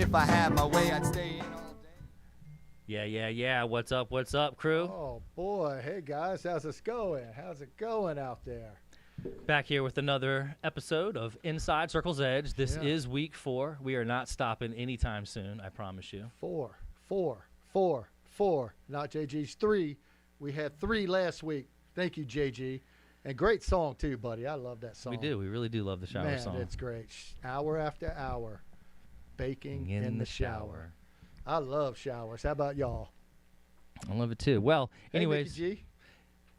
If I had my way, I'd stay in all day. Yeah. What's up, crew? Oh, boy. Hey, guys. How's it going? How's it going out there? Back here with another episode of Inside Circle's Edge. This is week 4. We are not stopping anytime soon, I promise you. Four. Not JG's 3. We had 3 last week. Thank you, JG. And great song, too, buddy. I love that song. We do. We really do love the shower song. Man, it's great. Hour after hour, baking in the shower. I love showers. How about y'all? I love it, too. Well, Hey, anyways. Mickey G.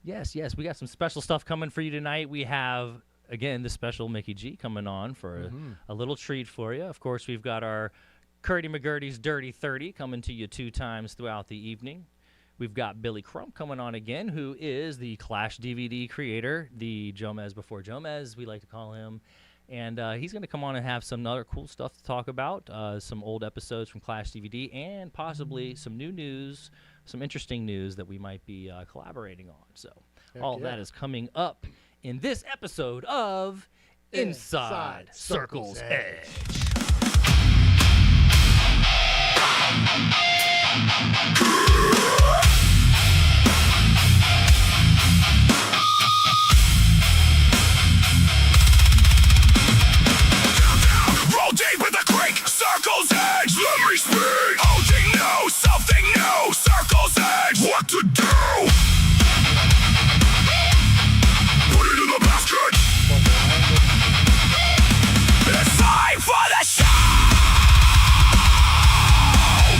Yes. We got some special stuff coming for you tonight. We have, again, the special Mickey G coming on for a little treat for you. Of course, we've got our Kurty McGurty's Dirty 30 coming to you 2 times throughout the evening. We've got Billy Crump coming on again, who is the Clash DVD creator, the Jomez before Jomez, we like to call him. And he's going to come on and have some other cool stuff to talk about, some old episodes from Clash DVD, and possibly some new news, some interesting news that we might be collaborating on. So all that is coming up in this episode of Inside Circle's Edge. Roll deep with the creek, Circle's Edge. Let me speak. OG knows something new. Circle's Edge. What to do? Put it in the basket. It's time for the show.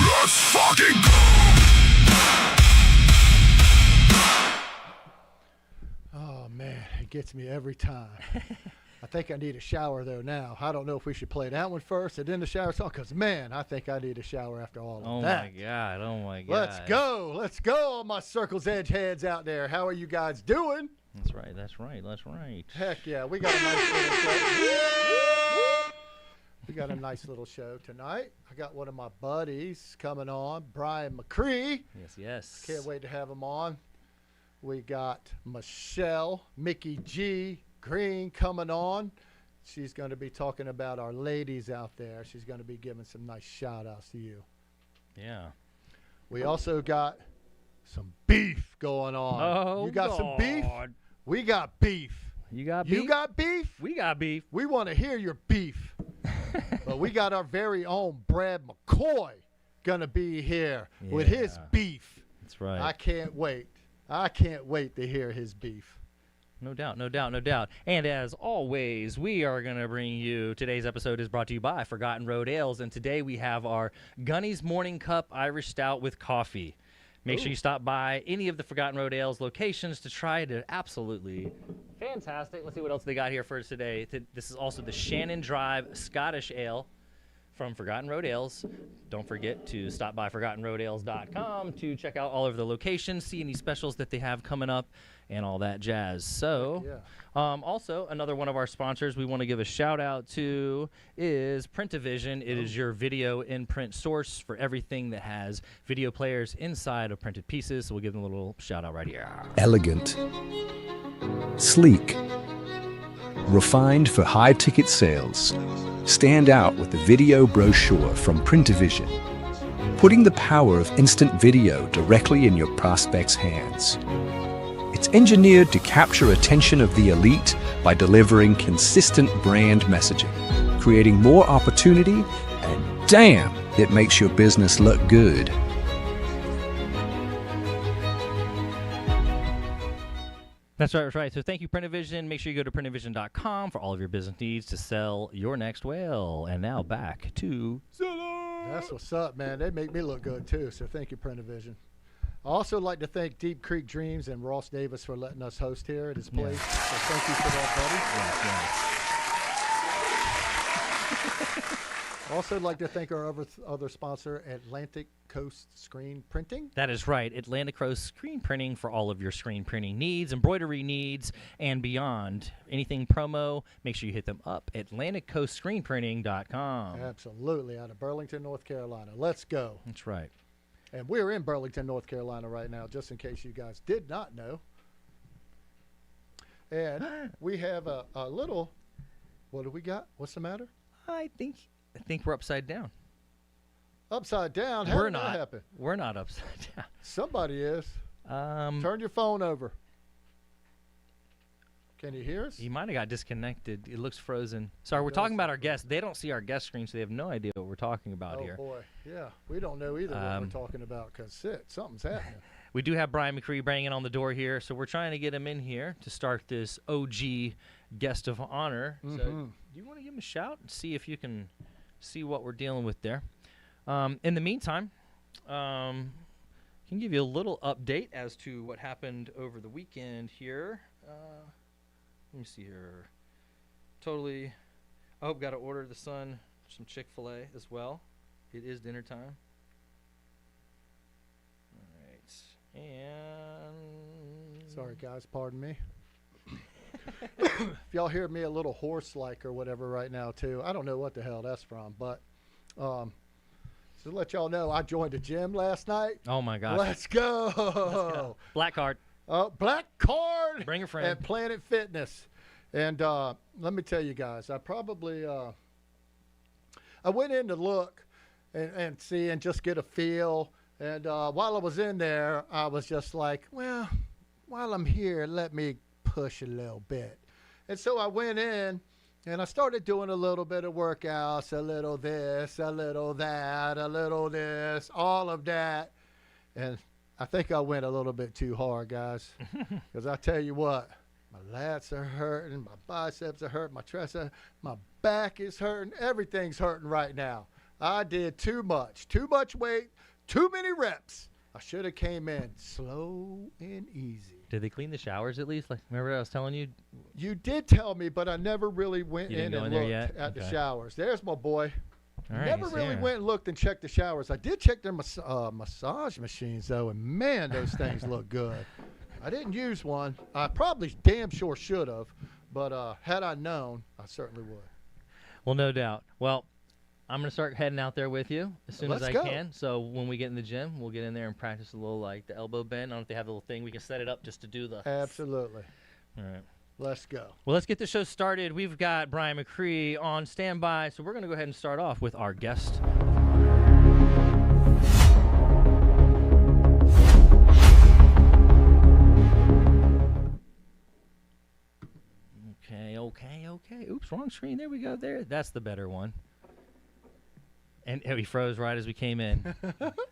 Let's fucking go. Oh, man. It gets me every time. I think I need a shower, though, now. I don't know if we should play that one first and then the shower song, because, man, I think I need a shower after all of that. Oh, my God. Let's go, all my Circle's Edge heads out there. How are you guys doing? That's right. Heck yeah, we got a nice little show. We got a nice little show tonight. I got one of my buddies coming on, Brian McCree. Yes. Can't wait to have him on. We got Michelle, Mickey G, Green coming on. She's going to be talking about our ladies out there. She's going to be giving some nice shout-outs to you. Yeah. We also got some beef going on. Oh, you got some beef? We got beef. You got beef? You got beef? We got beef. We want to hear your beef. But we got our very own Brad McCoy going to be here with his beef. That's right. I can't wait. I can't wait to hear his beef. No doubt. And as always, we are going to bring you, today's episode is brought to you by Forgotten Road Ales, and today we have our Gunny's Morning Cup Irish Stout with coffee. Make sure you stop by any of the Forgotten Road Ales locations to try it. Absolutely fantastic. Let's see what else they got here for us today. This is also the Shannon Drive Scottish Ale from Forgotten Road Ales. Don't forget to stop by ForgottenRoadAles.com to check out all of the locations, see any specials that they have coming up, and all that jazz. So, also, another one of our sponsors we want to give a shout-out to is Printivision. It is your video in-print source for everything that has video players inside of printed pieces. So we'll give them a little shout-out right here. Elegant, sleek, refined for high-ticket sales. Stand out with the video brochure from Printivision, putting the power of instant video directly in your prospect's hands. It's engineered to capture attention of the elite by delivering consistent brand messaging, creating more opportunity, and damn, it makes your business look good. That's right. So thank you, Printivision. Make sure you go to printivision.com for all of your business needs to sell your next whale. And now back to Zilla. That's what's up, man. They make me look good, too, so thank you, Printivision. I also like to thank Deep Creek Dreams and Ross Davis for letting us host here at his place. So thank you for that, buddy. Also like to thank our other sponsor, Atlantic Coast Screen Printing. That is right. Atlantic Coast Screen Printing for all of your screen printing needs, embroidery needs, and beyond. Anything promo, make sure you hit them up at AtlanticCoastScreenPrinting.com. Absolutely. Out of Burlington, North Carolina. Let's go. That's right. And we're in Burlington, North Carolina right now, just in case you guys did not know. And we have a little, what do we got? What's the matter? I think we're upside down. Upside down? How We're did that not. happen? We're not upside down. Somebody is. Turn your phone over. Can you hear us? He might have got disconnected. It looks frozen. Sorry, we're talking about our guests. They don't see our guest screen, so they have no idea what we're talking about here. Oh, boy. Yeah, we don't know either what we're talking about because something's happening. We do have Brian McCree banging on the door here, so we're trying to get him in here to start this OG guest of honor. So do you want to give him a shout and see if you can see what we're dealing with there? In the meantime, can give you a little update as to what happened over the weekend here. Let me see here. Totally. I hope got to order the son some Chick-fil-A as well. It is dinner time. All right. And Sorry, guys. Pardon me. If y'all hear me a little hoarse-like or whatever right now, too, I don't know what the hell that's from. But so to let y'all know, I joined a gym last night. oh my gosh. Let's go. Let's go. Black card. Black Card. Bring a friend. At Planet Fitness. And let me tell you guys, I probably I went in to look and see and just get a feel. And while I was in there, I was just like, well, while I'm here, let me push a little bit. And so I went in and I started doing a little bit of workouts, a little this, a little that, a little this, all of that. And I think I went a little bit too hard, guys, because I tell you what, my lats are hurting, my biceps are hurting, my chest, my back is hurting, everything's hurting right now. I did too much weight, too many reps. I should have came in slow and easy. Did they clean the showers at least? Like, remember I was telling you? You did tell me, but I never really went You in didn't go and in there looked yet? at the Okay. showers. There's my boy. All right, Never he's really here. went and looked and checked the showers. I did check their massage machines, though, and, man, those things look good. I didn't use one. I probably damn sure should have, but had I known, I certainly would. Well, no doubt. Well, I'm going to start heading out there with you as soon as Let's I go. can. So when we get in the gym, we'll get in there and practice a little, like, the elbow bend. I don't know if they have a little thing. We can set it up just to do the... Absolutely. All right. Let's go. Well, let's get the show started. We've got Brian McCree on standby, so we're going to go ahead and start off with our guest. Okay. Oops, wrong screen. There we go. There. That's the better one. And he froze right as we came in.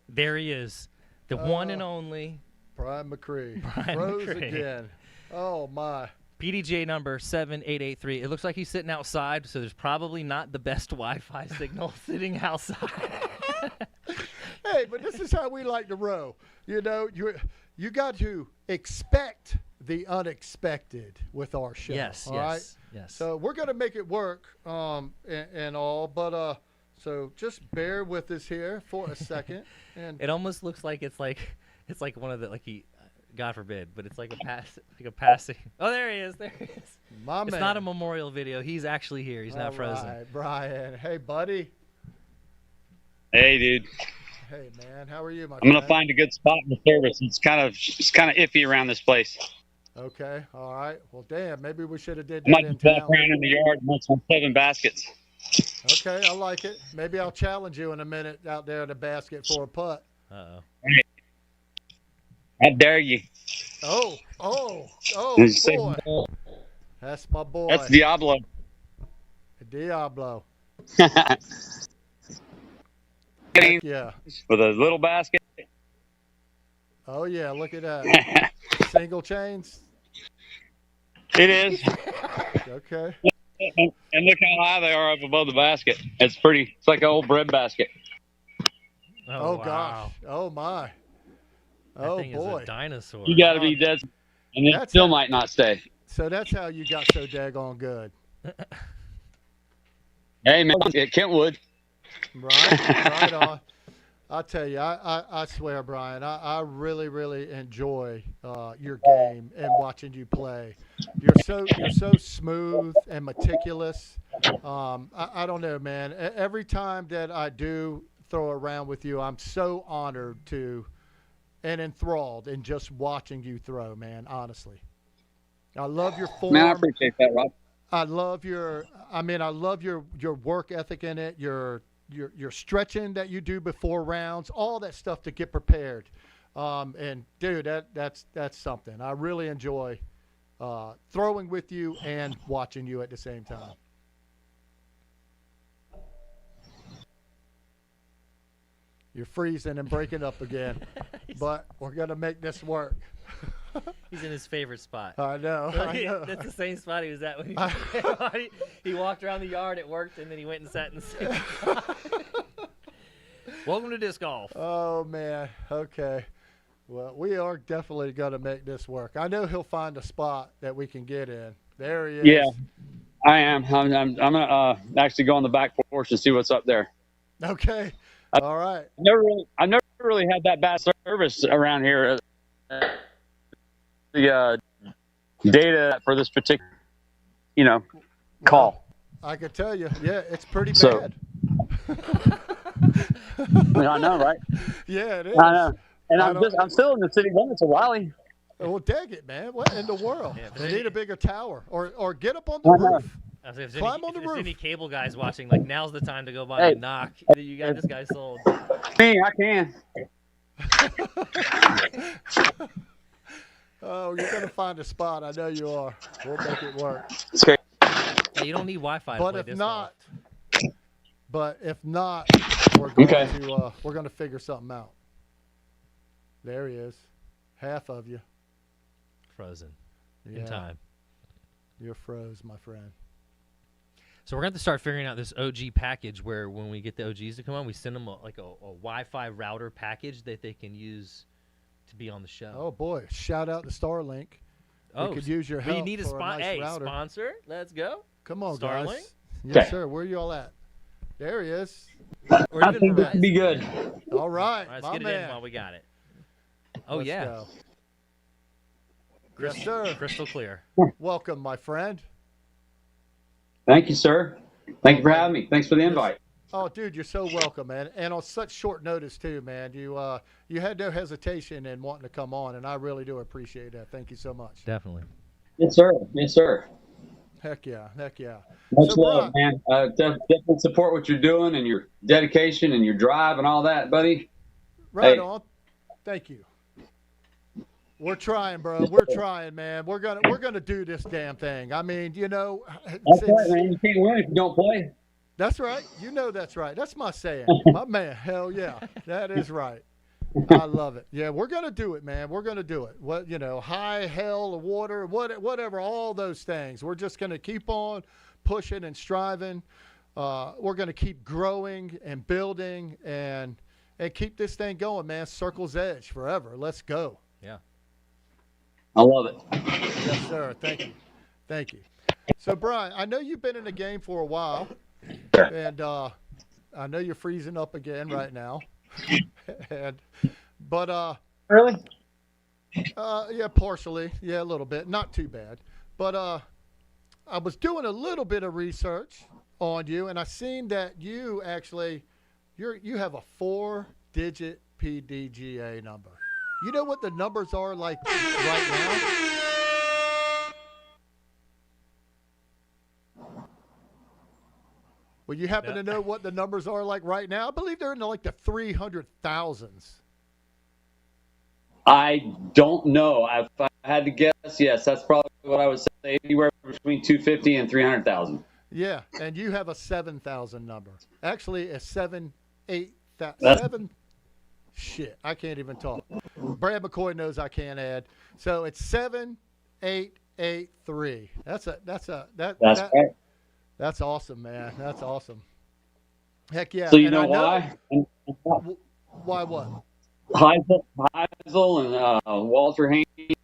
There he is. The one and only Brian McCree. Brian Froze McCree. again. Oh, my. PDJ number 7883. It looks like he's sitting outside, so there's probably not the best Wi-Fi signal sitting outside. Hey, but this is how we like to row. You know, you got to expect the unexpected with our show. Yes, all right? yes. So we're going to make it work and all, but so just bear with us here for a second. And It almost looks like it's like one of the God forbid, but it's like a passing. Oh, there he is. my It's man. not a memorial video. He's actually here. He's not All frozen. right, Brian. Hey, buddy. Hey, dude. Hey, man. How are you, my I'm gonna friend? find a good spot in the service. It's kind of iffy around this place. Okay. All right. Well, damn. Maybe we should have did I that might in just walk town. around in the yard and once on 7 baskets. Okay, I like it. Maybe I'll challenge you in a minute out there in the basket for a putt. Uh-oh. I dare you. Oh, Just say boy. no. That's my boy. That's Diablo. Diablo. With Yeah. a little basket. Oh, yeah. Look at that. Single chains. It is. Okay. And look how high they are up above the basket. It's pretty. It's like an old bread basket. Oh, wow. gosh. Oh, my. That Oh, thing boy. is a dinosaur. You got to be dead, and it That's still how- might not stay. So that's how you got so daggone good. Hey, man, at Kentwood. Right on. I'll tell you, I swear, Brian, I really, really enjoy your game and watching you play. You're so smooth and meticulous. I don't know, man. Every time that I do throw around with you, I'm so honored to and enthralled in just watching you throw, man, honestly. I love your form. Man, I appreciate that, Rob. I love your work ethic in it, your your stretching that you do before rounds, all that stuff to get prepared. And dude, that's something. I really enjoy throwing with you and watching you at the same time. You're freezing and breaking up again, but we're going to make this work. He's in his favorite spot. I know. That's the same spot he was at when he walked around the yard. It worked, and then he went and sat in the same spot. Welcome to disc golf. Oh, man. Okay. Well, we are definitely going to make this work. I know he'll find a spot that we can get in. There he is. Yeah, I am. I'm going to actually go on the back porch and see what's up there. Okay. All right. I've never really had that bad service around here. The data for this particular, call. I could tell you, yeah, it's pretty bad. I know, right? Yeah, it is. I know. And I'm still in the city limits of Wiley. Well, dang it, man. What in the world? Yeah, they need a bigger tower or get up on the roof. Climb on the roof. If there's any cable guys watching, like, now's the time to go by and knock. You got this guy sold. Me, I can. Oh, you're going to find a spot. I know you are. We'll make it work. Okay. Yeah, you don't need Wi-Fi to play this golf. But if not, we're going to figure something out. There he is. Half of you. Frozen. Yeah. In time. You're froze, my friend. So we're going to start figuring out this OG package where when we get the OGs to come on, we send them a Wi-Fi router package that they can use to be on the show. Oh, boy. Shout out to Starlink. Oh, we could use your help. We need a nice router. sponsor. Let's go. Come on, Starlink. guys. Yes, sir. Where are you all at? There he is. I think this would be good. All right. All right, let's get it in while we got it. Oh, Let's yeah. go. Yes, sir. Crystal clear. Welcome, my friend. Thank you, sir. Thank you for having me. Thanks for the invite. Oh, dude, you're so welcome, man. And on such short notice, too, man. You had no hesitation in wanting to come on, and I really do appreciate that. Thank you so much. Definitely. Yes, sir. Yes, sir. Heck yeah. Heck yeah. Much love, man. Definitely support what you're doing and your dedication and your drive and all that, buddy. Right on. Thank you. We're trying, bro. We're trying, man. We're gonna do this damn thing. I mean, That's right, man. You can't win if you don't play. That's right. You know that's right. That's my saying. My man. Hell yeah. That is right. I love it. Yeah, we're gonna do it, man. We're gonna do it. What high, hell, water, whatever, all those things. We're just gonna keep on pushing and striving. We're gonna keep growing and building and keep this thing going, man. Circle's Edge forever. Let's go. Yeah. I love it. Yes, sir. Thank you. Thank you. So, Brian, I know you've been in the game for a while, and I know you're freezing up again right now. But really? Yeah, partially. Yeah, a little bit. Not too bad. But I was doing a little bit of research on you, and I seen that you actually you have a 4-digit PDGA number. You know what the numbers are like right now? Well, you happen to know what the numbers are like right now? I believe they're in like the 300,000s. I don't know. If I had to guess, yes, that's probably what I would say. Anywhere between 250 and 300,000. Yeah, and you have a 7,000 number. Actually, a 7,000. Shit, I can't even talk. Brad McCoy knows I can't add. So it's 7883. That's right. That's awesome, man. That's awesome. Heck yeah. So you know why? Why what? Heisel and Walter Haney,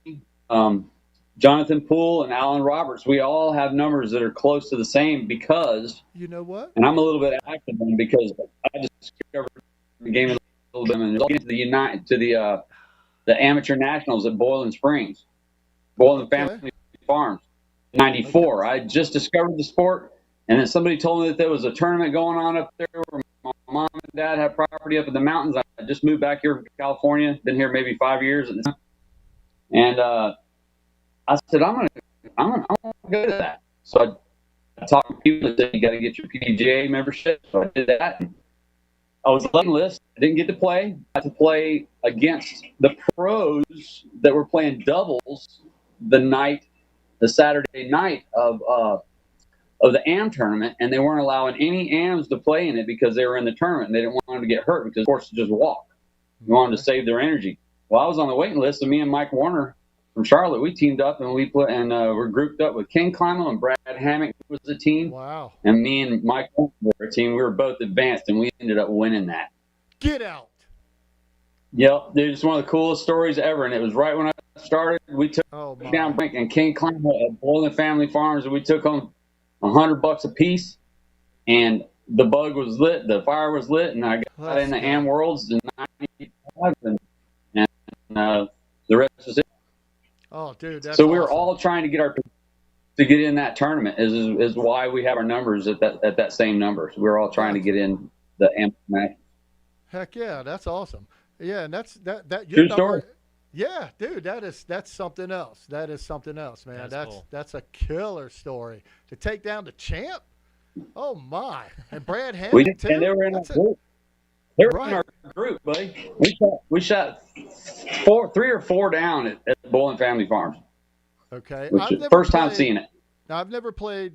Jonathan Poole and Alan Roberts, we all have numbers that are close to the same because, you know what? And I'm a little bit active in because I just discovered the game a little bit and to the amateur nationals at Boylan Springs, Boylan Family Farms, in '94. I just discovered the sport, and then somebody told me that there was a tournament going on up there where my mom and dad had property up in the mountains. I just moved back here from California, been here maybe 5 years at this time. And I said, I'm gonna go to that. So I talked to people that said, you got to get your PDGA membership. So I did that. I was lucky list. I didn't get to play. I had to play against the pros that were playing doubles the Saturday night of the AM tournament, and they weren't allowing any AMs to play in it because they were in the tournament and they didn't want them to get hurt because, of course, just walk. They wanted to save their energy. Well, I was on the waiting list, and me and Mike Warner from Charlotte, we teamed up and we're grouped up with Ken Kleinel and Brad Hammock was the team. Wow. And me and Mike Warner were a team. We were both advanced, and we ended up winning that. Get out. Yep, it's one of the coolest stories ever, and it was right when I started. We took down Brink and Ken Kleinel at Boylan Family Farms, and we took them $100 a piece, and the bug was lit, the fire was lit, and I got in the AM Worlds in '95, and the rest is it. Oh, dude, that's so we were awesome. all trying to get in that tournament. Is why we have our numbers at that same number. So we were all trying to get in the AM match. Heck yeah, that's awesome. Yeah, and that's True story. Yeah, dude, that's something else. That is something else, man. That's a killer story to take down the champ. Oh my! And Brad Hammond too. And they were in our group. They were in our group, buddy. We shot 3 or 4 down at Boylan Family Farms. Okay, first time seeing it. Now, I've never played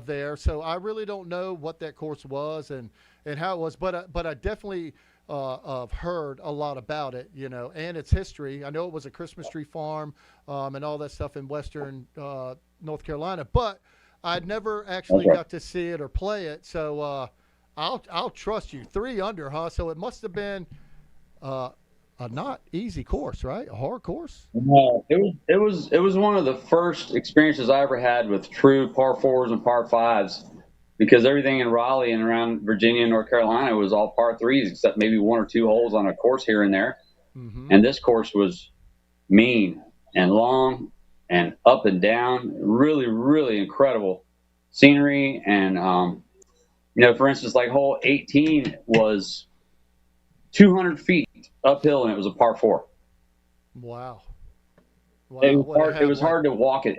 there, so I really don't know what that course was and how it was. But I definitely have heard a lot about it, and its history. I know it was a Christmas tree farm and all that stuff in western North Carolina, but I'd never actually got to see it or play it. So I'll trust you. 3 under, huh? So it must have been a not easy course, right? A hard course. No, it was one of the first experiences I ever had with true par 4s and par 5s, because everything in Raleigh and around Virginia and North Carolina was all par 3s, except maybe 1 or 2 holes on a course here and there. Mm-hmm. And this course was mean and long and up and down, really, really incredible scenery. And, for instance, like hole 18 was 200 feet uphill, and it was a par 4. Wow. It was hard to walk it.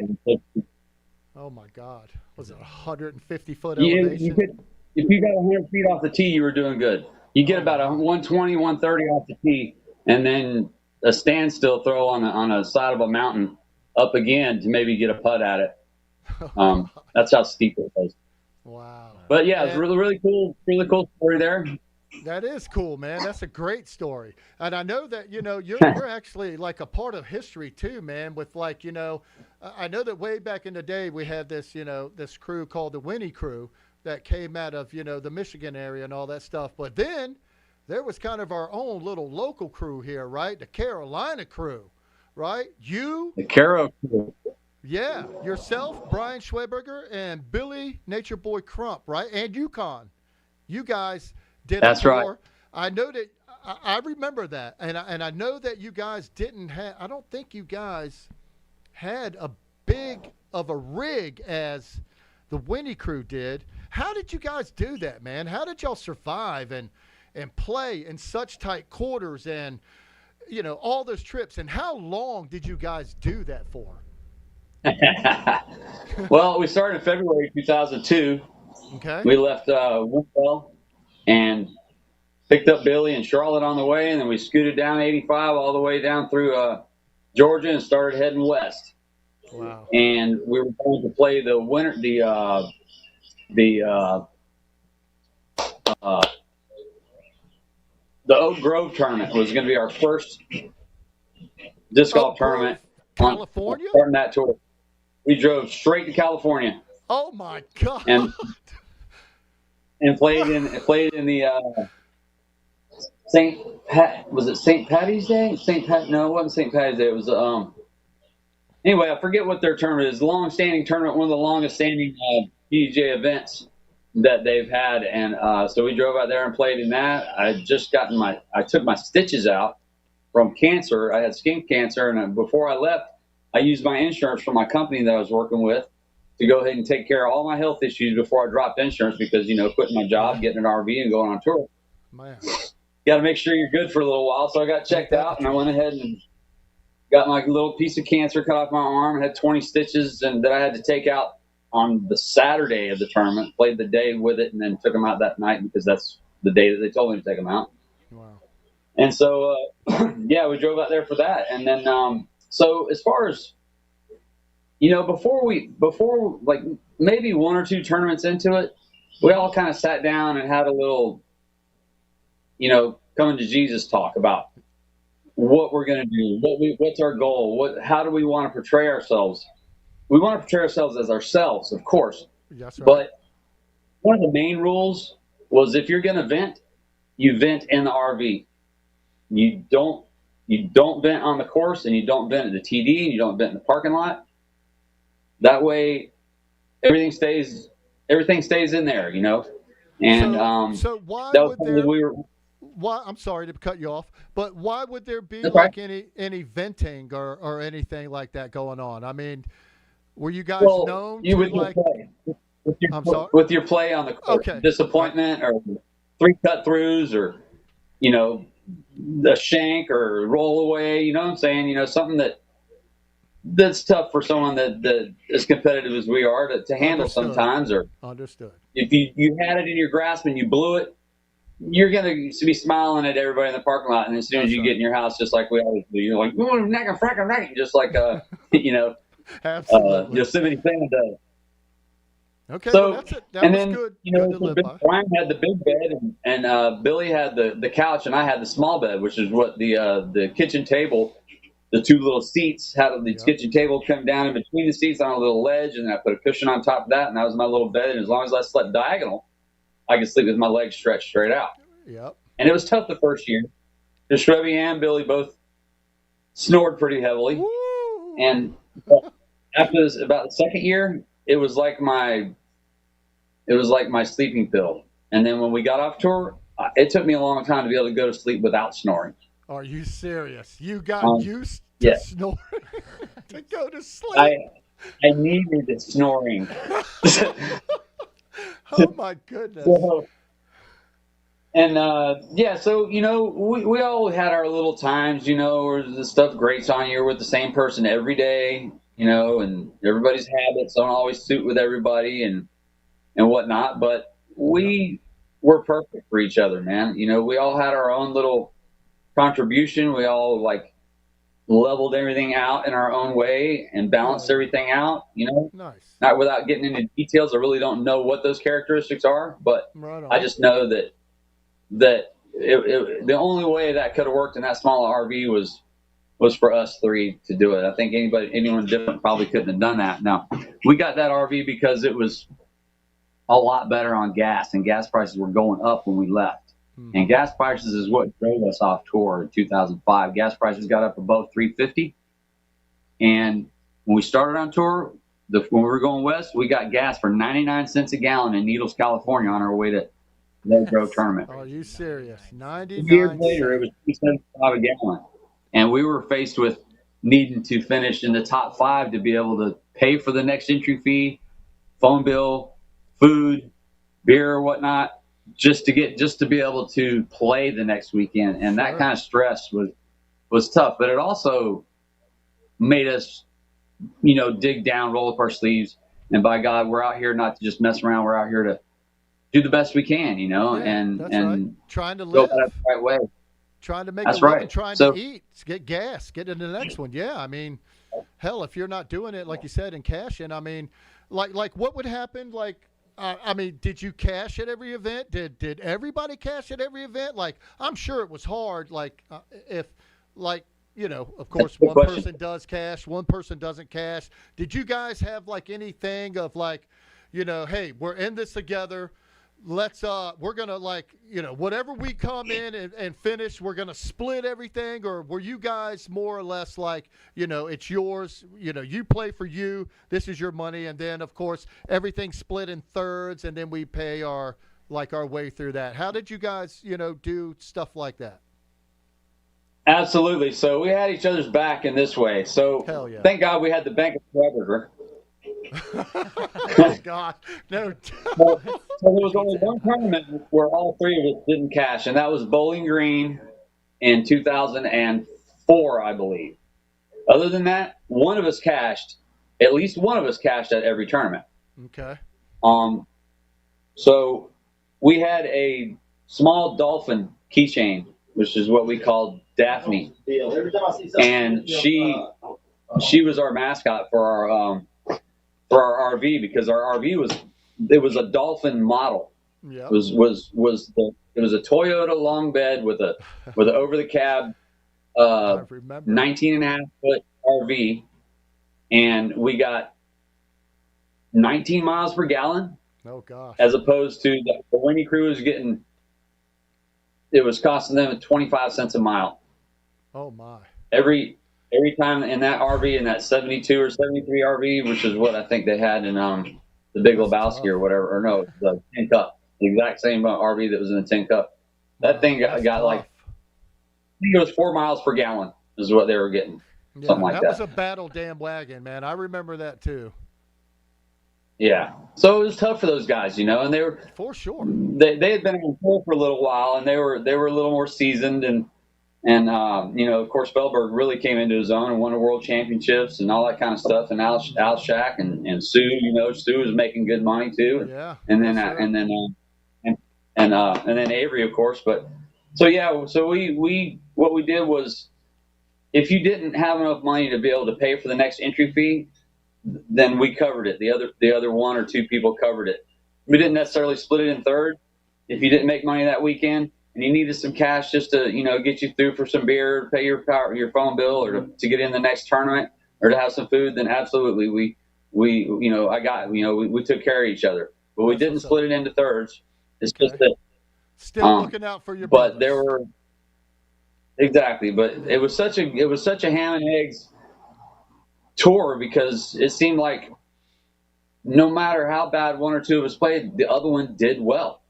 Oh, my God. Was it 150-foot elevation? If you got 100 feet off the tee, you were doing good. You get about 120, 130 off the tee, and then a standstill throw on the side of a mountain up again to maybe get a putt at it. That's how steep it was. Wow. But, yeah, it's really, really cool story there. That is cool, man. That's a great story. And I know that, you're actually like a part of history too, man, with like, I know that way back in the day we had this, this crew called the Winnie Crew that came out of, the Michigan area and all that stuff. But then there was kind of our own little local crew here, right? The Carolina crew, right? The Caro crew. Yeah. Yourself, Brian Schweberger, and Billy Nature Boy Crump, right? And Yukon. You guys did That's right. I know that I remember that, and I know that you guys didn't have. I don't think you guys had a big of a rig as the Winnie Crew did. How did you guys do that, man? How did y'all survive and play in such tight quarters and all those trips? And how long did you guys do that for? Well, we started in February 2002. Okay. We left Winslow and picked up Billy in Charlotte on the way, and then we scooted down 85 all the way down through Georgia and started heading west. Wow. And we were going to play the Oak Grove tournament. Was going to be our first disc golf tournament. California? Starting that tour. We drove straight to California. Oh my God. And played in the St. Patty's Day? No, it wasn't St. Patty's Day. It was anyway, I forget what their tournament is. Long-standing tournament, one of the longest-standing PGA events that they've had, and so we drove out there and played in that. I took my stitches out from cancer. I had skin cancer, and before I left, I used my insurance from my company that I was working with to go ahead and take care of all my health issues before I dropped insurance because, quitting my job, getting an RV and going on tour. Man. Got to make sure you're good for a little while. So I got checked out, and I went ahead and got my little piece of cancer cut off my arm. I had 20 stitches and that I had to take out on the Saturday of the tournament, played the day with it, and then took them out that night because that's the day that they told me to take them out. Wow. And so, yeah, we drove out there for that. And then, so as far as, before like maybe one or two tournaments into it, we all kind of sat down and had a little, coming to Jesus talk about what we're going to do, what's our goal, how do we want to portray ourselves. We want to portray ourselves as ourselves, of course. That's right. But one of the main rules was if you're going to vent, you vent in the RV. You don't vent on the course, and you don't vent at the TD, and you don't vent in the parking lot. That way, everything stays in there, And so why that was would there? we were. Why? I'm sorry to cut you off, but why would there be That's like right. any venting or anything like that going on? I mean, were you guys known you to with like? your play, I'm sorry. with your play on the court, Okay. disappointment or 3 cut throughs or the shank or roll away. You know what I'm saying? Something that's tough for someone that as competitive as we are to handle Understood. sometimes. Or Understood. if you had it in your grasp and you blew it, you're going to be smiling at everybody in the parking lot. And as soon as you get in your house, just like we always do, you're like, just like, Absolutely. Yosemite Sam does. Okay. So, well, that and was then, good. Good to live by. Brian had the big bed and Billy had the couch and I had the small bed, which is what the kitchen table, the 2 little seats had the kitchen table come down in between the seats on a little ledge. And I put a cushion on top of that. And that was my little bed. And as long as I slept diagonal, I could sleep with my legs stretched straight out. Yep. And it was tough the first year. Because Shrevey and Billy both snored pretty heavily. Woo! And after about the second year, it was like my sleeping pill. And then when we got off tour, it took me a long time to be able to go to sleep without snoring. Are you serious? You got used to yeah. snoring to go to sleep. I needed the snoring. Oh my goodness. So, and so we all had our little times, where the stuff grates on you with the same person every day, and everybody's habits don't always suit with everybody and whatnot. But we were perfect for each other, man. We all had our own little contribution. We all leveled everything out in our own way and balanced everything out, Nice. Not without getting into details. I really don't know what those characteristics are, but I just know that the only way that could have worked in that small RV was for us 3 to do it. I think anyone different probably couldn't have done that. Now, we got that RV because it was a lot better on gas, and gas prices were going up when we left. And gas prices is what drove us off tour in 2005. Gas prices got up above $3.50. And when we started on tour, when we were going west, we got gas for 99 cents a gallon in Needles, California on our way to the Grove tournament. Are you serious? 99 years later, it was $2.75 a gallon. And we were faced with needing to finish in the top 5 to be able to pay for the next entry fee, phone bill, food, beer, or whatnot. Just to be able to play the next weekend. And that kind of stress was tough, but it also made us, dig down, roll up our sleeves. And by God, we're out here not to just mess around. We're out here to do the best we can, and right. Trying to go live the right way. Trying to make That's a living, right. trying to eat, get gas, get into the next one. Yeah. I mean, hell, if you're not doing it, like you said, in cash, and I mean, like what would happen? Did you cash at every event? Did everybody cash at every event? I'm sure it was hard. Of course, one person does cash, one person doesn't cash. Did you guys have anything of hey, we're in this together. Let's we're gonna whatever we come in and finish, we're gonna split everything? Or were you guys more or less it's yours, you play for you, this is your money, and then of course everything split in thirds, and then we pay our way through that? How did you guys do stuff like that? Absolutely. So we had each other's back in this way. So hell yeah. Thank God we had the Bank of Forever. Oh God, no. So there was only one tournament where all 3 of us didn't cash, and that was Bowling Green in 2004, I believe. Other than that, one of us cashed. At least one of us cashed at every tournament. Okay. So we had a small dolphin keychain, which is what we called Daphne, and she was our mascot for our RV, because our RV was a dolphin model. Yep. It was a Toyota long bed with an over the cab 19 and a half foot RV, and we got 19 miles per gallon. Oh gosh. As opposed to the Winnie crew was getting, it was costing them 25 cents a mile. Oh my. Every time in that RV, in that 72 or 73 RV, which is what I think they had in the Big Lebowski or whatever, or no, the Tin Cup, the exact same RV that was in the Tin Cup. That thing got like, I think it was 4 miles per gallon is what they were getting. Yeah, something like that. That was a battle damn wagon, man. I remember that too. Yeah. So it was tough for those guys, you know, and they were, for sure. They had been on tour for a little while, and they were a little more seasoned, and you know, of course, Feldberg really came into his own and won the world championships and all that kind of stuff. And Al Shack and Sue, you know, Sue was making good money too. Yeah. And then and then Avery, of course. But so yeah, so we what we did was, if you didn't have enough money to be able to pay for the next entry fee, then we covered it. The other one or two people covered it. We didn't necessarily split it in third. If you didn't make money that weekend and you needed some cash just to, you know, get you through for some beer, pay your phone bill, or to get in the next tournament, or to have some food, then absolutely we you know, we took care of each other. But we didn't split it into thirds. It's just that still looking out for your brothers. But there were exactly, but it was such a ham and eggs tour, because it seemed like no matter how bad one or two of us played, the other one did well.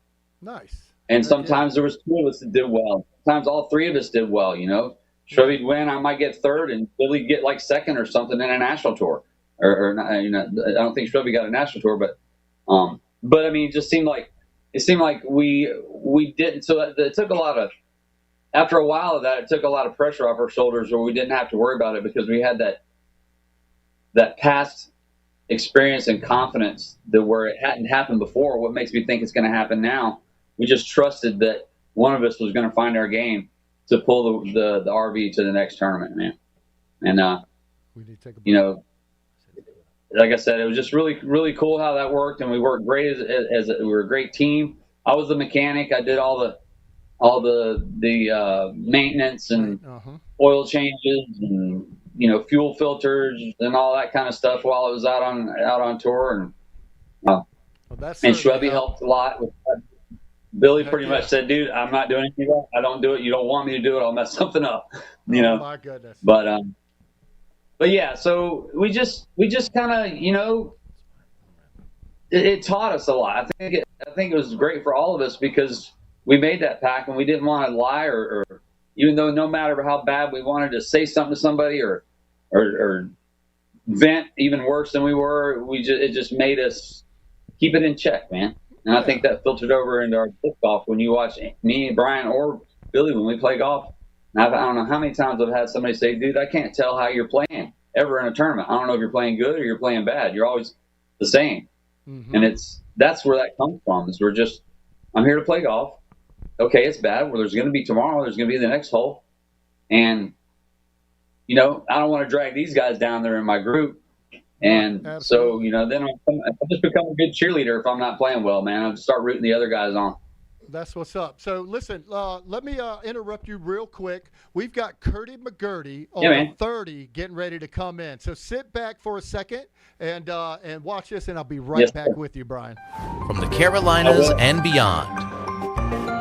Nice. And sometimes there was two of us that did well. Sometimes all three of us did well, you know. Shrubby'd win, I might get third, and Billy'd get like second or something in a national tour. Or you know, I don't think Shrubby got a national tour, but I mean, it seemed like we didn't. So it took a lot of, after a while of that, it took a lot of pressure off our shoulders, where we didn't have to worry about it, because we had that past experience and confidence that where it hadn't happened before. What makes me think it's going to happen now? We just trusted that one of us was going to find our game to pull the RV to the next tournament, man. And we need to take a you know, like I said, it was just really, really cool how that worked, and we worked great we were a great team. I was the mechanic. I did all the maintenance and oil changes and, you know, fuel filters and all that kind of stuff while I was out on tour. And and Shrubby helped a lot with that. Billy pretty much said, dude, I'm not doing anything. I don't do it. You don't want me to do it, I'll mess something up. You know. My goodness. But yeah, so we just kind of, you know, it taught us a lot. I think it was great for all of us, because we made that pact, and we didn't want to lie, or even though no matter how bad we wanted to say something to somebody or vent even worse than we were, it just made us keep it in check, man. And I think that filtered over into our disc golf. When you watch me, Brian, or Billy when we play golf, and I don't know how many times I've had somebody say, dude, I can't tell how you're playing ever in a tournament. I don't know if you're playing good or you're playing bad. You're always the same. Mm-hmm. And that's where that comes from, is I'm here to play golf. Okay, it's bad. Well, there's going to be tomorrow. There's going to be the next hole. And, you know, I don't want to drag these guys down there in my group. And so, you know, then I just become a good cheerleader if I'm not playing well, man. I'll start rooting the other guys on. That's what's up. So, listen, let me interrupt you real quick. We've got Kurty McGurty on the 30 getting ready to come in. So sit back for a second and watch this, and I'll be right back with you, Brian. From the Carolinas and beyond,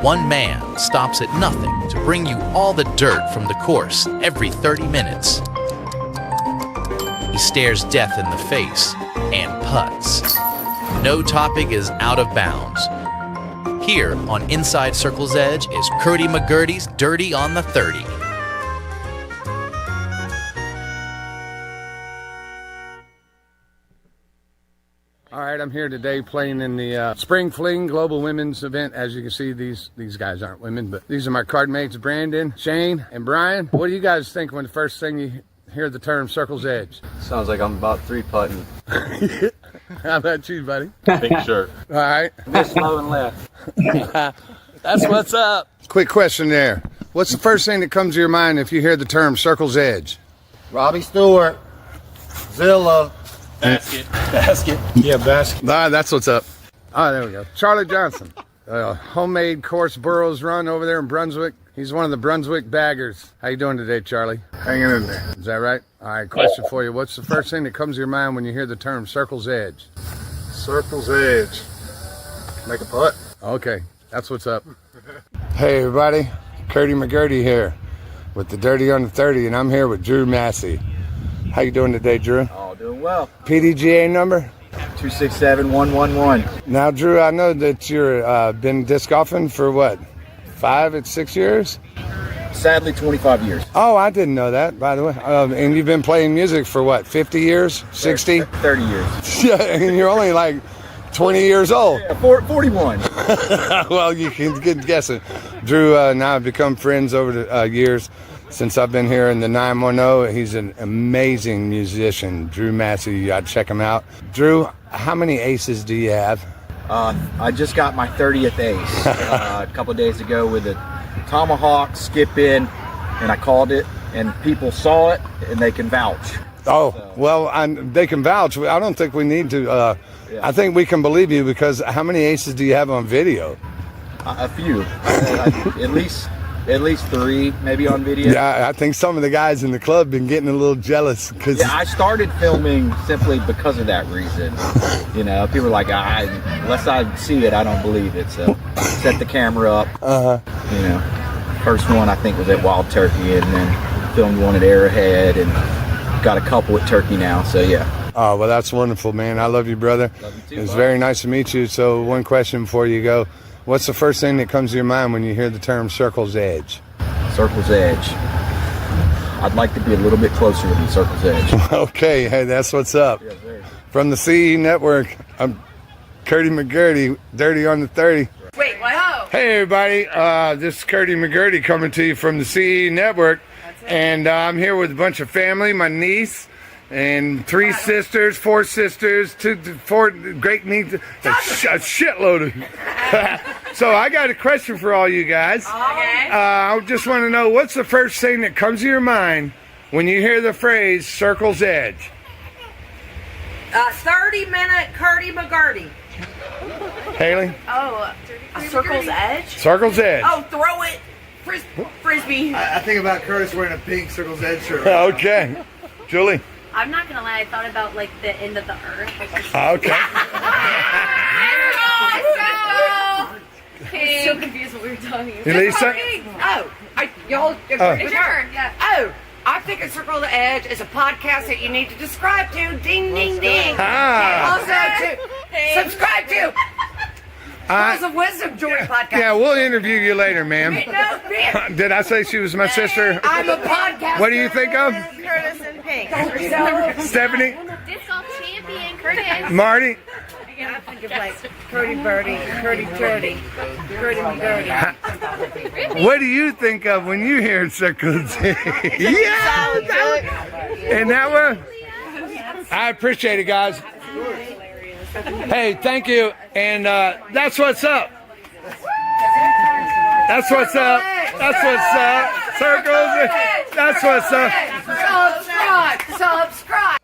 one man stops at nothing to bring you all the dirt from the course every 30 minutes. He stares death in the face and putts. No topic is out of bounds. Here on Inside Circle's Edge is Kurty McGurty's Dirty on the 30. All right, I'm here today playing in the Spring Fling Global Women's event. As you can see, these guys aren't women, but these are my card mates, Brandon, Shane, and Brian. What do you guys think when the first thing you hear the term Circle's Edge? Sounds like I'm about 3-putting. How about you, buddy? Pink shirt. All right. This slow and left. That's what's up. Quick question there. What's the first thing that comes to your mind if you hear the term Circle's Edge? Robbie Stewart, Zilla. Basket. Yeah, basket. Ah, that's what's up. Ah, there we go. Charlie Johnson. Homemade course burros run over there in Brunswick. He's one of the Brunswick baggers. How you doing today, Charlie? Hanging in there. Is that right? All right, question for you. What's the first thing that comes to your mind when you hear the term Circle's Edge? Circle's Edge. Make a putt. Okay, that's what's up. Hey, everybody. Kurty McGurty here with the Dirty Under 30, and I'm here with Drew Massey. How you doing today, Drew? Oh, doing well. PDGA number? 267111. Now, Drew, I know that you're been disc golfing for what, 5 to 6 years? Sadly, 25 years. Oh, I didn't know that, by the way. And you've been playing music for what, 50 years, 60? 30 years. Yeah, and you're only like 20 years old. Yeah, 41. Well, you can get guessing. Drew and I have become friends over the years since I've been here in the 910. He's an amazing musician. Drew Massey, you got to check him out. Drew, how many aces do you have? I just got my 30th ace a couple of days ago with a tomahawk skip in, and I called it, and people saw it, and they can vouch. Oh, well, they can vouch. I don't think we need to. Yeah. I think we can believe you, because how many aces do you have on video? A few. At least 3, maybe on video. Yeah, I think some of the guys in the club been getting a little jealous. Yeah, I started filming simply because of that reason. You know, people are like, unless I see it, I don't believe it. So set the camera up. You know, first one I think was at Wild Turkey, and then filmed one at Arrowhead, and got a couple at Turkey now. So yeah. Oh, well, that's wonderful, man. I love you, brother. Love you too, it's bud. very nice to meet you. So one question before you go. What's the first thing that comes to your mind when you hear the term Circle's Edge? Circle's Edge. I'd like to be a little bit closer than Circle's Edge. Okay, hey, that's what's up. Yes, sir. From the CE Network, I'm Kurty McGurty, Dirty on the 30. Wait, what? Oh. Hey, everybody. This is Kurty McGurty coming to you from the CE Network. And I'm here with a bunch of family, my niece, and 3 sisters, 4 sisters, 4 great nieces, a shitload of. So I got a question for all you guys. Okay. I just want to know, what's the first thing that comes to your mind when you hear the phrase Circle's Edge? 30-minute Kurty McGurty. Haley? Oh, a Circle's Edge? Circle's Edge. Oh, throw it. Frisbee. I think about Curtis wearing a pink Circle's Edge shirt. Okay. Julie? I'm not gonna lie, I thought about like the end of the earth. Okay. I'm so confused what we were talking about. Elisa? Y'all, It's your turn, yeah. Oh, I think a Circle of the Edge is a podcast that you need to subscribe to. Ding, ding, ding. Ah. Also, to subscribe to Pearls of Wisdom Joint podcast. Yeah, we'll interview you later, ma'am. No, man. Did I say she was my sister? I'm a podcast. What do you think of? Curtis and Pink. Stephanie? Disc golf champion, Curtis. Marty? I gotta think of like Kurty Birdie, Kurty Turdy, Kurty McGurty. What do you think of when you hear Circle's Edge? Yeah! And that one? I appreciate it, guys. Hey, thank you. And that's what's up. That's what's up. That's what's up. Circles Edge. That's what's up. Subscribe.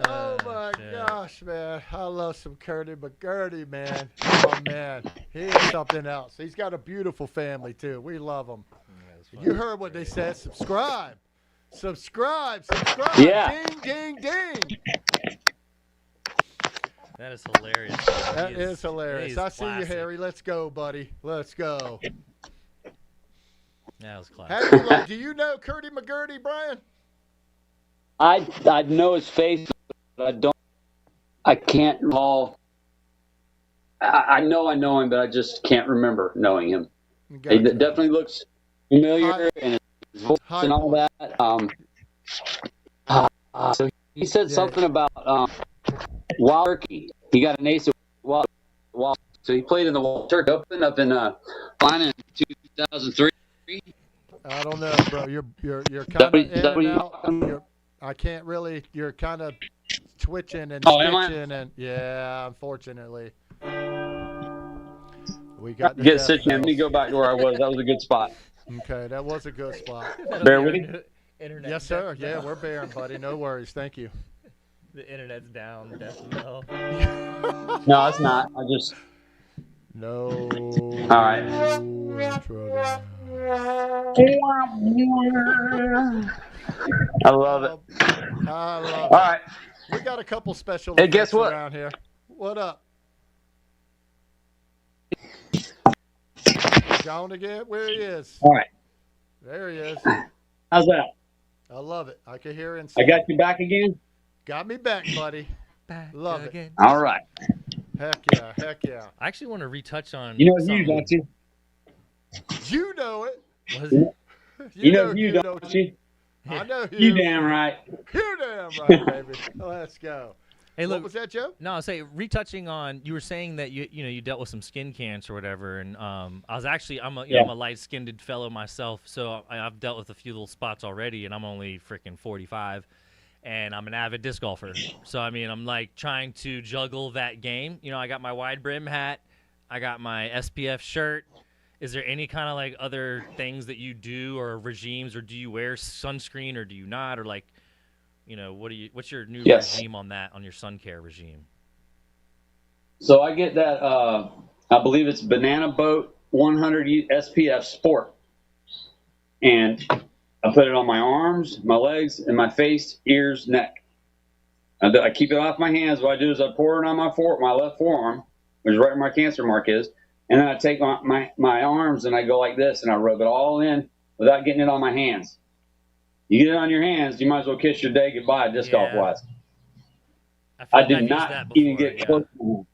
Oh my gosh, man. I love some Kurty McGurty, man. Oh, man. He is something else. He's got a beautiful family, too. We love him. You heard what they said. Subscribe. Subscribe. Subscribe. Yeah. Ding, ding, ding. That is hilarious. That is hilarious. I see you, classic. Harry. Let's go, buddy. Let's go. That was How classic. do you like? Do you know Kurty McGurty, Brian? I know his face, but I can't recall. I know him, but I just can't remember knowing him. Gotcha. He definitely looks familiar and his voice and all that. So he said something about Wild Turkey. He got an ace at Wild. So he played in the Wild Turkey Open up in Fine in 2003. I don't know, bro. You're kind of in and out. I can't really. You're kind of twitching and Oh, am I? stitching and yeah, unfortunately. We got the Get death situated. Let me bells. go back to where I was. That was a good spot. Okay, that was a good spot. Bear with me. Internet Yes, sir. Yeah, we're bearing, buddy. No worries. Thank you. The internet's down. Decibel. No, it's not. I just. No. All right. I love it. I love it. All right. We got a couple special Hey, events guess what? around here. What up? Going again? Where he is? All right. There he is. How's that? I love it. I can hear inside. I got you back again? Got me back, buddy. Love again. it. All right. Heck yeah. Heck yeah. I actually want to retouch on. You know Hugh, something. don't you? You know it. Was it? You know Hugh, don't you? I know You you. damn right. You damn right, baby. Let's go. Hey, look. What was that, Joe? No, I'll say retouching on. You were saying that you dealt with some skin cancer or whatever, and I was actually I'm a light-skinned fellow myself, so I've dealt with a few little spots already, and I'm only freaking 45, and I'm an avid disc golfer. So I mean, I'm like trying to juggle that game. You know, I got my wide brim hat, I got my SPF shirt. Is there any kind of like other things that you do or regimes, or do you wear sunscreen or do you not, or like? You know, what's your new regime on that, on your sun care regime? So I get that, I believe it's Banana Boat 100 SPF Sport. And I put it on my arms, my legs, and my face, ears, neck. I keep it off my hands. What I do is I pour it on my left forearm, which is right where my cancer mark is. And then I take my arms and I go like this, and I rub it all in without getting it on my hands. You get it on your hands, you might as well kiss your day goodbye, disc golf wise. I do not even get close to them.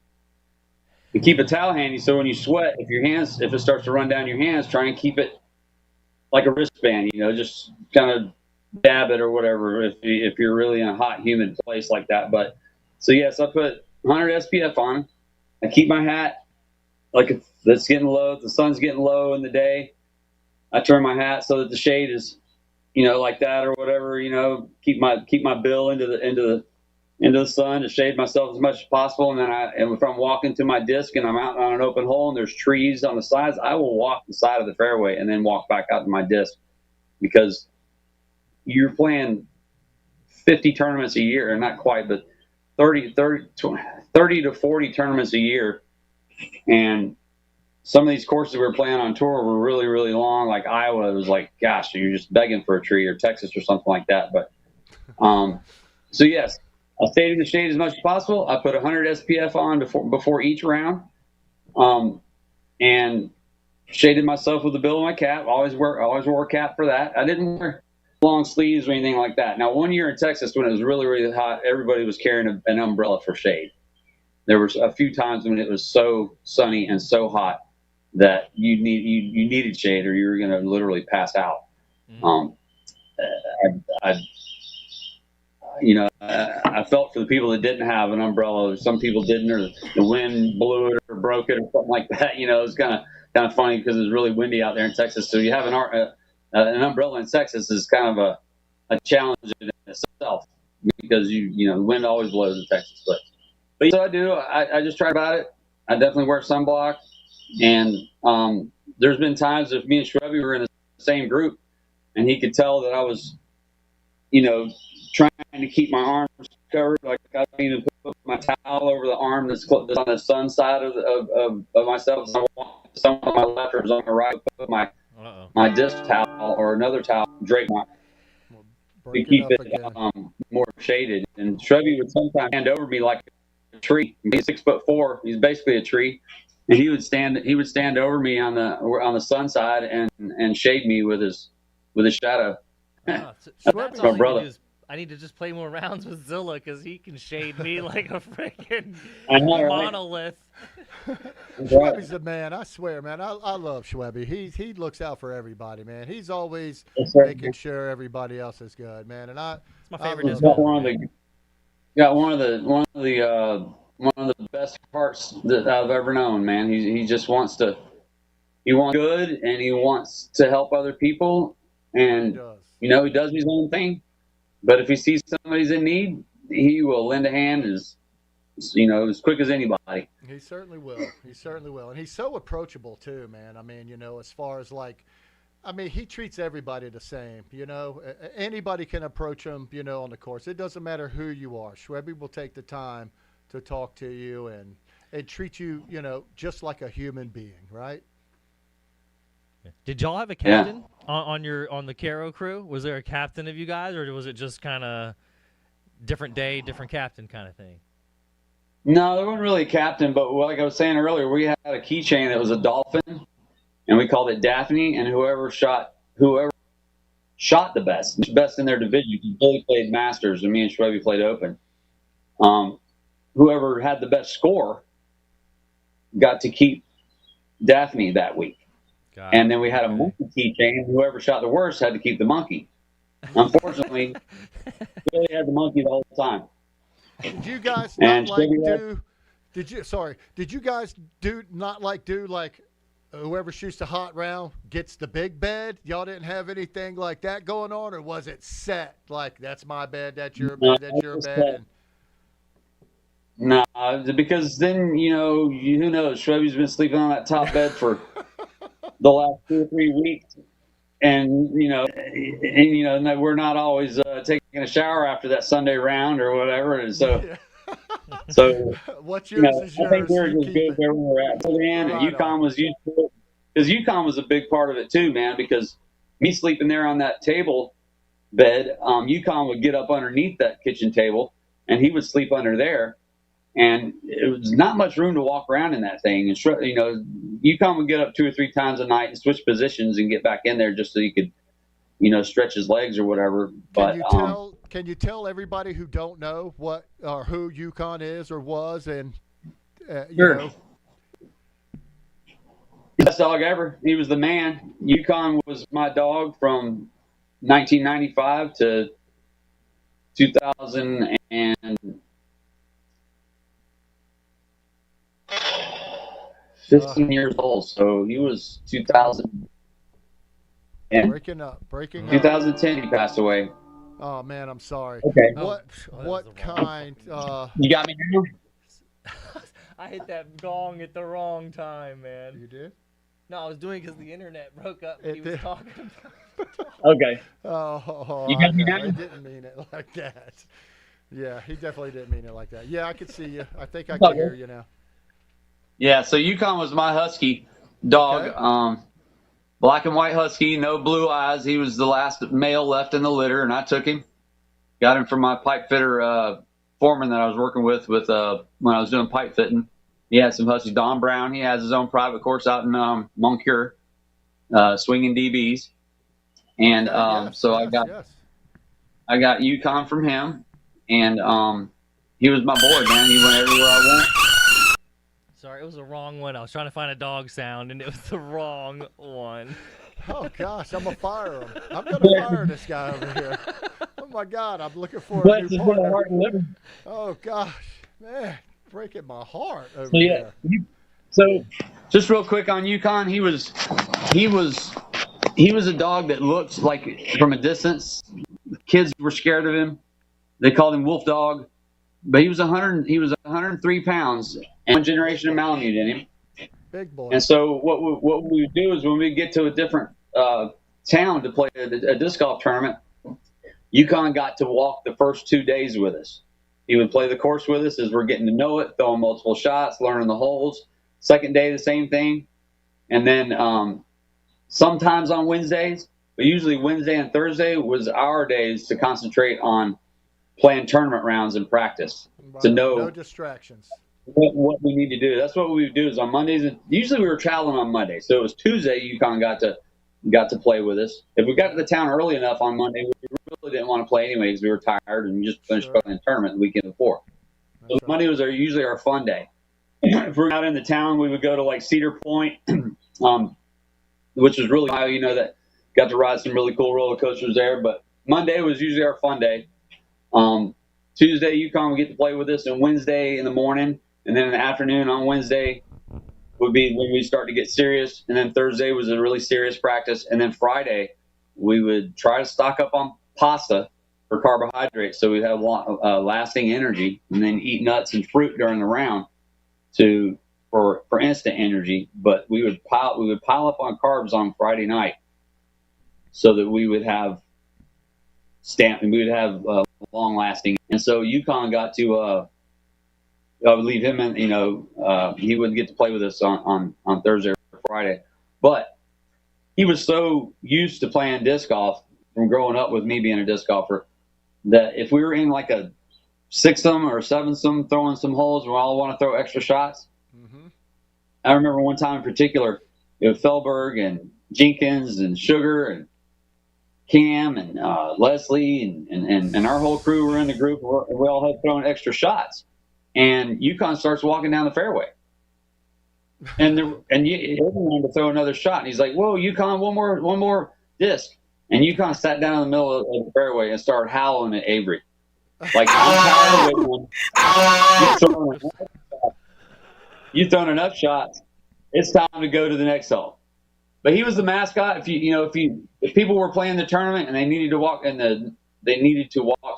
You keep a towel handy, so when you sweat, if it starts to run down your hands, try and keep it like a wristband. You know, just kind of dab it or whatever if you're really in a hot, humid place like that. But so yes, I put 100 SPF on. I keep my hat like if it's getting low, if the sun's getting low in the day, I turn my hat so that the shade is, you know, like that or whatever, you know, keep my bill into the sun to shade myself as much as possible. And then if I'm walking to my disc and I'm out on an open hole and there's trees on the sides, I will walk the side of the fairway and then walk back out to my disc, because you're playing 50 tournaments a year, or not quite, but 30 to 40 tournaments a year. And some of these courses we were playing on tour were really, really long. Like Iowa, it was like, gosh, you're just begging for a tree, or Texas or something like that. But so yes, I stayed in the shade as much as possible. I put 100 SPF on before each round, and shaded myself with the bill of my cap. Always wore a cap for that. I didn't wear long sleeves or anything like that. Now, one year in Texas when it was really, really hot, everybody was carrying an umbrella for shade. There were a few times when it was so sunny and so hot that you needed shade, or you were going to literally pass out. I felt for the people that didn't have an umbrella. Some people didn't, or the wind blew it or broke it or something like that. You know, it was kind of funny because it was really windy out there in Texas. So you have an umbrella in Texas is kind of a challenge in itself, because the wind always blows in Texas. But so I do. I just try about it. I definitely wear sunblock. And there's been times if me and Shrubby were in the same group, and he could tell that I was, trying to keep my arms covered. Like I don't even put my towel over the arm that's on the sun side of myself. Some on my left or on my right, put my disc towel or another towel, drape my to keep it more shaded. And Shrubby would sometimes hand over me like a tree. He's 6'4". He's basically a tree. And he would stand over me on the sun side and shade me with his shadow. So that's my brother. I need to just play more rounds with Zilla, because he can shade me like a freaking monolith. Schwebby's the man, I swear, man. I love Schwebby. He looks out for everybody, man. He's always making sure everybody else is good, man. And it's my favorite. Got one of the best hearts that I've ever known, man. He just wants good, and he wants to help other people, and he does his own thing. But if he sees somebody's in need, he will lend a hand as as quick as anybody. He certainly will. He certainly will. And he's so approachable too, man. I mean, as far as he treats everybody the same, Anybody can approach him, on the course. It doesn't matter who you are. Schwebby will take the time to talk to you and treat you, just like a human being, right? Did y'all have a captain on the Caro crew? Was there a captain of you guys, or was it just kind of different day, different captain kind of thing? No, there wasn't really a captain, but like I was saying earlier, we had a keychain that was a dolphin, and we called it Daphne. And whoever shot the best in their division. Billy played Masters, and me and Schwebby played Open. Whoever had the best score got to keep Daphne that week. And then we had a monkey keychain. Whoever shot the worst had to keep the monkey. Unfortunately, Billy had the monkey the whole time. Did you guys Did you guys do whoever shoots the hot round gets the big bed? Y'all didn't have anything like that going on, or was it set? Like, that's my bed, that's your bed, that's your bed. No, because then who knows? Schwebby's been sleeping on that top bed for the last 2 or 3 weeks, and we're not always taking a shower after that Sunday round or whatever, and so what's yours is yours. I think we're just good where we're at. So UConn was used to it because UConn was a big part of it too, man. Because me sleeping there on that table bed, UConn would get up underneath that kitchen table, and he would sleep under there. And it was not much room to walk around in that thing. And, UConn would get up 2 or 3 times a night and switch positions and get back in there just so he could, stretch his legs or whatever. Can you tell everybody who don't know what or who UConn is or was, and sure. Best dog ever. He was the man. UConn was my dog from 1995 to 2015 years old. So he was 2000. Breaking up. 2010 he passed away. Oh man, I'm sorry. Okay. What kind? You got me now? I hit that gong at the wrong time, man. You did? No, I was doing because the internet broke up. He was talking about. Okay. Oh, you got me now? I didn't mean it like that. Yeah, he definitely didn't mean it like that. Yeah, I could see you. I think I can hear you now. Yeah, so UConn was my husky dog. Okay. Black and white husky, no blue eyes. He was the last male left in the litter, and I took him. Got him from my pipe fitter foreman that I was working with when I was doing pipe fitting. He had some huskies. Don Brown, he has his own private course out in Moncure, swinging DBs. And so I got UConn from him, and he was my boy, man. He went everywhere I went. Sorry, it was the wrong one. I was trying to find a dog sound, and it was the wrong one. Oh, gosh, I'm going to fire him. I'm going to fire this guy over here. Oh, my God, I'm looking for a new partner. Oh, gosh, man, breaking my heart over there. So just real quick on UConn, he was a dog that looked like, from a distance, kids were scared of him. They called him Wolf Dog. But he was 103 pounds and 1 generation of Malamute in him. Big boy. And so what we would do is when we get to a different town to play a disc golf tournament, UConn got to walk the first 2 days with us. He would play the course with us as we're getting to know it, throwing multiple shots, learning the holes. Second day, the same thing. And then sometimes on Wednesdays, but usually Wednesday and Thursday was our days to concentrate on playing tournament rounds in practice to know no distractions. What we need to do. That's what we would do is on Mondays. And usually we were traveling on Monday, so it was Tuesday. UConn got to play with us. If we got to the town early enough on Monday, we really didn't want to play anyway because we were tired and we just finished playing the tournament the weekend before. So Monday was usually our fun day. If we're not in the town, we would go to like Cedar Point, which was really that got to ride some really cool roller coasters there. But Monday was usually our fun day. Tuesday, UConn would get to play with us, and Wednesday in the morning, and then in the afternoon on Wednesday would be when we start to get serious, and then Thursday was a really serious practice, and then Friday we would try to stock up on pasta for carbohydrates, so we have lasting energy, and then eat nuts and fruit during the round for instant energy. But we would pile up on carbs on Friday night, so that we would have long lasting. And so Yukon got to I would leave him in, he wouldn't get to play with us on Thursday or Friday, but he was so used to playing disc golf from growing up with me being a disc golfer, that if we were in like a sixth-some or seventh-some throwing some holes where we all want to throw extra shots. I remember one time in particular, Felberg and Jenkins and Sugar and Cam and Leslie and our whole crew were in the group. We all had thrown extra shots, and Yukon starts walking down the fairway, and everyone to throw another shot. And he's like, "Whoa, Yukon, one more disc." And Yukon sat down in the middle of the fairway and started howling at Avery, like, "I'm tired of it. You've thrown enough shots. It's time to go to the next hole." But he was the mascot. If people were playing the tournament and they needed to walk to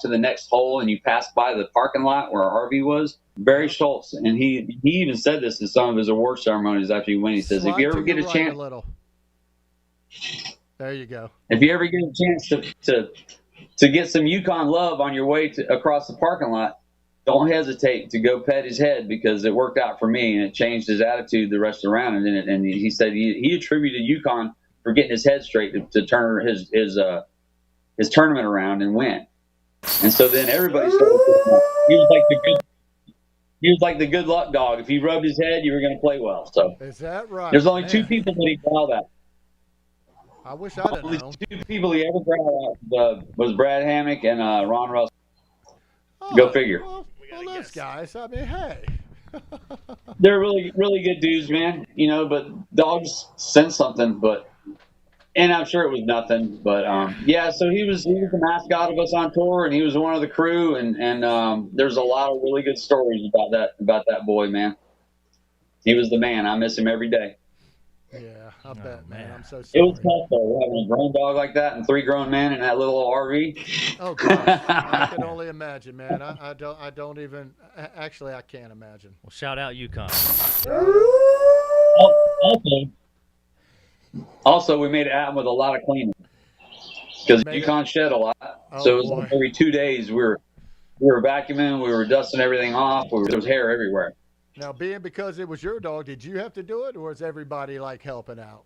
the next hole, and you passed by the parking lot where our RV was, Barry Schultz, and he even said this in some of his award ceremonies after he won. He says, "If you ever get a chance, there you go. If you ever get a chance to get some Yukon love on your way across the parking lot, don't hesitate to go pet his head, because it worked out for me and it changed his attitude the rest of the round." And he said he attributed Yukon for getting his head straight to turn his tournament around and win. And so then everybody started. He was like the good luck dog. If he rubbed his head, you were going to play well. So is that right? There's only two people that he growled at. I wish I'd have known. Two people he ever growled at was Brad Hammock and Ron Russell. Go figure. Well, those guys, I mean, hey. They're really, really good dudes, man. But dogs sense something, and I'm sure it was nothing. But yeah, so he was the mascot of us on tour, and he was one of the crew, and there's a lot of really good stories about that boy, man. He was the man. I miss him every day. Yeah, I bet, man. I'm so sorry. It was tough though, having a grown dog like that and 3 grown men in that little RV. Oh gosh, I can only imagine, man. I don't even. Actually, I can't imagine. Well, shout out Yukon. Also, we made it happen with a lot of cleaning, because Yukon shed a lot. So it was like every 2 days we were vacuuming, we were dusting everything off. There was hair everywhere. Now, because it was your dog, did you have to do it, or was everybody like helping out?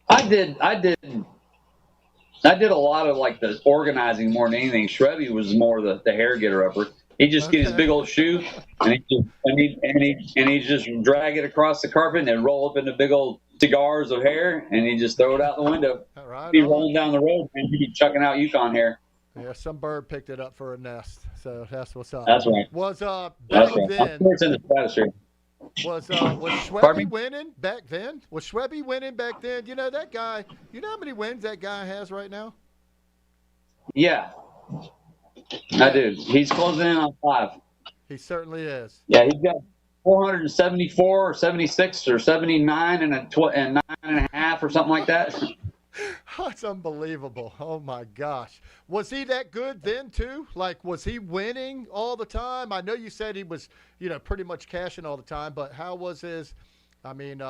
I did a lot of like the organizing more than anything. Shrebby was more the hair getter upper. He'd just get his big old shoe and he'd just drag it across the carpet and then roll up into big old cigars of hair, and he'd just throw it out the window. Right, he'd be rolling down the road and he'd be chucking out Yukon hair. Yeah, some bird picked it up for a nest, so that's what's up. That's right. Was that's back right. then? It's in the stratosphere. Was Shwebby winning back then? Was Shwebby winning back then? You know that guy. You know how many wins that guy has right now? Yeah, I do. He's closing in on 5. He certainly is. Yeah, he's got 474 or 76 or 79 and 9.5 or something like that. That's unbelievable. Oh, my gosh. Was he that good then, too? Like, was he winning all the time? I know you said he was, pretty much cashing all the time, but how was his – I mean,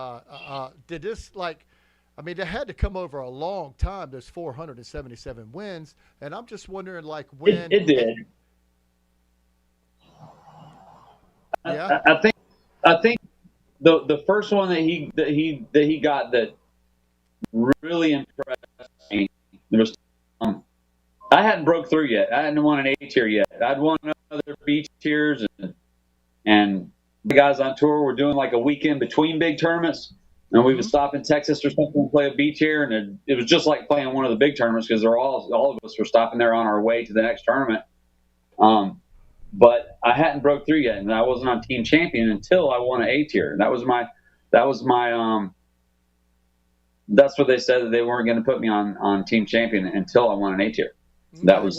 did this, they had to come over a long time, those 477 wins, and I'm just wondering, when – It did. Yeah. I think the first one that he got that really impressed me was I hadn't broke through yet. I hadn't won an A tier yet. I'd won other B tiers, and the guys on tour were doing like a weekend between big tournaments, and we would stop in Texas or something and play a B tier, and it was just like playing one of the big tournaments, because all of us were stopping there on our way to the next tournament. But I hadn't broke through yet, and I wasn't on team champion until I won an A tier. That was my that's what they said, that they weren't going to put me on team champion until I won an A tier. That was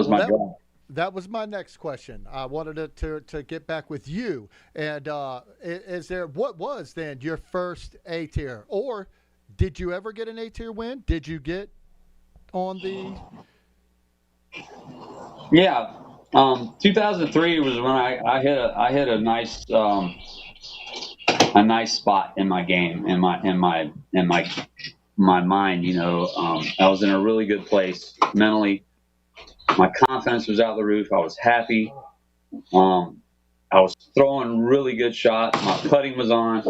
my goal. That was my next question. I wanted to get back with you. And what was then your first A tier, or did you ever get an A tier win? Did you get on the Yeah. 2003 was when I hit a nice spot in my game, in my mind. You know, I was in a really good place mentally. My confidence was out the roof. I was happy. I was throwing really good shots. My putting was on.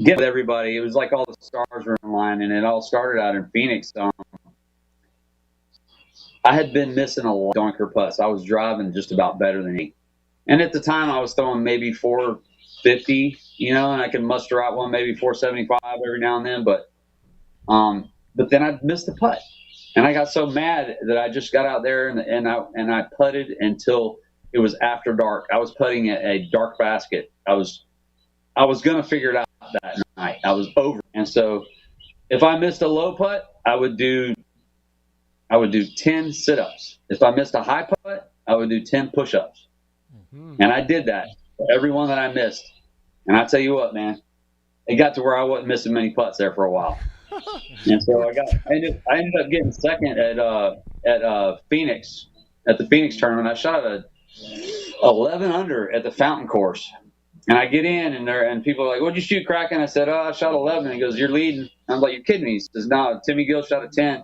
Get with everybody. It was like all the stars were in line, and it all started out in Phoenix. I had been missing a lot of donker putts. I was driving just about better than he. And at the time, I was throwing maybe 450, you know, and I could muster out one maybe 475 every now and then. But then I'd miss the putt, and I got so mad that I just got out there and I putted until it was after dark. I was putting at a dark basket. I was gonna figure it out that night. I was over, and so if I missed a low putt, I would do 10 sit-ups. If I missed a high putt, I would do 10 push-ups. Mm-hmm. And I did that for every one that I missed. And I tell you what, man, it got to where I wasn't missing many putts there for a while. And so I ended up getting second at Phoenix, at the Phoenix tournament. I shot a 11 under at the Fountain Course. And I get in, and people are like, "What'd you shoot, Kraken?" I said, "Oh, I shot 11." And he goes, "You're leading." I'm like, "You're kidding me." He says, "No, Timmy Gill shot a 10.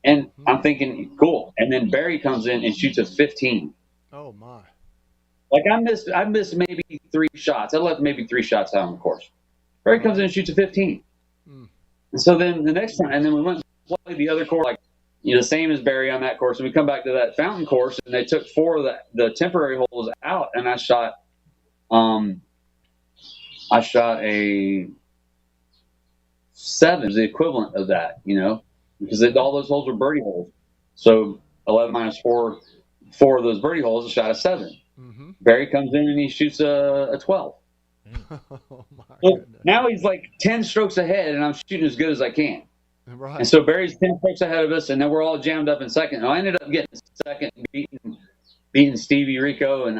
And I'm thinking, cool. And then Barry comes in and shoots a 15. Oh my! Like I missed maybe 3 shots. I left maybe 3 shots out on the course. Barry comes in and shoots a 15. And so then the next time, and then we went to play the other course, like the same as Barry on that course. And we come back to that Fountain Course, and they took 4 of the temporary holes out, and I shot a 7, is the equivalent of that, you know. Because all those holes were birdie holes. So 11 minus 4 of those birdie holes, I shot a 7. Mm-hmm. Barry comes in and he shoots a 12. Oh so now he's like 10 strokes ahead, and I'm shooting as good as I can. Right. And so Barry's 10 strokes ahead of us, and then we're all jammed up in second. And I ended up getting second, beating Stevie Rico and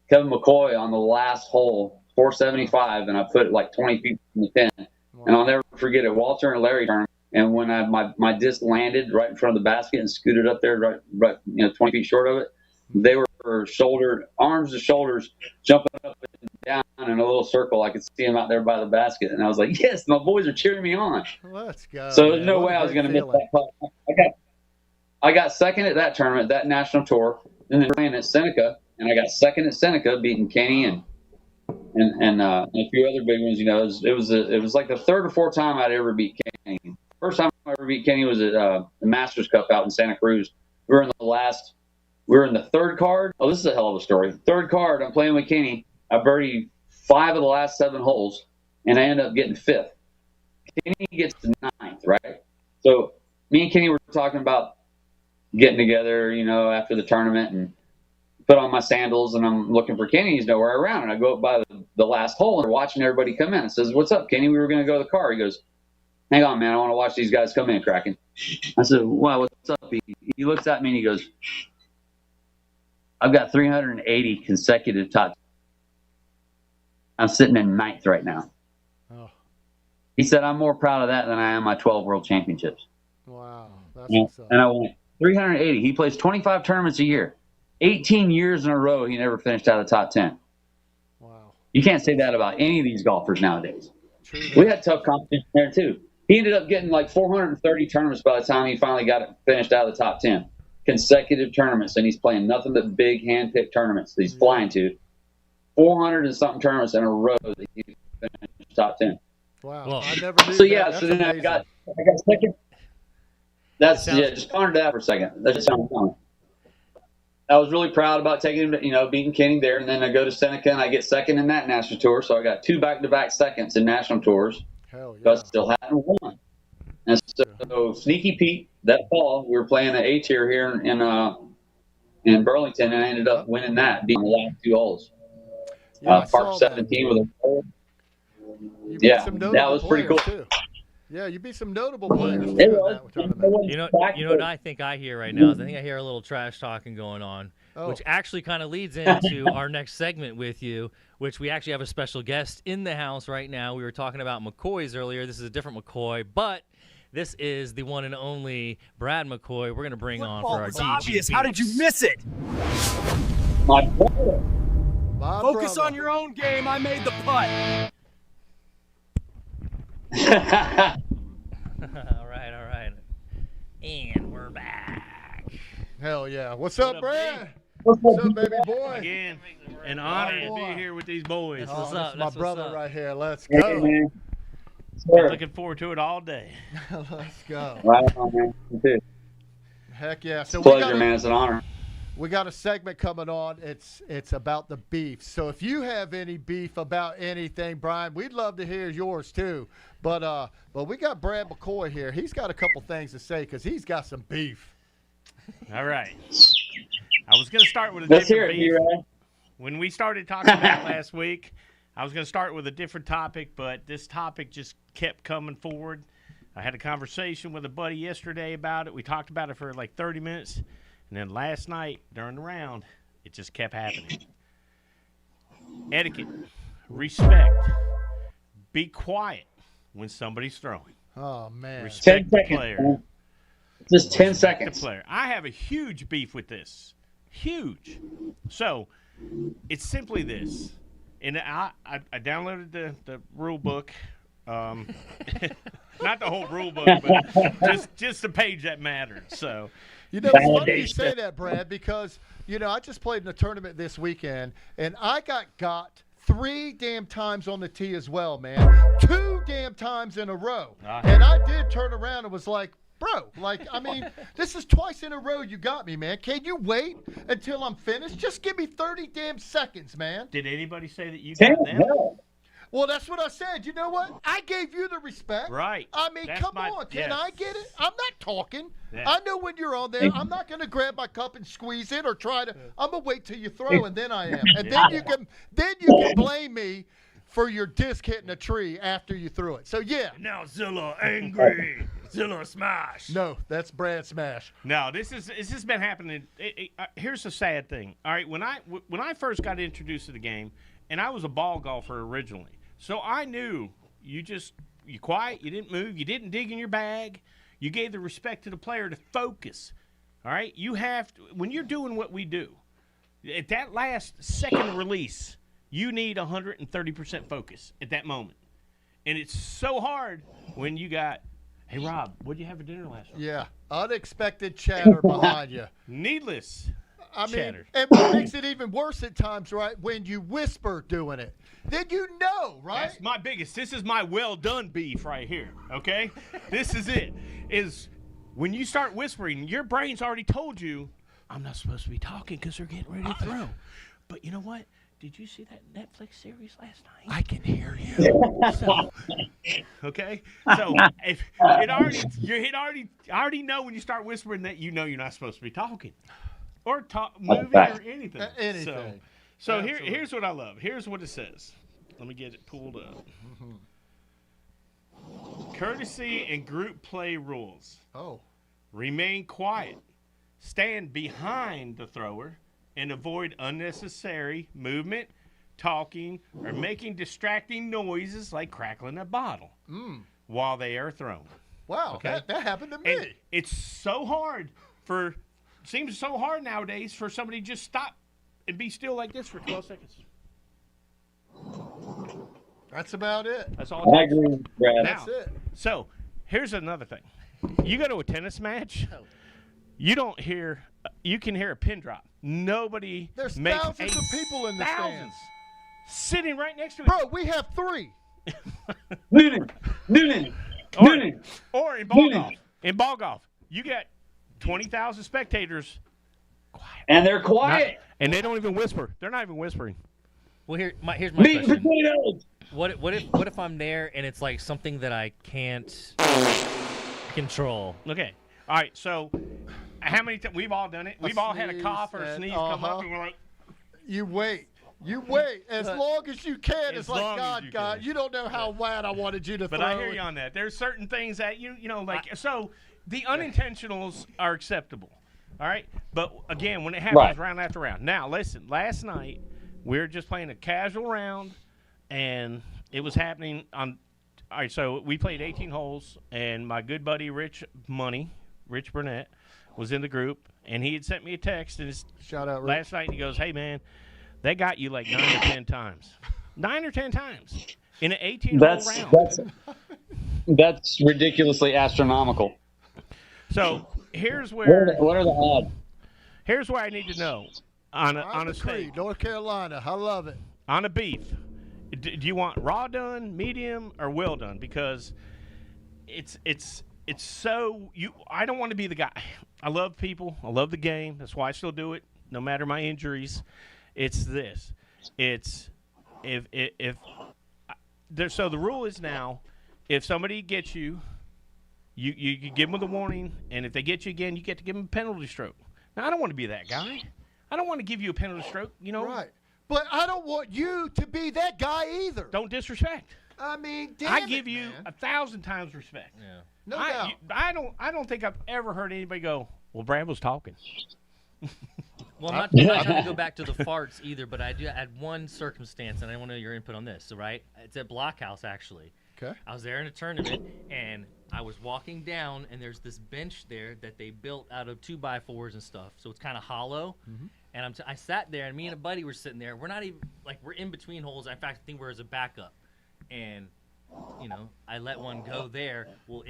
Kevin McCoy on the last hole, 475, and I put like 20 feet from the pin. And I'll never forget it. Walter and Larry turned, and when my disc landed right in front of the basket and scooted up there, right 20 feet short of it, they were arms to shoulders, jumping up and down in a little circle. I could see them out there by the basket, and I was like, "Yes, my boys are cheering me on." Let's go. So there's no way I was going to miss that putt. I got second at that tournament, that national tour, and then playing at Seneca, and I got second at Seneca, beating Kenny and a few other big ones. You know, it was like the 3rd or 4th time I'd ever beat Kenny. First time I ever beat Kenny was at the Masters Cup out in Santa Cruz. We were in the 3rd card. Oh, this is a hell of a story. 3rd card, I'm playing with Kenny. I birdied 5 of the last 7 holes, and I end up getting 5th. Kenny gets to 9th, right? So me and Kenny were talking about getting together, you know, after the tournament, and put on my sandals, and I'm looking for Kenny. He's nowhere around. And I go up by the last hole, and we're watching everybody come in. I says, "What's up, Kenny? We were going to go to the car." He goes, "Hang on, man. I want to watch these guys come in, Kraken." I said, "Wow, what's up?" He looks at me, and he goes, "I've got 380 consecutive top. I'm sitting in 9th right now." Oh. He said, "I'm more proud of that than I am my 12 World Championships." Wow. That's what's up. And I went, 380. He plays 25 tournaments a year. 18 years in a row, he never finished out of the top 10. Wow. You can't say that about any of these golfers nowadays. True. We had tough competition there, too. He ended up getting like 430 tournaments by the time he finally got it finished out of the top 10. Consecutive tournaments, and he's playing nothing but big hand-picked tournaments that he's flying to. 400 and something tournaments in a row that he finished top 10. Wow. Well, I never knew so, that. yeah, That's so then amazing. I got second. Just ponder that for a second. That's just how I'm feeling. I was really proud about taking him, beating Kenny there, and then I go to Seneca and I get second in that national tour. So I got 2 back-to-back seconds in national tours. Hell yeah. But I still hadn't won. And so Sneaky Pete, that fall, we were playing an A-tier here in Burlington, and I ended up winning that, beating the last 2 holes. Yeah, Par 17 with a hole. Yeah, that was pretty cool. Too. Yeah, you beat some notable players. It was. You know what I think I hear right now is I think I hear a little trash talking going on, which actually kind of leads into our next segment with you, which we actually have a special guest in the house right now. We were talking about McCoys earlier. This is a different McCoy, but This is the one and only Brad McCoy. We're going to bring on for our DG. Obvious. How did you miss it? My brother. Focus on your own game. I made the putt. All right. And we're back. Hell yeah. What's up, Brad? What's up, baby boy? Again, an honor to be here with these boys. That's what's up. My That's brother what's up. right here. Let's Hey, go. man. Been looking forward to it all day. Let's go. Right on, man. You too. Heck yeah. So Pleasure, man. It's an honor. We got a segment coming on. It's about the beef. So if you have any beef about anything, Brian, we'd love to hear yours too. But we got Brad McCoy here. He's got a couple things to say because he's got some beef. All right. I was going to start with a Let's hear different it, beef. B-Ray. When we started talking about last week, I was going to start with a different topic, but this topic just kept coming forward. I had a conversation with a buddy yesterday about it. We talked about it for like 30 minutes. And then last night during the round, it just kept happening. Etiquette, respect, be quiet when somebody's throwing. Oh, man. Respect 10 the seconds, player. man. Just 10 The seconds. player. I have a huge beef with this. Huge. So it's simply this. And I downloaded the rule book. Not the whole rule book, but just the page that mattered. So You know, it's funny you say that, Brad, because, I just played in a tournament this weekend, and I got 3 damn times on the tee as well, man. 2 damn times in a row. And I did turn around and was like, bro, this is twice in a row you got me, man. Can you wait until I'm finished? Just give me 30 damn seconds, man. did anybody say that you got them? Well, that's what I said. You know what? I gave you the respect. Right. I mean, That's come my- on. Can yes. I get it? I'm not talking. Yeah. I know when you're on there. I'm not going to grab my cup and squeeze it or try to. I'm going to wait till you throw, and then I am. And then you can blame me for your disc hitting a tree after you threw it. So, yeah. Now Zilla angry. Zilla smash. No, that's Brad Smash. No, this has been happening. Here's the sad thing. All right, when I first got introduced to the game, and I was a ball golfer originally, so I knew you quiet, you didn't move, you didn't dig in your bag, you gave the respect to the player to focus. All right, you have to, when you're doing what we do, at that last second release, you need 130% focus at that moment, and it's so hard when you got. Hey, Rob, what did you have for dinner last night? Yeah, unexpected chatter behind you. Needless chatter. And what makes it even worse at times, right, when you whisper doing it. Then you know, right? That's my biggest. This is my well done beef right here, okay? This is it. Is when you start whispering, your brain's already told you, I'm not supposed to be talking because they're getting ready to throw. But you know what? Did you see that Netflix series last night? I can hear you. Okay? So if I already know when you start whispering that you're not supposed to be talking or moving or anything. Anything. So here's what I love. Here's what it says. Let me get it pulled up. Courtesy and group play rules. Oh. Remain quiet. Stand behind the thrower and avoid unnecessary movement, talking, or making distracting noises like crackling a bottle while they are thrown. Wow, Okay? that happened to me. And it's so hard seems so hard nowadays for somebody to just stop and be still like this for 12 seconds. That's about it. That's all. I agree with Brad. That's it. So here's another thing. You go to a tennis match, you can hear a pin drop. Nobody There's makes thousands of people in the stands. Sitting right next to each Bro, we have 3. Noonan. Or in ball golf. In ball golf, you get 20,000 spectators. Quiet. And they're quiet. And they don't even whisper. They're not even whispering. Well, here's my Meat and question. potatoes. What if I'm there and it's like something that I can't control? Okay. All right. So, how many times we've all done it? We've all had a cough or a sneeze come up, and we're like, You wait as long as you can. It's like, God, you don't know how bad I wanted you to throw. But I hear you on that. There's certain things that so the unintentionals are acceptable. All right. But again, when it happens round after round. Now, listen. Last night we were just playing a casual round, and it was happening on all right, so we played 18 holes, and my good buddy Rich Burnett, was in the group, and he had sent me a text Shout out, Rich. last night, and he goes, "Hey, man, they got you like 9 or 10 times. 9 or 10 times in an 18-hole round." That's ridiculously astronomical. So here's where What are the odds? here's where I need to know on a steak, North Carolina. I love it. on a beef. Do you want raw done, medium, or well done? Because it's so I don't want to be the guy. I love people. I love the game. That's why I still do it, no matter my injuries. It's this. It's if so the rule is now, if somebody gets you give them the warning, and if they get you again, you get to give them a penalty stroke. Now I don't want to be that guy. I don't want to give you a penalty stroke. Right. But I don't want you to be that guy either. Don't disrespect. I mean, damn I give you man. 1,000 times respect. Yeah. No doubt. I don't think I've ever heard anybody go, "Well, Brad was talking." Well, I'm not trying to go back to the farts either, but I had one circumstance, and I want to know your input on this. So, right, it's at Blockhouse actually. Okay. I was there in a tournament, and I was walking down, and there's this bench there that they built out of 2x4s and stuff, so it's kind of hollow. Mm-hmm. And I sat there, and me and a buddy were sitting there. We're not even we're in between holes. In fact, I think we're as a backup, and I let one go there. Well,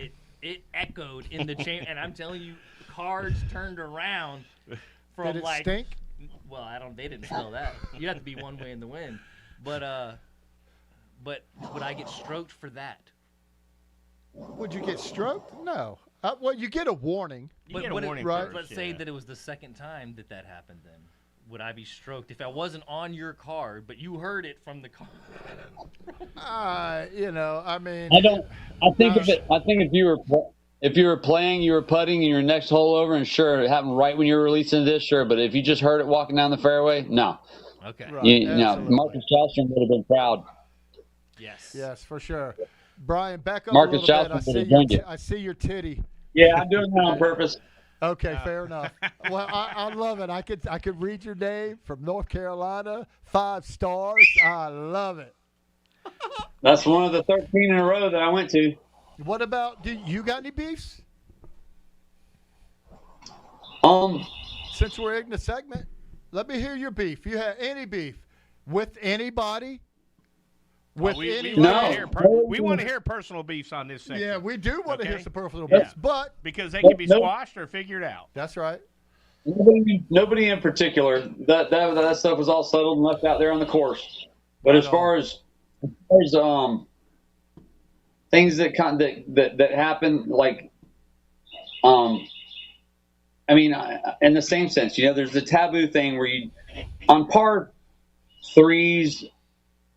it echoed in the chamber, and I'm telling you, cards turned around from Did it stink? Well, they didn't smell that. You have to be one way in the wind, but would I get stroked for that? Would you get stroked? No. Well, you get a warning. You get a warning right? first, Let's say that it was the second time that happened. Then would I be stroked if I wasn't on your card, but you heard it from the card? I mean, I think if you were playing, you were putting, and your next hole over, and sure, it happened right when you were releasing this, sure. But if you just heard it walking down the fairway, no. Okay. Right, Marcus Chalstrom would have been proud. Yes, for sure. Brian, back up Marcus a little bit. I see your titty. Yeah, I'm doing that on purpose. Okay, fair enough. Well, I love it. I could read your name from North Carolina, 5 stars. I love it. That's one of the 13 in a row that I went to. What about, do you got any beefs? Since we're in the segment, let me hear your beef. You have any beef with anybody? With we want to hear personal beefs on this section. Yeah, we do want to hear some personal beefs, but because they can be squashed or figured out. That's right. Nobody in particular. That stuff was all settled and left out there on the course. But as far as things that happen, like, I mean, in the same sense, there's the taboo thing where you, on par 3s,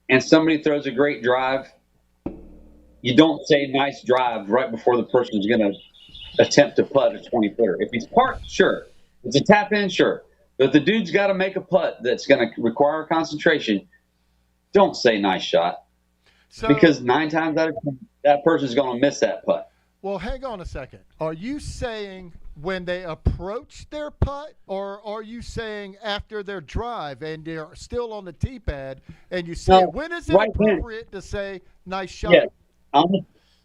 and somebody throws a great drive, you don't say nice drive right before the person's going to attempt to putt a 20-footer. If he's parked, sure. If it's a tap in, sure. But if the dude's got to make a putt that's going to require concentration, don't say nice shot. Because 9 times out of 10, that person's going to miss that putt. Well, hang on a second. Are you saying when they approach their putt, or are you saying after their drive and they're still on the tee pad and you say, when is it appropriate to say nice shot?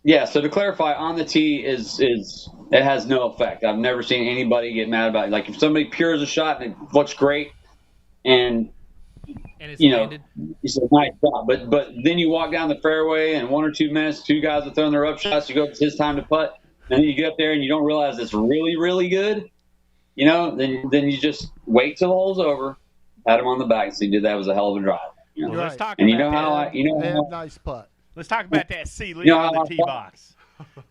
Yeah. So to clarify, on the tee is it has no effect. I've never seen anybody get mad about it. Like if somebody pures a shot and it looks great, and it's landed, it's a nice shot. But then you walk down the fairway and 1 or 2 minutes, 2 guys are throwing their up shots. You go, it's his time to putt. And then you get up there and you don't realize it's really, really good, then you just wait till the hole's over, pat him on the back and say, dude, that was a hell of a drive. Well, let's talk and about nice putt. Let's talk about that C lead on the tee box.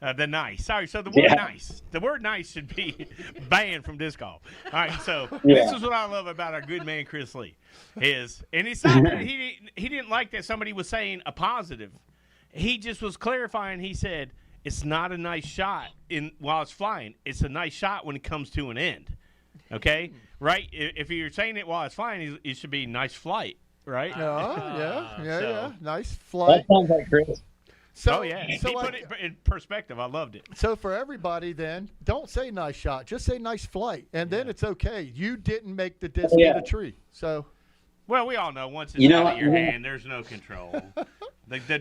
The nice. Sorry, so the word nice. The word nice should be banned from disc golf. All right, so this is what I love about our good man Chris Lee. And it's not that he didn't like that somebody was saying a positive. He just was clarifying. He said, it's not a nice shot while it's flying. It's a nice shot when it comes to an end. Okay? Right? If you're saying it while it's flying, it should be nice flight, right? Yeah. Nice flight. That sounds like Chris. He put it in perspective. I loved it. So for everybody then, don't say nice shot. Just say nice flight, and then it's okay. You didn't make the disc hit a tree. So. Well, we all know once it's out of your hand, there's no control.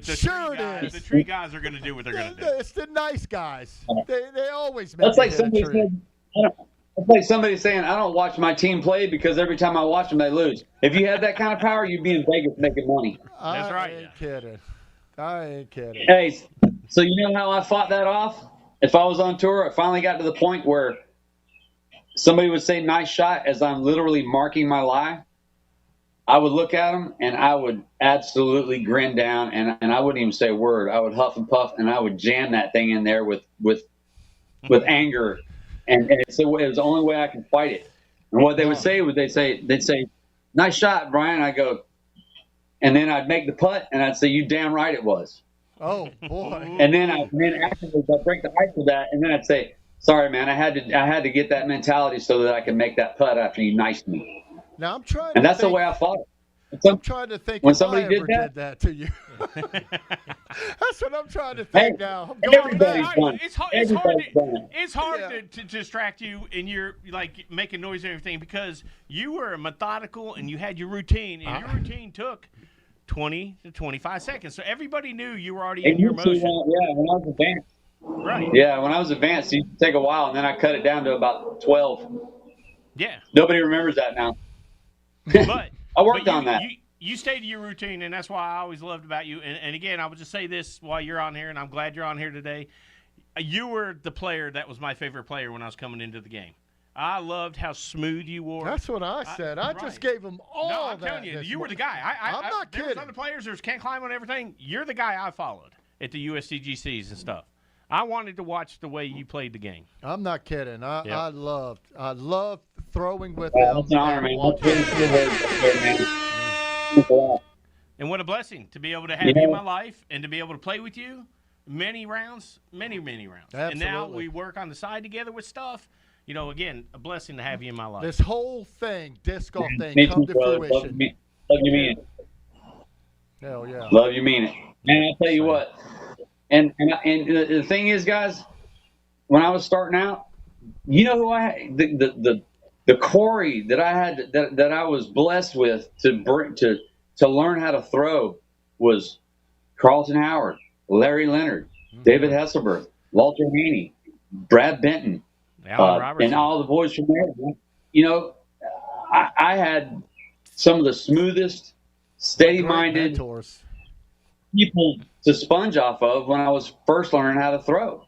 Sure it is. The tree guys are going to do what they're going to do. It's the nice guys. They always make That's like it hit a somebody tree. said. It's like somebody saying, "I don't watch my team play because every time I watch them, they lose." If you had that kind of power, you'd be in Vegas making money. That's right. I ain't kidding. I ain't kidding. Hey, so you know how I fought that off? If I was on tour, I finally got to the point where somebody would say "nice shot" as I'm literally marking my lie. I would look at them and I would absolutely grin down, and I wouldn't even say a word. I would huff and puff, and I would jam that thing in there with anger, and it was the only way I could fight it. And what they would say was they'd say, "Nice shot, Brian." I go, and then I'd make the putt, and I'd say, "You damn right it was." Oh boy! And then afterwards I'd break the ice with that, and then I'd say, "Sorry, man, I had to get that mentality so that I could make that putt after you niced me." Now I'm trying. And that's the way I fought it. I'm trying to think when if somebody I did ever that- did to you. That's what I'm trying to think now. I'm everybody's back. done it. It's hard to distract you, and you're like making noise and everything because you were methodical and you had your routine, and your routine took 20 to 25 seconds. So everybody knew you were already in your motion. When I was advanced. Right. Yeah, when I was advanced, it used to take a while, and then I cut it down to about 12. Yeah. Nobody remembers that now. But I worked on that. You stayed to your routine, and that's why I always loved about you. And again, I would just say this while you're on here, and I'm glad you're on here today. You were the player that was my favorite player when I was coming into the game. I loved how smooth you were. That's what I said. I just gave them all No, I'm that. telling you, this you were the morning. guy. I'm not there kidding. was other players. There's Can't Climb on everything. You're the guy I followed at the USDGCs and stuff. I wanted to watch the way you played the game. I'm not kidding. Yep. I loved throwing with them. That's an honor, man. And what a blessing to be able to have you in my life and to be able to play with you many rounds. Absolutely. And now we work on the side together with stuff. You know, again, a blessing to have you in my life. This whole thing, disc golf thing, Me come too, to brother. fruition. Love you, mean it. Hell yeah. Love you, mean it. Man, I'll tell you what. And the thing is, guys, when I was starting out, you know who I had? The Corey that I had that I was blessed with to learn how to throw was Carlton Howard, Larry Leonard, David Hesselberg, Walter Haney, Brad Benton, and all the boys from there. You know, I had some of the smoothest, steady-minded mentors. People to sponge off of when I was first learning how to throw.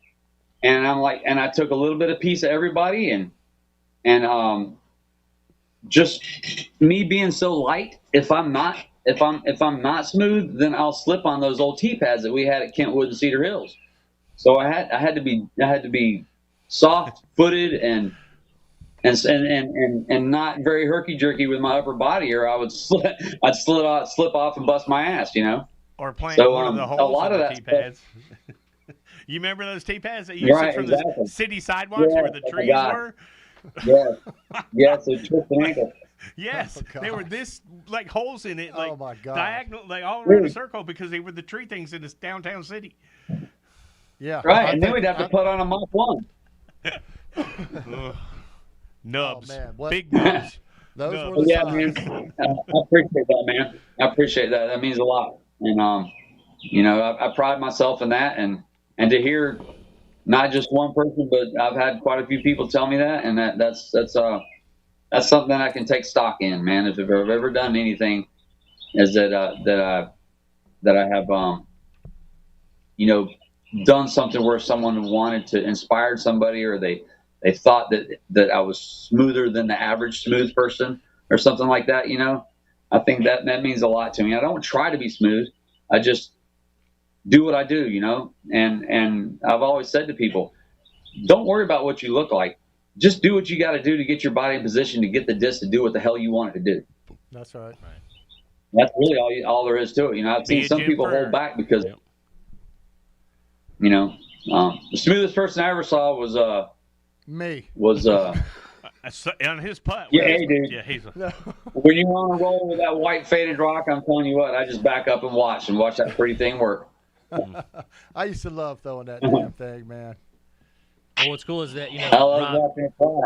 And I took a little bit of piece of everybody, and just me being so light. If I'm not smooth, then I'll slip on those old tee pads that we had at Kentwood and Cedar Hills. So I had to be soft footed and not very herky jerky with my upper body, or I'd slip off and bust my ass, you know. Or playing So, one of the holes a lot on of the that tee pads. You remember those tee pads that you used to from the city sidewalks where the trees were? Yes, they tripped an ankle. Yes, they were this like holes in it, like my God. diagonal, like all around a circle because they were the tree things in this downtown city. Yeah, right, and then we'd have to put on a Mach 1. Nubs, Oh, man. big nubs. Those Nubs. were the Yeah, times. man. I appreciate that, man. I appreciate that. That means a lot. And you know, I pride myself in that, and to hear not just one person, but I've had quite a few people tell me that, and that's something I can take stock in, man. If I've ever done anything, is that I have you know, done something where someone wanted to inspire somebody, or they thought that I was smoother than the average smooth person or something like that, you know. I think that means a lot to me. I don't try to be smooth. I just do what I do, you know. And I've always said to people, don't worry about what you look like. Just do what you got to do to get your body in position to get the disc to do what the hell you want it to do. That's right. That's really all there is to it. You know, I've seen some people hold back because, you know, the smoothest person I ever saw was me. On his putt. Yeah, hey, dude. Yeah, he's when you're on a roll with that white faded rock, I'm telling you what, I just back up and watch that pretty thing work. I used to love throwing that damn thing, man. Well, what's cool is that, you I know, love watching it fly.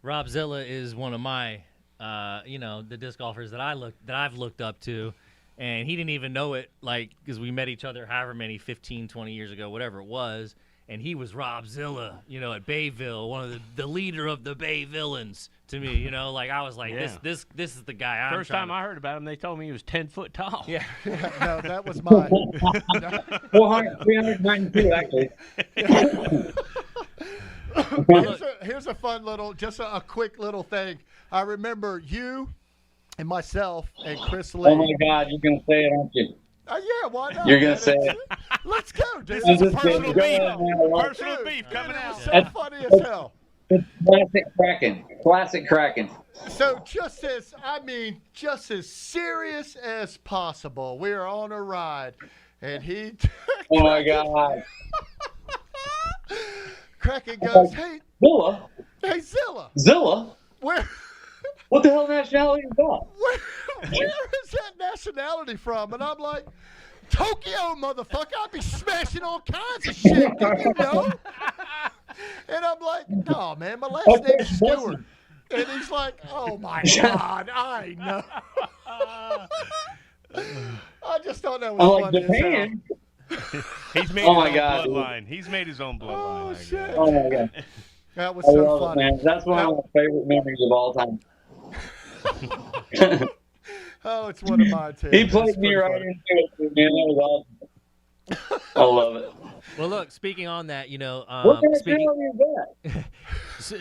Rob Zilla is one of my, you know, the disc golfers that I've looked up to, And he didn't even know it, like, because we met each other however many, 15, 20 years ago, whatever it was. And he was Rob Zilla, at Bayville, one of the leader of the Bay Villains to me, like I was like, this is the guy I'm First time I heard about him, they told me he was 10 foot tall. Yeah. No, that was mine. 392, actually. Here's a fun little, just a quick little thing. I remember you and myself and Chris Lee. Oh, my God, you're going to say it, aren't you? Yeah, why not? You're going to say it. Let's go, dude. This is Personal personal beef coming It out. was so funny as hell. Classic Kraken. So just as serious as possible, we are on a ride, and he. Oh my God. Kraken goes, hey, Zilla. Hey, Zilla. Zilla. Where? What the hell nationality is that? Where is that nationality from? And I'm like, Tokyo, motherfucker. I'd be smashing all kinds of shit. Did you know? And I'm like, no, man, my last name's Stewart. And he's like, oh, my God, I know. I just thought that was funny Japan. He's made his own bloodline. He's made his own bloodline. Oh, shit. Oh, my God. That was I so love funny. it, man. That's one of my favorite memories of all time. Oh, it's one of mine, too. He played me right into it, man. That was awesome. I love it. Well, look, speaking on that, What nationality is that?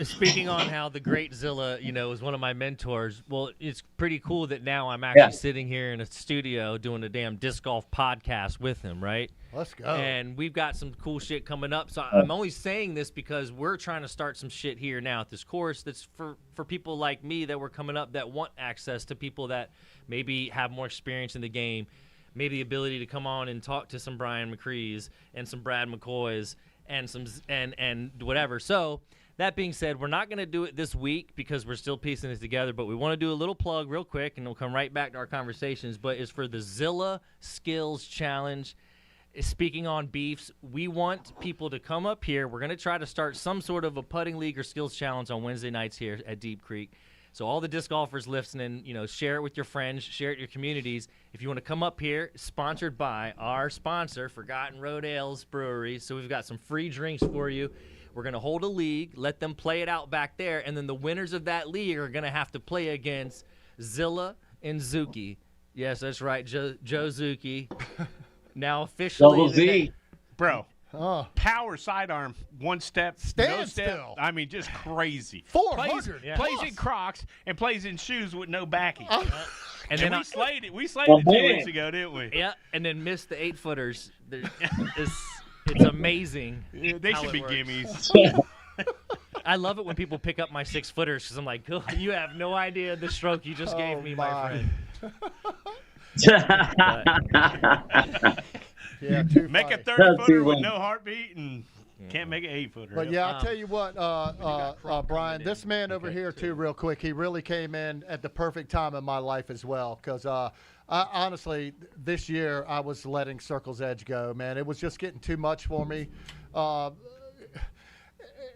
speaking on how the great Zilla, is one of my mentors. Well, it's pretty cool that now I'm actually sitting here in a studio doing a damn disc golf podcast with him, right? Let's go. And we've got some cool shit coming up. So I'm only saying this because we're trying to start some shit here now at this course that's for people like me that were coming up that want access to people that maybe have more experience in the game. Maybe the ability to come on and talk to some Brian McCrees and some Brad McCoys and some and whatever. So that being said, we're not going to do it this week because we're still piecing it together, but we want to do a little plug real quick, and we'll come right back to our conversations. But it's for the Zilla Skills Challenge. Speaking on beefs, we want people to come up here. We're going to try to start some sort of a putting league or skills challenge on Wednesday nights here at Deep Creek. So all the disc golfers listening, share it with your friends, share it in your communities. If you want to come up here, sponsored by our sponsor, Forgotten Road Ales Brewery. So we've got some free drinks for you. We're going to hold a league, let them play it out back there, and then the winners of that league are going to have to play against Zilla and Zuki. Yes, that's right, Joe Zuki. Now officially. Double Z. Bro. Power sidearm, one step, Stand no step. still. I mean, just crazy. 400. Plays in Crocs and plays in shoes with no backing. And then we slayed it. We slayed it 2 weeks ago, didn't we? Yeah, and then missed the 8-footers. It's amazing. Yeah, they how should it be works. gimmies. I love it when people pick up my 6-footers because I'm like, oh, you have no idea the stroke you just gave me, my friend. Yeah, too Make funny. a 30-footer with no heartbeat and can't make an 8-footer. But yeah, I'll tell you what, Brian, this man over here too, real quick, he really came in at the perfect time in my life as well. Because honestly, this year I was letting Circle's Edge go, man. It was just getting too much for me.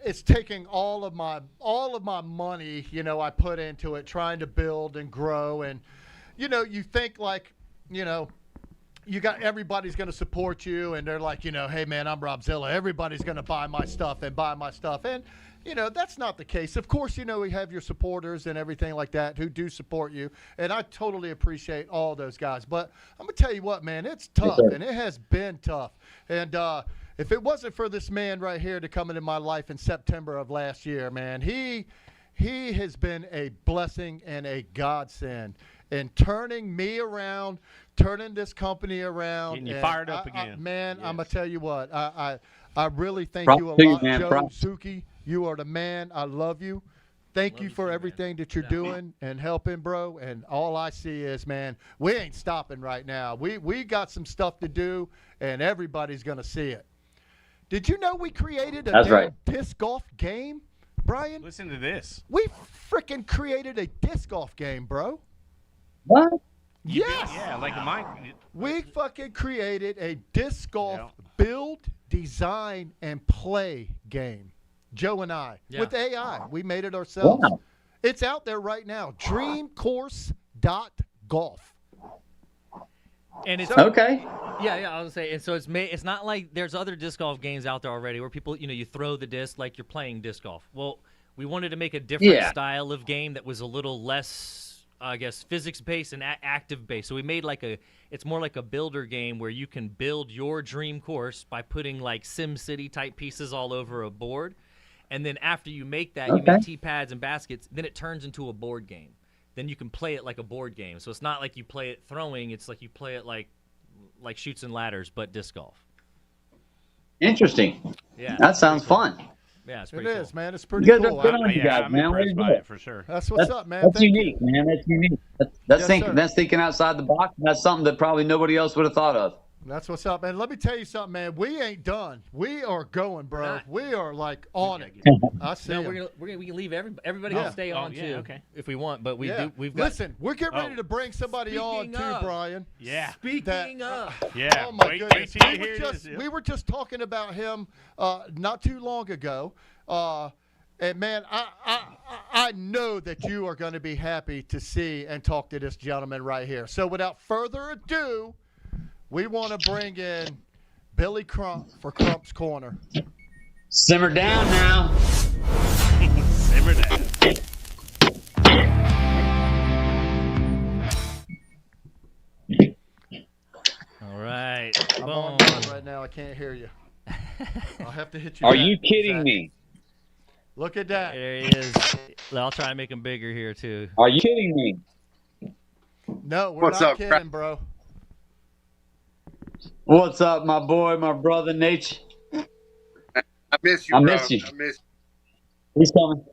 It's taking all of my money, I put into it, trying to build and grow, and you think like, you got everybody's going to support you, and they're like, hey, man, I'm Rob Zilla. Everybody's going to buy my stuff. And, that's not the case. Of course, we have your supporters and everything like that who do support you, and I totally appreciate all those guys. But I'm going to tell you what, man, it's tough, and it has been tough. And if it wasn't for this man right here to come into my life in September of last year, man, he has been a blessing and a godsend in turning me around, turning this company around. Getting you fired up again. Man, I'm going to tell you what. I really thank Props you a to you, lot, man. Joe Props. Suki. You are the man. I love you. Thank you for everything that you're doing and helping, bro. And all I see is, man, we ain't stopping right now. We got some stuff to do, and everybody's going to see it. Did you know we created a damn disc golf game, Brian? Listen to this. We freaking created a disc golf game, bro. What? Yes. Yeah, like mine. We fucking created a disc golf build, design, and play game. Joe and I. Yeah. With AI. We made it ourselves. Wow. It's out there right now. Dreamcourse.golf. And it's Okay. Yeah, I was gonna say, and so it's not like there's other disc golf games out there already where people, you throw the disc like you're playing disc golf. Well, we wanted to make a different style of game that was a little less, I guess, physics-based and active-based. So we made it's more like a builder game where you can build your dream course by putting like SimCity type pieces all over a board. And then after you make that, you make tee pads and baskets, then it turns into a board game. Then you can play it like a board game. So it's not like you play it throwing, it's like you play it like Chutes and Ladders, but disc golf. Interesting. Yeah. That sounds fun. Yeah, it's pretty cool. Man. It's pretty Good, cool. good on you guys, I'm man. impressed by it for sure. That's what's up, man. That's Thank unique, you. man. That's unique. That's thinking outside the box. That's something that probably nobody else would have thought of. That's what's up, man. Let me tell you something, man. We ain't done. We are going, bro. We are like on it. I see. No, we can leave everybody can stay on too if we want, but we've got. Listen, we're getting ready to bring somebody on too, Brian. Yeah. Speaking of. Yeah. Oh my wait goodness. till you hear this. We were just talking about him not too long ago. And man, I know that you are going to be happy to see and talk to this gentleman right here. So without further ado, we want to bring in Billy Crump for Crump's Corner. Simmer down now. Simmer down. All right. I'm on one right now. I can't hear you. I'll have to hit you. Are back. you kidding me? Look at that. There he is. I'll try to make him bigger here too. Are you kidding me? No, we're What's not up, kidding, bro. What's up, my boy, my brother, Nate? I miss you, I bro. miss you. I miss you. He's coming.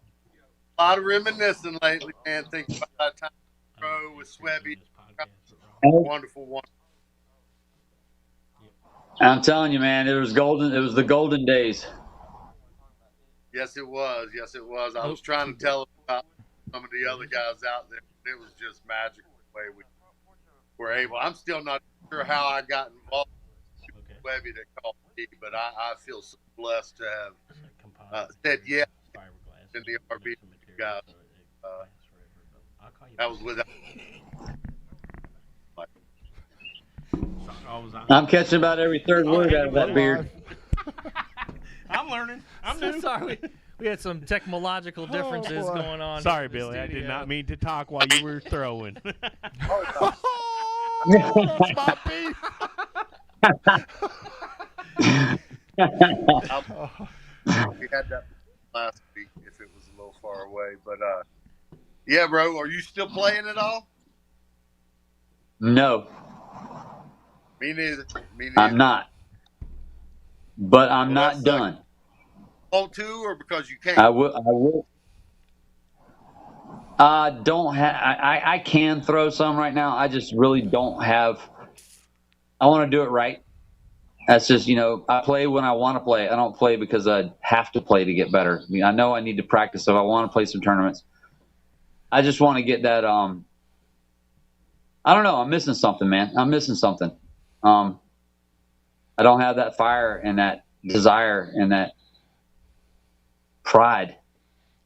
A lot of reminiscing lately, man. Thinking about that time, bro, with Swebby. Wonderful one. I'm telling you, man, it was golden. It was the golden days. Yes, it was. Yes, it was. I was trying to tell about some of the other guys out there. It was just magical the way we were able. I'm still not sure how I got involved with Webby that called me, but I feel so blessed to have said yes in the RV guys. That was without. I'm catching about every third word out of that beard. I'm learning. I'm So new. sorry. We had some technological differences going on. Sorry, in the Billy. I did studio. not mean to talk while you were throwing. That's my beef. We had that last week if it was a little far away, but yeah, bro. Are you still playing at all? No, Me neither. Me neither. I'm not. But I'm Well, not that's done. Want to, or because you can't? I will. I will. Don't have. I can throw some right now. I just really don't have. I want to do it right. That's just, I play when I want to play. I don't play because I have to play to get better. I mean, I know I need to practice if I want to play some tournaments. I just want to get that. I don't know. I'm missing something, man. I'm missing something. I don't have that fire and that desire and that pride.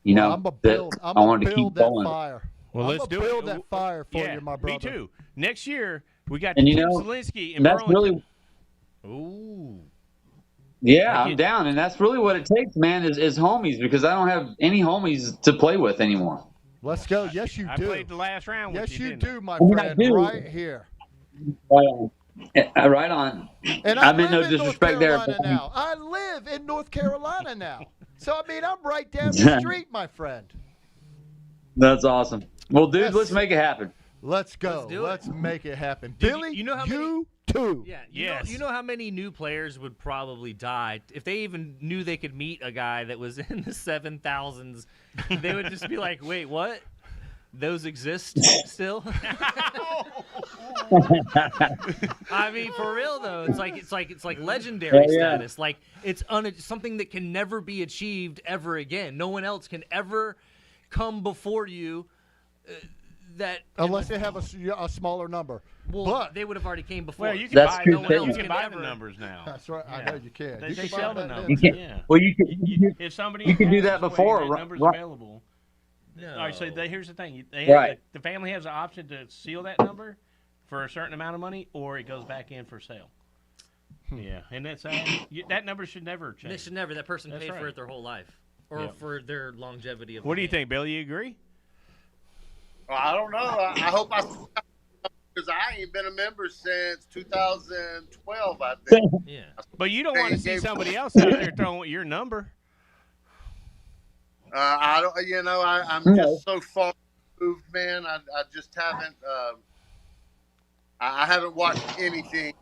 I'm gonna build. I'm I wanted gonna to keep build that going. fire. Well, let's do build it. that fire for Yeah, you, my brother. me too. Next year, we got And Tim you know, Zielinski in that's Burlington. really. Ooh. Yeah, I'm down, and that's really what it takes, man. Is homies, because I don't have any homies to play with anymore. Let's go. Yes, you I do. played the last round Yes, with you, you didn't I? do, my I mean, I friend. do. Right here. Right on. Right on. And I I meant no live in North disrespect there. Carolina but- now. I live in North Carolina now. So I mean, I'm right down the street, my friend. That's awesome. Well, dude, Yes. let's make it happen. Let's go. Let's do it. Let's make it happen. Did Billy, you know how you too. Yeah. Yes. You know how many new players would probably die if they even knew they could meet a guy that was in the 7,000s? They would just be like, "Wait, what? Those exist still?" I mean, for real though, it's like legendary status. Like it's something that can never be achieved ever again. No one else can ever come before you. Unless they have a smaller number. Well, But they would have already came before. Well, you can That's buy, true, no one else too. can buy the numbers now. that's right. I Yeah. know you can. They, You they can sell buy the that numbers. then. Yeah. Well, you can. If somebody You can do has that where before, that right- number's right. available. No. All right, so here's the thing: they have Right. the family has the option to seal that number, for a certain amount of money, or it goes back in for sale. Yeah, and that's that number should never change. They should never. That person That's paid right. for it their whole life, or for their longevity of. What the do you game. think, Billy? You agree? Well, I don't know. I hope because I ain't been a member since 2012. I think. Yeah. But you don't want to see somebody else out there throwing your number. I don't. You know, I'm just so far moved, man. I just haven't. I haven't watched anything.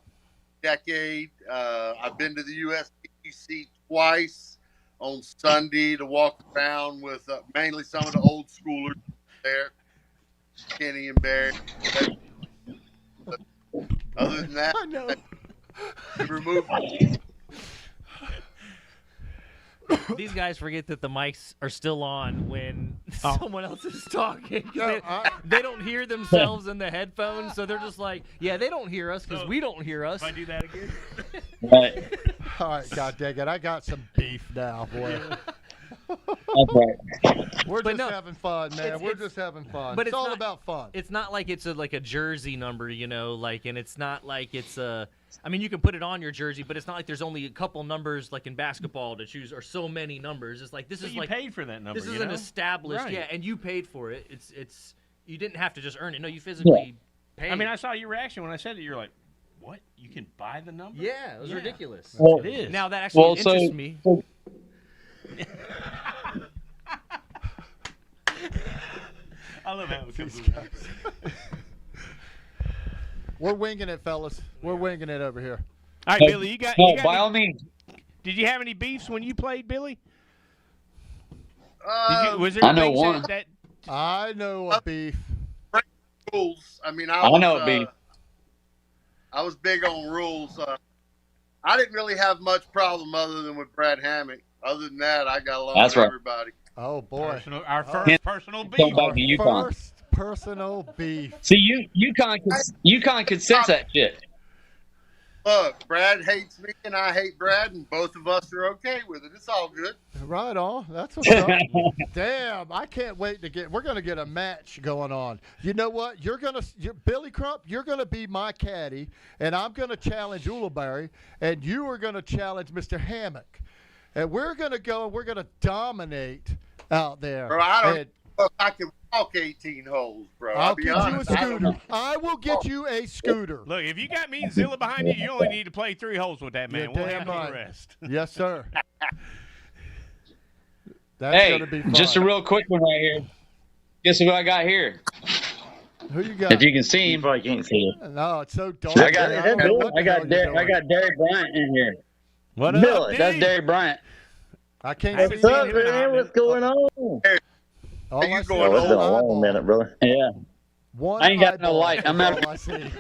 Decade. I've been to the USDGC twice on Sunday to walk around with mainly some of the old schoolers there, Kenny and Barry. But other than that, I know. Remove. These guys forget that the mics are still on when someone else is talking. They don't hear themselves in the headphones, so they're just like, yeah, they don't hear us because we don't hear us. If I do that again? Right. All right, God dang it. I got some beef now, boy. That's right. We're But just no, having fun, man. We're it's- just having fun. But it's all not, about fun. It's not like it's like a jersey number, you know, like, and it's not like it's a. I mean, you can put it on your jersey, but it's not like there's only a couple numbers like in basketball to choose, or so many numbers. It's like this But is you like paid for that number. This is you an know? established, Right. yeah, and you paid for it. It's you didn't have to just earn it. No, you physically paid. I mean, I saw your reaction when I said it. You're like, "What? You can buy the number?" Yeah, it was ridiculous. Well, it is. Now that actually interests me. I love how it comes. We're winging it, fellas. We're winging it over here. All right, Billy, you got. No, You got by any- all means. Did you have any beefs when you played, Billy? Was there I know things one. that I know a beef. Rules. I mean, I know it be. I was big on rules. I didn't really have much problem other than with Brad Hammock. Other than that, I got along That's with right. everybody. Oh, boy. our first personal beef? Going back to UConn. First personal beef. See, UConn could sense that shit. Look, Brad hates me and I hate Brad, and both of us are okay with it. It's all good. Right on. That's what's up. Damn, I can't wait to we're going to get a match going on. You know what? Billy Crump, you're going to be my caddy, and I'm going to challenge Ulibarri, and you are going to challenge Mr. Hammock. And we're going to go and we're going to dominate out there. Bro, I don't know if I can walk 18 holes, bro. I'll be get honest. you a scooter. I will get you a scooter. Look, if you got me and Zilla behind you, you only need to play 3 holes with that man. You're We'll damn have right. the rest. Yes, sir. That's Hey, going to be fun. just a real quick one right here. Guess who I got here? Who you got? If you can see him. Probably can't see it. No, it's so dark. I got don't know what the hell you're doing. Derek Bryant in here. What up, Billy, D? That's Derek Bryant. I can't Haven't see seen it. him in a hot minute. going on? All you I see going is on? one eyeball. brother. Yeah. One I ain't got no eyeball light. is I'm out. all I see.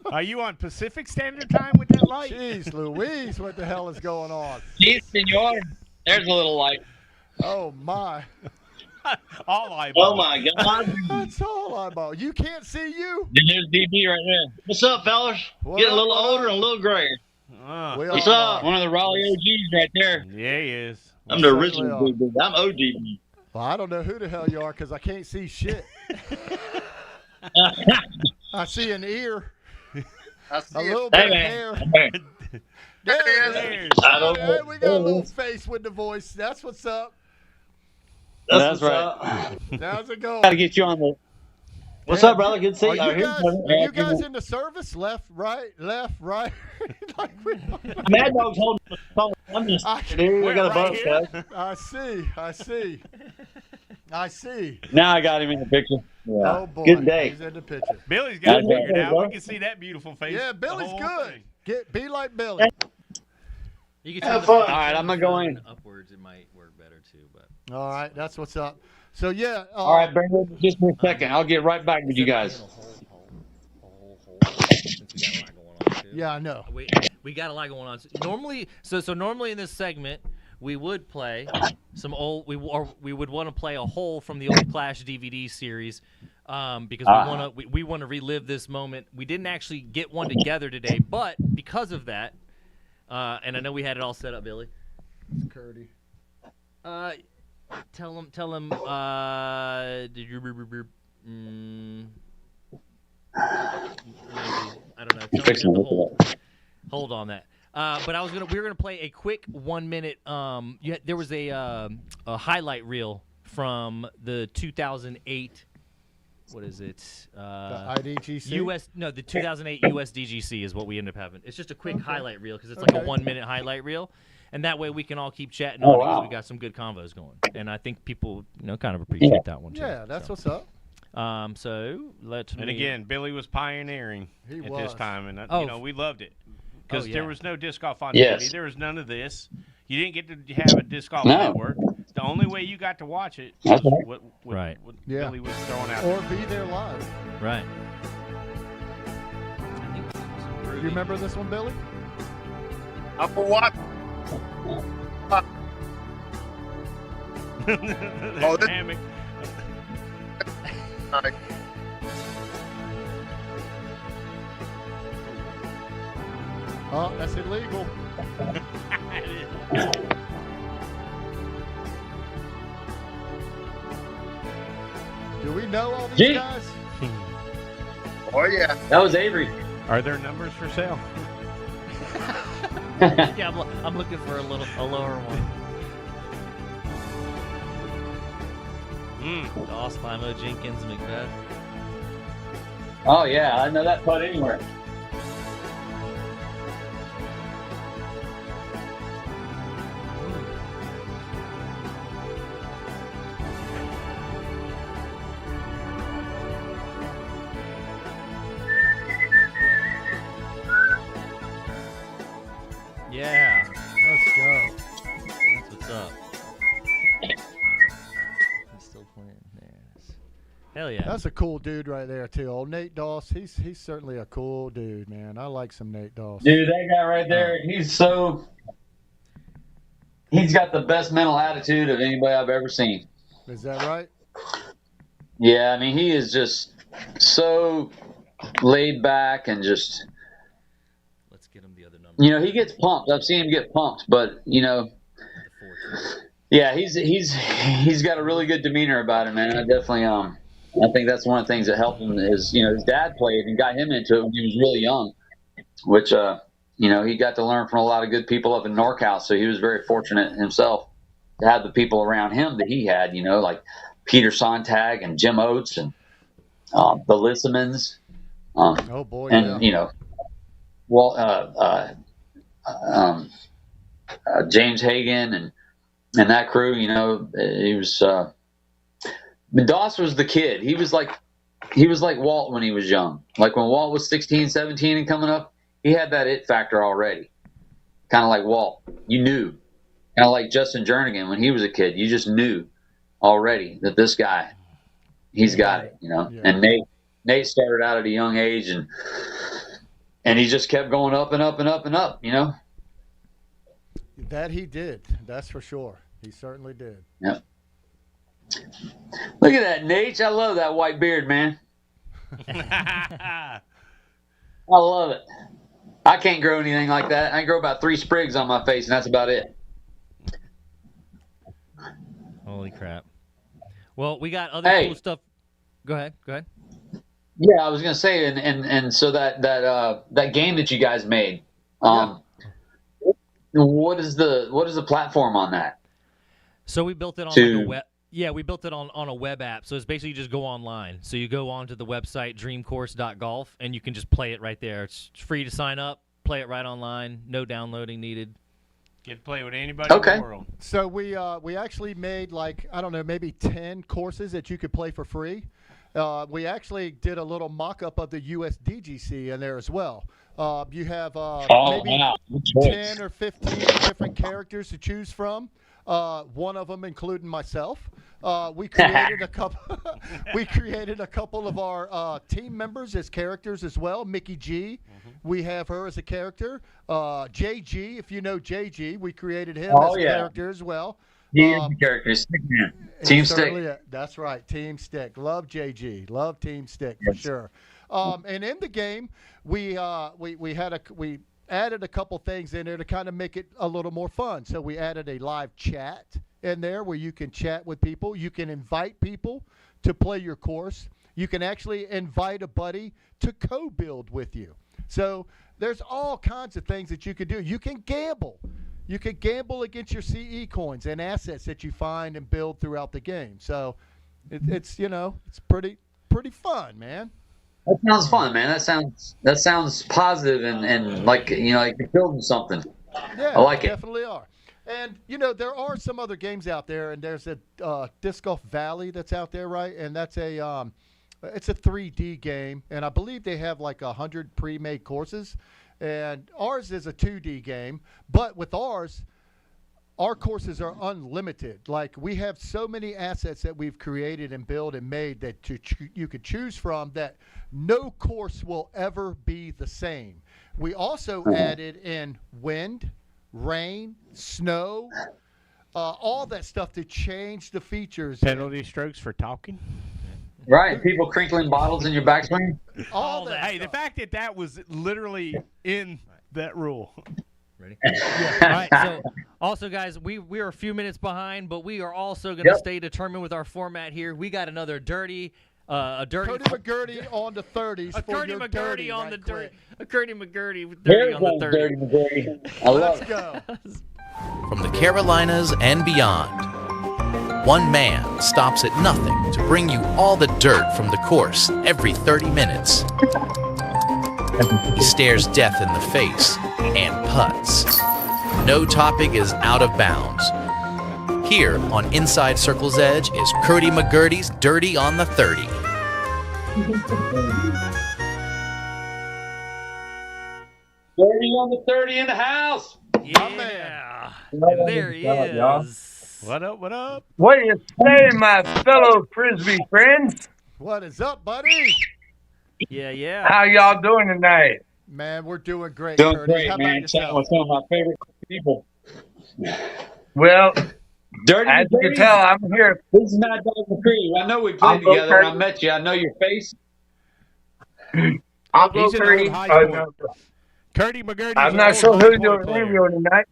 Are you on Pacific Standard Time with that light? Jeez Louise, what the hell is going on? Yes, senor. There's a little light. Oh, my. All eyeballs. Oh my God! That's all eyeball. You can't see you? There's DB right there. What's up, fellas? What Getting a up, little what older up? and a little grayer. We What's all up? are. One of the Raleigh OGs right there. Yeah, he is. I'm the certainly original are. big dude. I'm OG. Well, I don't know who the hell you are because I can't see shit. I see an ear, I see a it. little bit of man. hair. Hey. There it is. There's- I don't Hey, know. we got a little face with the voice. That's what's up. That's what's right. up. How's it going? Got to get you on the. What's up, brother? Good to see Are you. you guys in the service? Left, right, left, right? Like Mad Dog's holding the phone. I'm just. Dude, we got a right bus, here. guys. I see. Now I got him in the picture. Yeah. Oh, boy. Good day. He's in the picture. Billy's got it That's figured right. out. We can see that beautiful face. Yeah, the Billy's whole good. thing. Be like Billy. You can Have turn the fun. fan All right, I'm gonna go in. upwards. It might work better too, but All right, that's what's up. So, yeah. All right, bring it just for a second. I'll get right back with you guys. Yeah, I know. We got a lot going on. Normally, so normally in this segment, we would play some old. We would want to play a hole from the old Clash DVD series, because we want to relive this moment. We didn't actually get one together today, but because of that, and I know we had it all set up, Billy. It's Kurty. Tell him. I don't know. Tell me to hit the hold on that. But we were gonna play a quick 1 minute. There was a highlight reel from the 2008. What is it? The IDGC? The 2008 USDGC is what we ended up having. It's just a quick highlight reel because it's like a 1 minute highlight reel, and that way we can all keep chatting on it because we got some good convos going. And I think people, kind of appreciate that one too. Yeah, that's what's up. So let's. And again, Billy was pioneering at this time, and we loved it because there was no disc golf on TV. There was none of this. You didn't get to have a disc golf network. The only way you got to watch it was what Billy was throwing out. Or be there live. Right. Do you remember this one, Billy? I'm for what? The hammock. Oh, that's illegal. Do we know all these guys? Oh, yeah. That was Avery. Are there numbers for sale? Yeah, I'm looking for a lower one. Doss, Limo, Jenkins, Macbeth. Oh, yeah. I know that putt anywhere. Yeah. Let's go. That's what's up. He's still playing there. Hell yeah. That's a cool dude right there too. Old Nate Doss. He's certainly a cool dude, man. I like some Nate Doss. Dude, that guy right there, he's got the best mental attitude of anybody I've ever seen. Is that right? Yeah, I mean, he is just so laid back and just. Let's get him the other number. He gets pumped. I've seen him get pumped, but yeah, he's got a really good demeanor about him, man. I definitely I think that's one of the things that helped him is his dad played and got him into it when he was really young, which he got to learn from a lot of good people up in NorCal, so he was very fortunate himself to have the people around him that he had, like Peter Sontag and Jim Oates and the Lissamans. Oh boy! And yeah. James Hagan and that crew. He was. Doss was the kid. He was like Walt when he was young. Like when Walt was 16, 17 and coming up, he had that it factor already. Kind of like Walt. You knew. Kind of like Justin Jernigan when he was a kid. You just knew already that this guy, he's got it, Yeah. And Nate started out at a young age and he just kept going up and up and up and up, That he did. That's for sure. He certainly did. Yep. Look at that, Nate. I love that white beard, man. I love it. I can't grow anything like that. I can grow about 3 sprigs on my face, and that's about it. Holy crap. Well, we got other cool stuff. Go ahead. Yeah, I was gonna say, and so that game that you guys made, what is the platform on that? So we built it on like a web. Yeah, we built it on a web app. So it's basically you just go online. So you go onto the website dreamcourse.golf and you can just play it right there. It's free to sign up, play it right online, no downloading needed. Get to play with anybody in the world. So we actually made maybe 10 courses that you could play for free. We actually did a little mock-up of the USDGC in there as well. You have maybe 10 or 15 different characters to choose from. One of them including myself. We created a couple. We created a couple of our team members as characters as well. Mickey G, we have her as a character. JG, if you know JG, we created him as a character as well. He is the character. Stick man. Team Stick. That's right. Team Stick. Love JG. Love Team Stick for sure. And in the game, we added a couple things in there to kind of make it a little more fun. So we added a live chat in there where you can chat with people. You can invite people to play your course. You can actually invite a buddy to co-build with you. So there's all kinds of things that you can do. You can gamble. You can gamble against your CE coins and assets that you find and build throughout the game. So it's pretty fun, man. That sounds fun, man. That sounds positive and like like you're building something. Yeah, I like it. Definitely are. And there are some other games out there, and there's a Disc Golf Valley that's out there, right? And that's it's a 3D game, and I believe they have like 100 pre-made courses. And ours is a 2D game, but with ours, our courses are unlimited. Like, we have so many assets that we've created and built and made that you could choose from that no course will ever be the same. We also added in wind, rain, snow, all that stuff to change the features. Penalty strokes for talking. Right, people crinkling bottles in your backswing. All that. Hey, the fact that was literally in that rule. Ready? Yeah. All right. So, also, guys, we are a few minutes behind, but we are also going to stay determined with our format here. We got another dirty. Kurty McGurty on the 30s. A Kurty McGurty on the dirty. A Kurty McGurty Dirty on the 30. Dirty McGurty. I love Let's go. From the Carolinas and beyond, one man stops at nothing to bring you all the dirt from the course every 30 minutes. He stares death in the face and putts. No topic is out of bounds. Here on Inside Circle's Edge is Kurty McGurty's Dirty on the 30. Dirty on the 30 in the house. Yeah. And there he is. What up, what up? What are you saying, my fellow Frisbee friends? What is up, buddy? Yeah. How y'all doing tonight? Man, we're doing great. Doing Kurtis. great, How about man. yourself? Chatting with some of my favorite people. Well, Dirty as you McGurty. can tell, I'm here. This is not Brian McCree. I know we played together. I met you. I know your face. I'm He's in Kurty. old high school. Kurty McGurty. I'm not sure who you're interviewing tonight.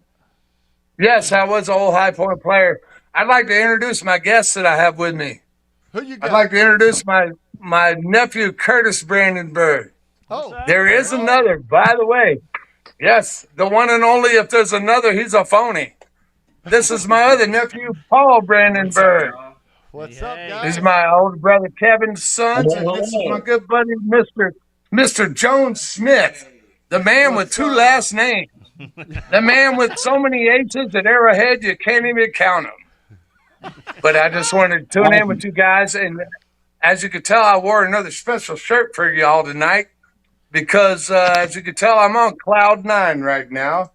Yes, I was an old High Point player. I'd like to introduce my guests that I have with me. Who you got? I'd like to introduce my nephew, Curtis Brandenburg. Oh, There is another, by the way. Yes, the one and only. If there's another, he's a phony. This is my other nephew, Paul Brandenburg. what's up, This guys? is my older brother Kevin's sons, and this is my good buddy, Mr. Jones Smith, the man with two last names. The man with so many aces at Arrowhead you can't even count them. But I just wanted to tune in with you guys, and as you could tell, I wore another special shirt for y'all tonight because, as you could tell, I'm on cloud 9 right now.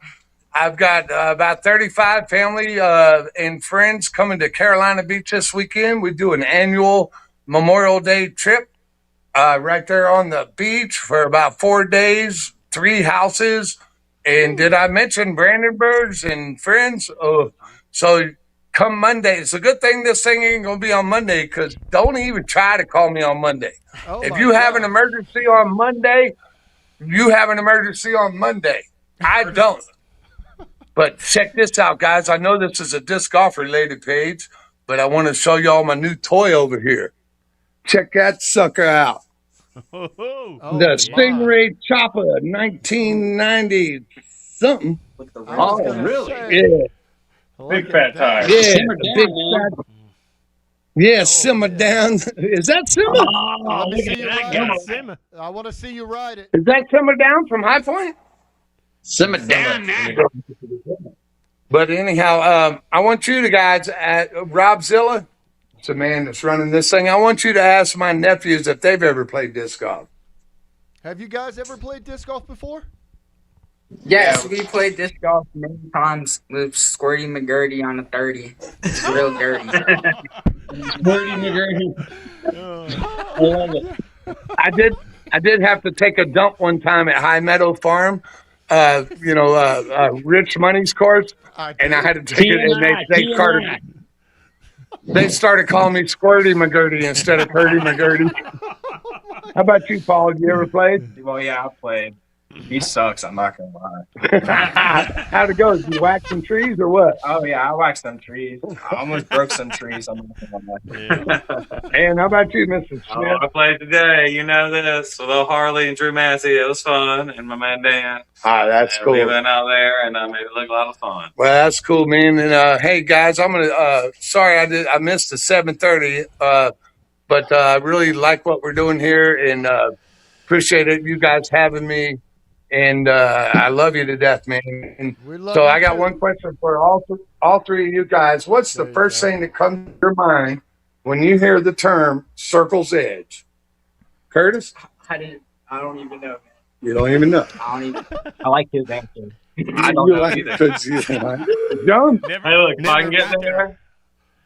I've got about 35 family and friends coming to Carolina Beach this weekend. We do an annual Memorial Day trip right there on the beach for about 4 days, 3 houses. And did I mention Brandenburgs and friends? So come Monday. It's a good thing this thing ain't going to be on Monday because don't even try to call me on Monday. If you have an emergency on Monday, you have an emergency on Monday. I don't. But check this out, guys. I know this is a disc golf related page, but I want to show y'all my new toy over here. Check that sucker out. The Stingray Chopper, 1990 something. Oh, really? Yeah. Big fat tire. Yeah, Simmer the down, big man. fat. Yeah, simmer down. Is that simmer? Let me see you ride it. Simmer. I want to see you ride it. Is that simmer down from High Point? Simmer down now. But anyhow, I want you to guys at Rob Zilla, it's a man that's running this thing. I want you to ask my nephews if they've ever played disc golf. Have you guys ever played disc golf before? Yes, we played disc golf many times with Squirty McGurty on a 30. It's real dirty. Dirty McGurty. I love it. I did have to take a dump one time at High Meadow Farm, Rich Money's course, and I had to take it, and they started calling me Squirty McGurty instead of Kurty McGurty. How about you, Paul? Have you ever played? Well, yeah, I played. He sucks. I'm not gonna lie. How'd it go? Did you whack some trees or what? Oh yeah, I whacked some trees. I almost broke some trees. I'm not gonna lie. And how about you, Mr. Smith? Oh, I played today. You know this. With little Harley and Drew Massey. It was fun. And my man Dan. That's And cool. we went out there and made it look a lot of fun. Well, that's cool, man. And hey, guys, I'm gonna. Sorry, I missed the 7:30. But I really like what we're doing here, and appreciate it. You guys having me, and I love you to death, man. And so I got one question for all three of you guys. What's the first thing that comes to your mind when you hear the term "circle's edge"? Curtis, I don't even know. you don't even know. I like his answer. I don't know either. John, Hey, look, if I can get there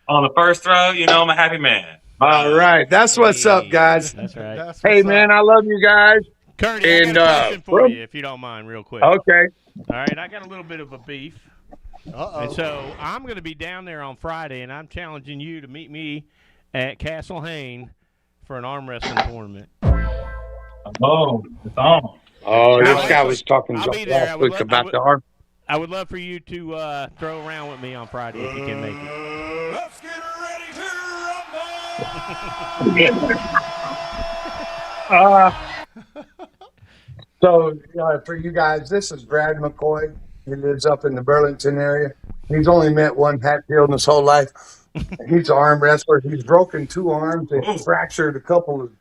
on the first throw, you know I'm a happy man. all right, that's what's up, guys. That's right. Hey, man, I love you guys. Kurty, I got a question for you, if you don't mind, real quick. Okay. All right, I got a little bit of a beef. And so I'm going to be down there on Friday, and I'm challenging you to meet me at Castle Hayne for an arm wrestling tournament. Oh, it's on. Oh, this guy was talking I'll be there. last week about the arm. I would love for you to throw around with me on Friday if you can make it. Let's get ready to So for you guys, this is Brad McCoy. He lives up in the Burlington area. He's only met one Hatfield in his whole life. He's an arm wrestler. He's broken 2 arms and fractured a couple of.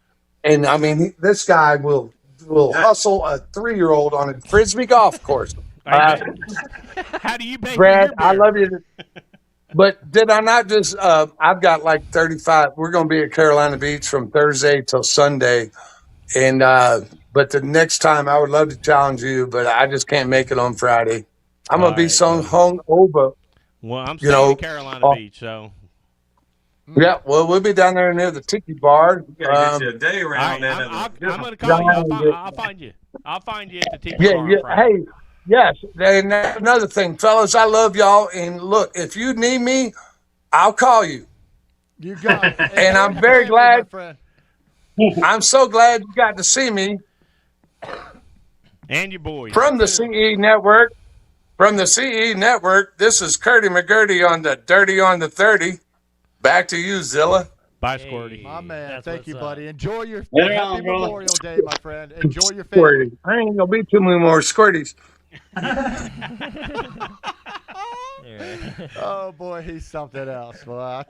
And I mean, this guy will hustle a 3-year-old on a frisbee golf course. How do you pay Brad, for your beer? I love you. But did I not just? I've got like 35. We're going to be at Carolina Beach from Thursday till Sunday, and but the next time I would love to challenge you, but I just can't make it on Friday. I'm going to be so hung over. Well, I'm staying in Carolina Beach, so. Yeah, well, we'll be down there near the Tiki Bar. You gotta get you a day around I'm going to call you. I'll find you. I'll find you at the Tiki Bar on Friday. Hey, yes. And another thing, fellas, I love y'all. And look, if you need me, I'll call you. You got it. And I'm very glad. I'm so glad you got to see me. And your boys. From the CE Network. From the CE Network, this is Kurty McGurty on the Dirty on the 30. Back to you, Zilla. Bye, Squirty. My man, thank you, buddy. Enjoy your Later happy on, brother. Memorial Day, my friend. Enjoy your family. Squirty. I ain't gonna be too many more squirties. Oh boy, he's something else. Well,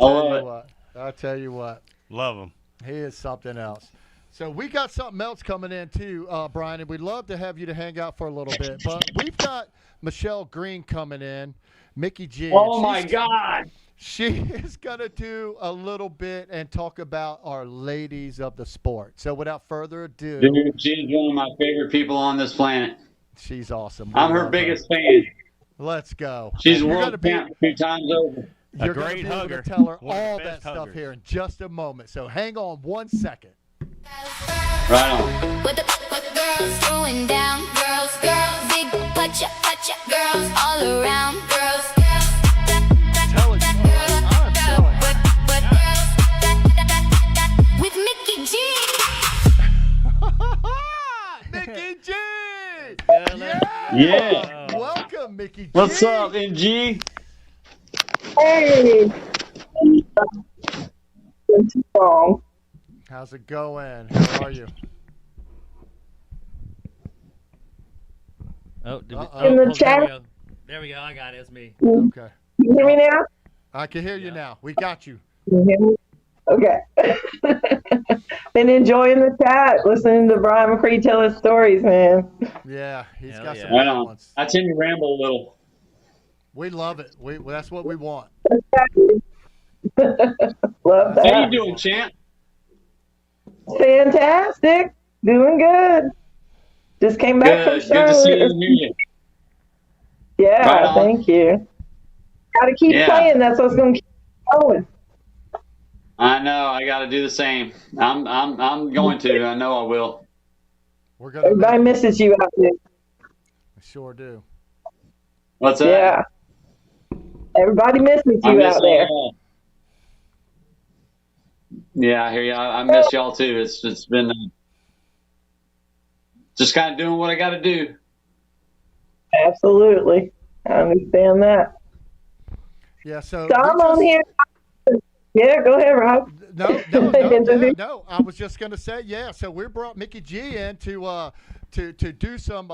I'll tell you what. Love him. He is something else. So we got something else coming in too, Brian, and we'd love to have you to hang out for a little bit. But we've got Michelle Green coming in, Mickey G. Oh my God. She is going to do a little bit and talk about our ladies of the sport. So without further ado. Dude, she's one of my favorite people on this planet. She's awesome. I'm her biggest fan. Let's go. She's world champ 2 times over. You're going to be able to tell her all that stuff here in just a moment. So hang on 1 second. Right on. With the girls throwing down, girls, big putcha, girls all around, girls. With Mickey G. Mickey G. Yeah. Welcome, Mickey G. What's up, MG? Hey. How's it going? How are you? Oh, In the chat. There we go. I got it. It's me. Okay. Can you hear me now? I can hear you now. We got you. Can you hear me? Okay. Been enjoying the chat, listening to Brian McCree tell his stories, man. Yeah, he's got some Right good on. ones. I tend to ramble a little. We love it. That's what we want. Love that. How you doing, champ? Fantastic. Doing good. Just came back from Good. Good to see you Charlotte. and hear you. Yeah, Right on. thank you. Got to keep Yeah. playing. That's what's going to keep going. I know. I got to do the same. I'm going to. I know I will. We're gonna. Everybody misses you out there. We sure do. What's that? Yeah. Everybody misses I you miss out there. y'all. Yeah, I hear you. I miss y'all too. It's been just kind of doing what I got to do. Absolutely. I understand that. Yeah, so I'm on here. Yeah, go ahead, Rob. No. I was just going to say, yeah. So we brought Mickey G in to do some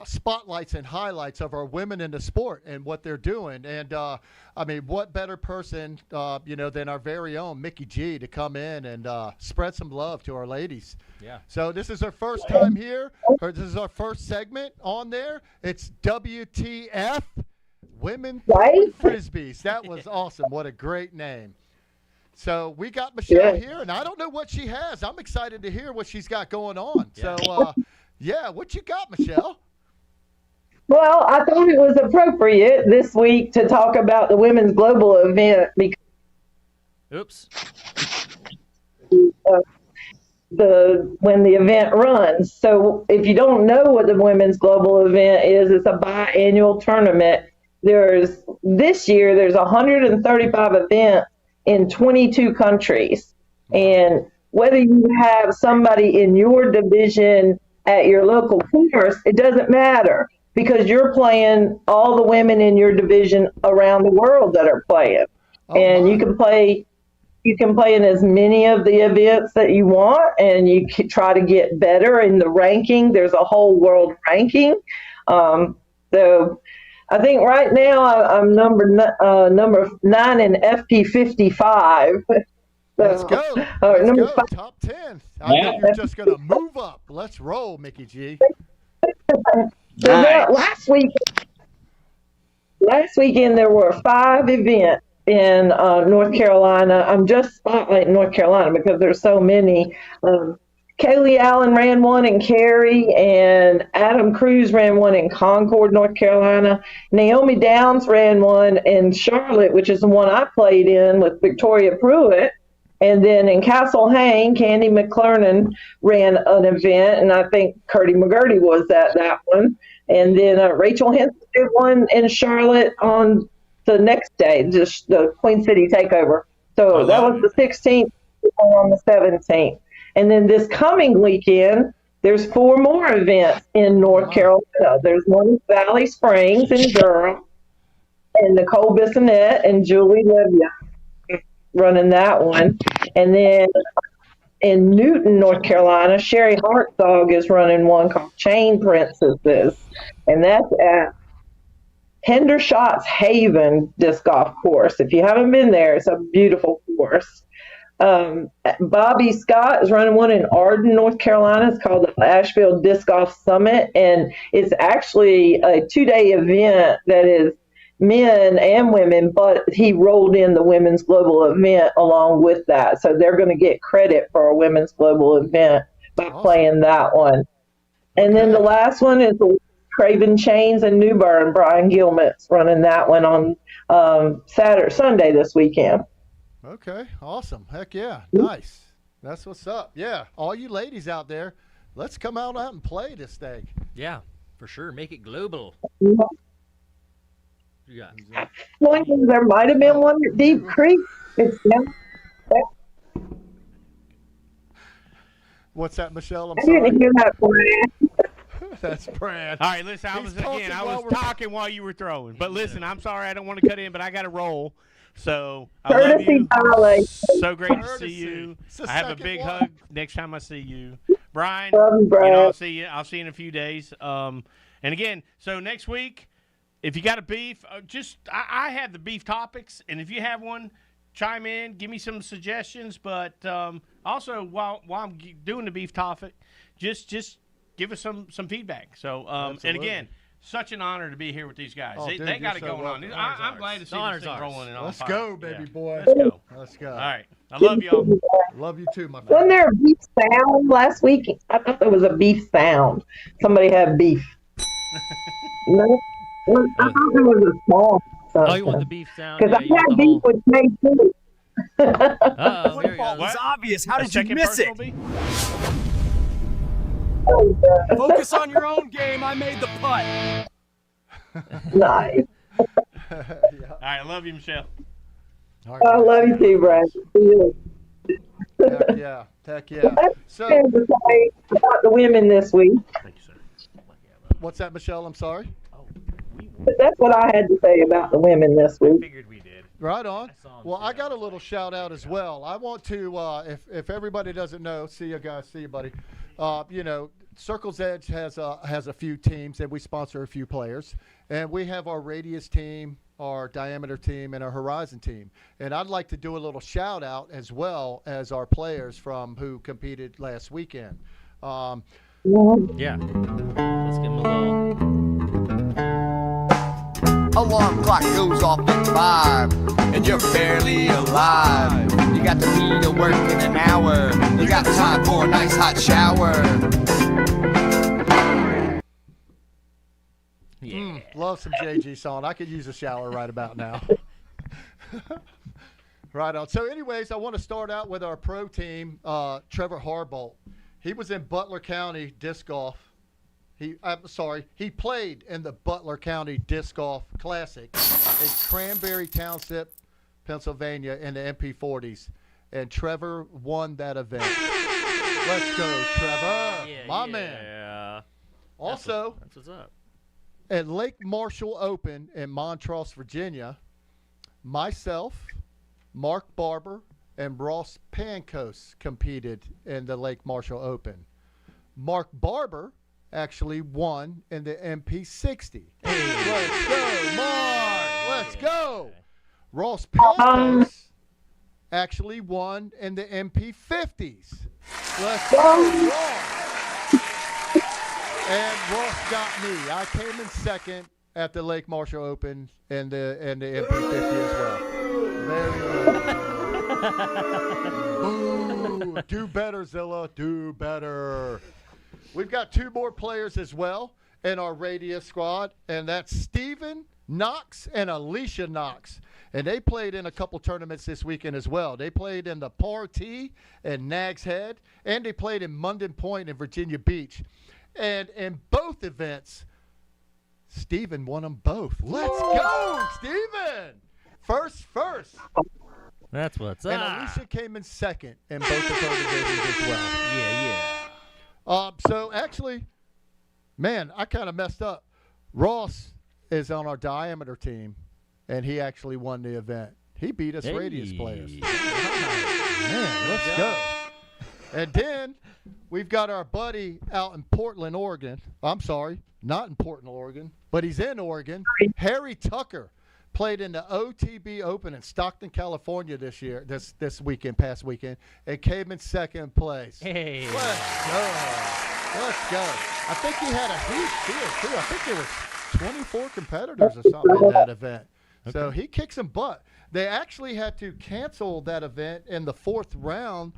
spotlights and highlights of our women in the sport and what they're doing. And I mean, what better person, than our very own Mickey G to come in and spread some love to our ladies. Yeah. So this is our first time here, or this is our first segment on there. It's WTF. Women Frisbees. That was awesome. What a great name. So we got Michelle here, and I don't know what she has. I'm excited to hear what she's got going on. Yeah. So, what you got, Michelle? Well, I thought it was appropriate this week to talk about the Women's Global event because when the event runs. So if you don't know what the Women's Global event is, it's a biannual tournament. This year there's 135 events in 22 countries. And whether you have somebody in your division at your local course, it doesn't matter because you're playing all the women in your division around the world that are playing. You can play in as many of the events that you want, and you can try to get better in the ranking. There's a whole world ranking. So I think right now I'm number 9 in FP55. Let's go. Let's go. Top 10. I know you're just going to move up. Let's roll, Mickey G. Last weekend there were 5 events in North Carolina. I'm just spotlighting North Carolina because there's so many. Kaylee Allen ran one in Cary, and Adam Cruz ran one in Concord, North Carolina. Naomi Downs ran one in Charlotte, which is the one I played in with Victoria Pruitt. And then in Castle Hang, Candy McClernand ran an event, and I think Kurty McGurty was at that one. And then Rachel Henson did one in Charlotte on the next day, just the Queen City Takeover. So that was the 16th on the 17th. And then this coming weekend, there's 4 more events in North Carolina. There's one in Valley Springs in Durham, and Nicole Bissonette and Julie Livia running that one. And then in Newton, North Carolina, Sherry Hartzog is running one called Chain Princesses, and that's at Hendershots Haven Disc Golf Course. If you haven't been there, it's a beautiful course. Bobby Scott is running one in Arden, North Carolina. It's called the Asheville Disc Golf Summit, and it's actually a 2-day event that is men and women, but he rolled in the Women's Global event along with that. So they're going to get credit for a Women's Global event by playing that one. And then the last one is the Craven Chains in New Bern. Brian Gilmet's running that one on Sunday this weekend. Okay, awesome. Heck yeah, nice. That's what's up. Yeah, all you ladies out there, let's come out and play this thing. Yeah, for sure. Make it global. Yeah. Well, there might have been one at Deep Creek. What's that, Michelle? I didn't hear that, Brad. That's Brad. All right, listen, I was talking while you were throwing. But listen, I'm sorry, I don't want to cut in, but I got to roll. So I love you. So great to see you. I have a big hug next time I see you, Brian. I'll see you. I'll see you in a few days. And again, so next week, if you got a beef, I have the beef topics, and if you have one, chime in, give me some suggestions. But also, while I'm doing the beef topic, just give us some feedback. So and again, such an honor to be here with these guys. They got it going on. I'm glad to see this thing rolling. Let's go, baby boy. Let's go. All right. I love y'all. Love you too, my friend. Wasn't there a beef sound last week? I thought there was a beef sound. Somebody had beef. No? I thought there was a small sound. Oh, you want the beef sound? Because I had beef with Nate too. Football was obvious. How did you miss it? Focus on your own game. I made the putt. Nice. All right, I love you, Michelle. I love you too, Brad. See you. Yeah. Heck yeah. So about the women this week. Thank you, sir. What's that, Michelle? I'm sorry. But that's what I had to say about the women this week. Figured we did. Right on. Well, I got a little shout out as well. I want to, if everybody doesn't know, see you guys, see you, buddy. You know, Circle's Edge has a few teams, and we sponsor a few players. And we have our radius team, our diameter team, and our horizon team. And I'd like to do a little shout out as well as our players from who competed last weekend. Yeah. Let's give them a little. Alarm clock goes off at 5, and you're barely alive. You got to be to work in an hour. You got time for a nice hot shower. Yeah. Love some JG song. I could use a shower right about now. Right on. So anyways, I want to start out with our pro team, Trevor Harbolt. He was in Butler County disc golf. He played in the Butler County Disc Golf Classic in Cranberry Township, Pennsylvania in the MP40s. And Trevor won that event. Let's go, Trevor. My man. Also, that's what's up. At Lake Marshall Open in Montrose, Virginia, myself, Mark Barber, and Ross Pankos competed in the Lake Marshall Open. Mark Barber actually won in the MP60. Let's go, Mark! Let's go! Ross Pankos actually won in the MP50s. Let's go, Ross! And Ross got me. I came in second at the Lake Marshall Open and the MP50 as well. Very good. Boo! Do better, Zilla. Do better. We've got two more players as well in our radius squad, and that's Steven Knox and Alicia Knox. And they played in a couple tournaments this weekend as well. They played in the Partee in Nags Head, and they played in Munden Point in Virginia Beach. And in both events, Steven won them both. Let's go, Steven! First. That's what's up. And Alicia came in second in both of her divisions as well. Yeah. So actually, man, I kind of messed up. Ross is on our diameter team, and he actually won the event. He beat us radius players. Man, let's go. And then we've got our buddy out in Portland, Oregon. I'm sorry, not in Portland, Oregon, but he's in Oregon. Harry Tucker played in the OTB Open in Stockton, California this past weekend, and came in second place. Hey. Let's go. I think he had a huge field, too. I think there was 24 competitors or something in that event. Okay. So he kicked some butt. They actually had to cancel that event in the fourth round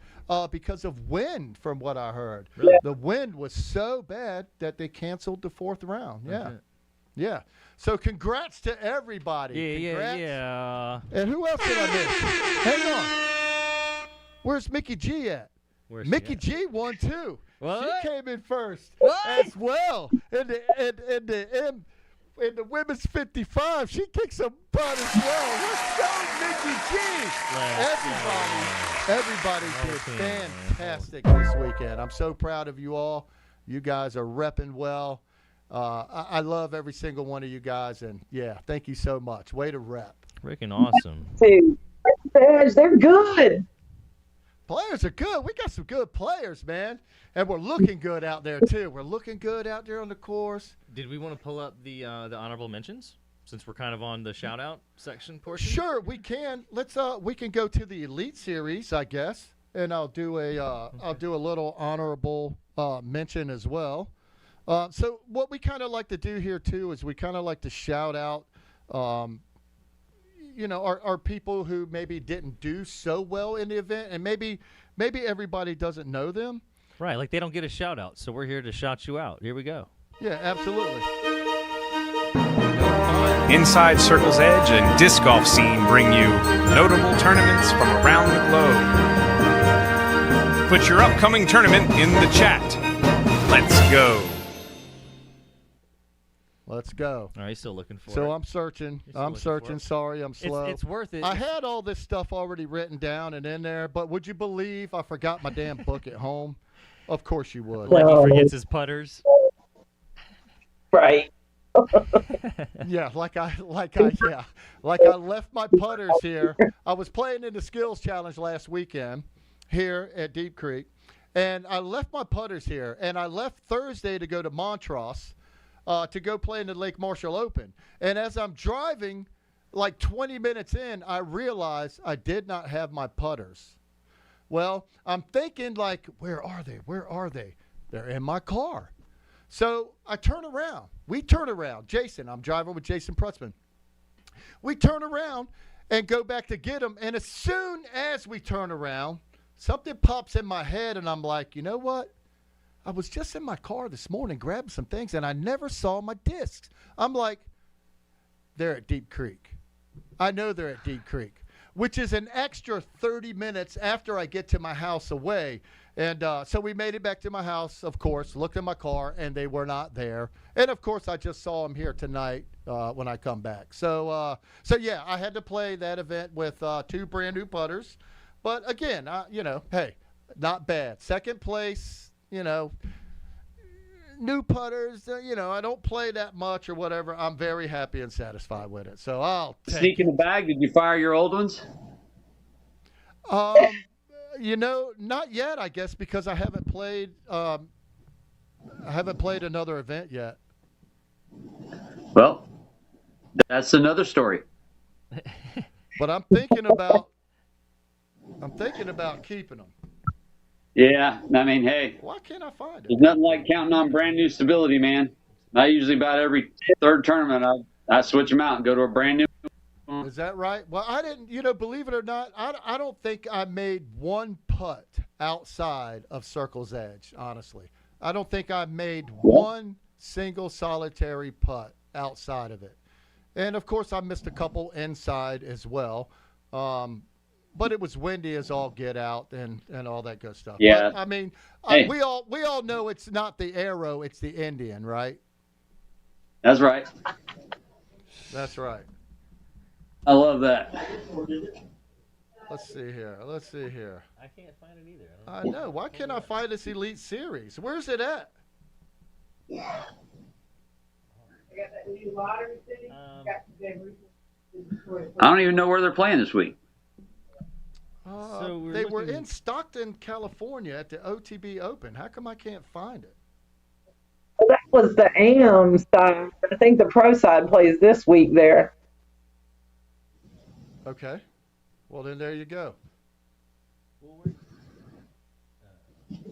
because of wind, from what I heard. Really? The wind was so bad that they canceled the fourth round. Yeah. Okay. Yeah. So congrats to everybody. Yeah. And who else did I miss? Hang on. Where's Mickey G at? Mickey G won too. What? She came in first What? as well in the women's 55. She kicked some butt as well. Let's go, Mickey G. Everybody did fantastic this weekend. I'm so proud of you all. You guys are repping well. I love every single one of you guys, and yeah, thank you so much. Way to rep. Freaking awesome. They're good. Players are good. We got some good players, man, and we're looking good out there too. We're looking good out there on the course. Did we want to pull up the honorable mentions since we're kind of on the shout out section portion? Sure, we can. Let's we can go to the Elite Series, I guess, and I'll do a little honorable mention as well. So what we kind of like to do here too is we kind of like to shout out, our people who maybe didn't do so well in the event, and maybe everybody doesn't know them. Right, like they don't get a shout out, so we're here to shout you out. Here we go. Yeah, absolutely. Inside Circle's Edge and disc golf scene bring you notable tournaments from around the globe. Put your upcoming tournament in the chat. Let's go. Let's go. All right, still looking for it. So I'm searching. You're still I'm looking searching. for it. Sorry, I'm slow. It's worth it. I had all this stuff already written down and in there, but would you believe I forgot my damn book at home? Of course you would. Like he forgets his putters. Right. Yeah, like I left my putters here. I was playing in the skills challenge last weekend here at Deep Creek, and I left my putters here, and I left Thursday to go to Montrose to go play in the Lake Marshall Open. And as I'm driving, like 20 minutes in, I realized I did not have my putters. Well, I'm thinking like, where are they? Where are they? They're in my car. So I turn around. We turn around. Jason, I'm driving with Jason Prutzman. We turn around and go back to get them. And as soon as we turn around, something pops in my head, and I'm like, you know what? I was just in my car this morning grabbing some things, and I never saw my discs. I'm like, they're at Deep Creek. I know they're at Deep Creek, which is an extra 30 minutes after I get to my house away. And so we made it back to my house, of course, looked in my car, and they were not there. And, of course, I just saw them here tonight when I come back. So yeah, I had to play that event with 2 brand-new putters. But, again, hey, not bad. Second place, new putters, I don't play that much or whatever. I'm very happy and satisfied with it. So I'll take Sneak in the bag. Did you fire your old ones? Not yet, I guess, because I haven't played another event yet. Well, that's another story. But I'm thinking about keeping them. Yeah, I mean, hey. Why can't I find it? There's nothing like counting on brand new stability, man. I usually about every third tournament, I switch them out and go to a brand new. Is that right? Well, I didn't, believe it or not, I don't think I made one putt outside of Circle's Edge, honestly. I don't think I made one single solitary putt outside of it. And, of course, I missed a couple inside as well. But it was windy as all get out and all that good stuff. Yeah. But, I mean, Hey. we all know it's not the Arrow, it's the Indian, right? That's right. That's right. I love that. Let's see here. I can't find it either. I know. Why can't I find this Elite Series? Where's it at? I don't even know where they're playing this week. They were in Stockton, California at the OTB Open. How come I can't find it? That was the AM side. I think the pro side plays this week there. Okay. Well, then there you go. I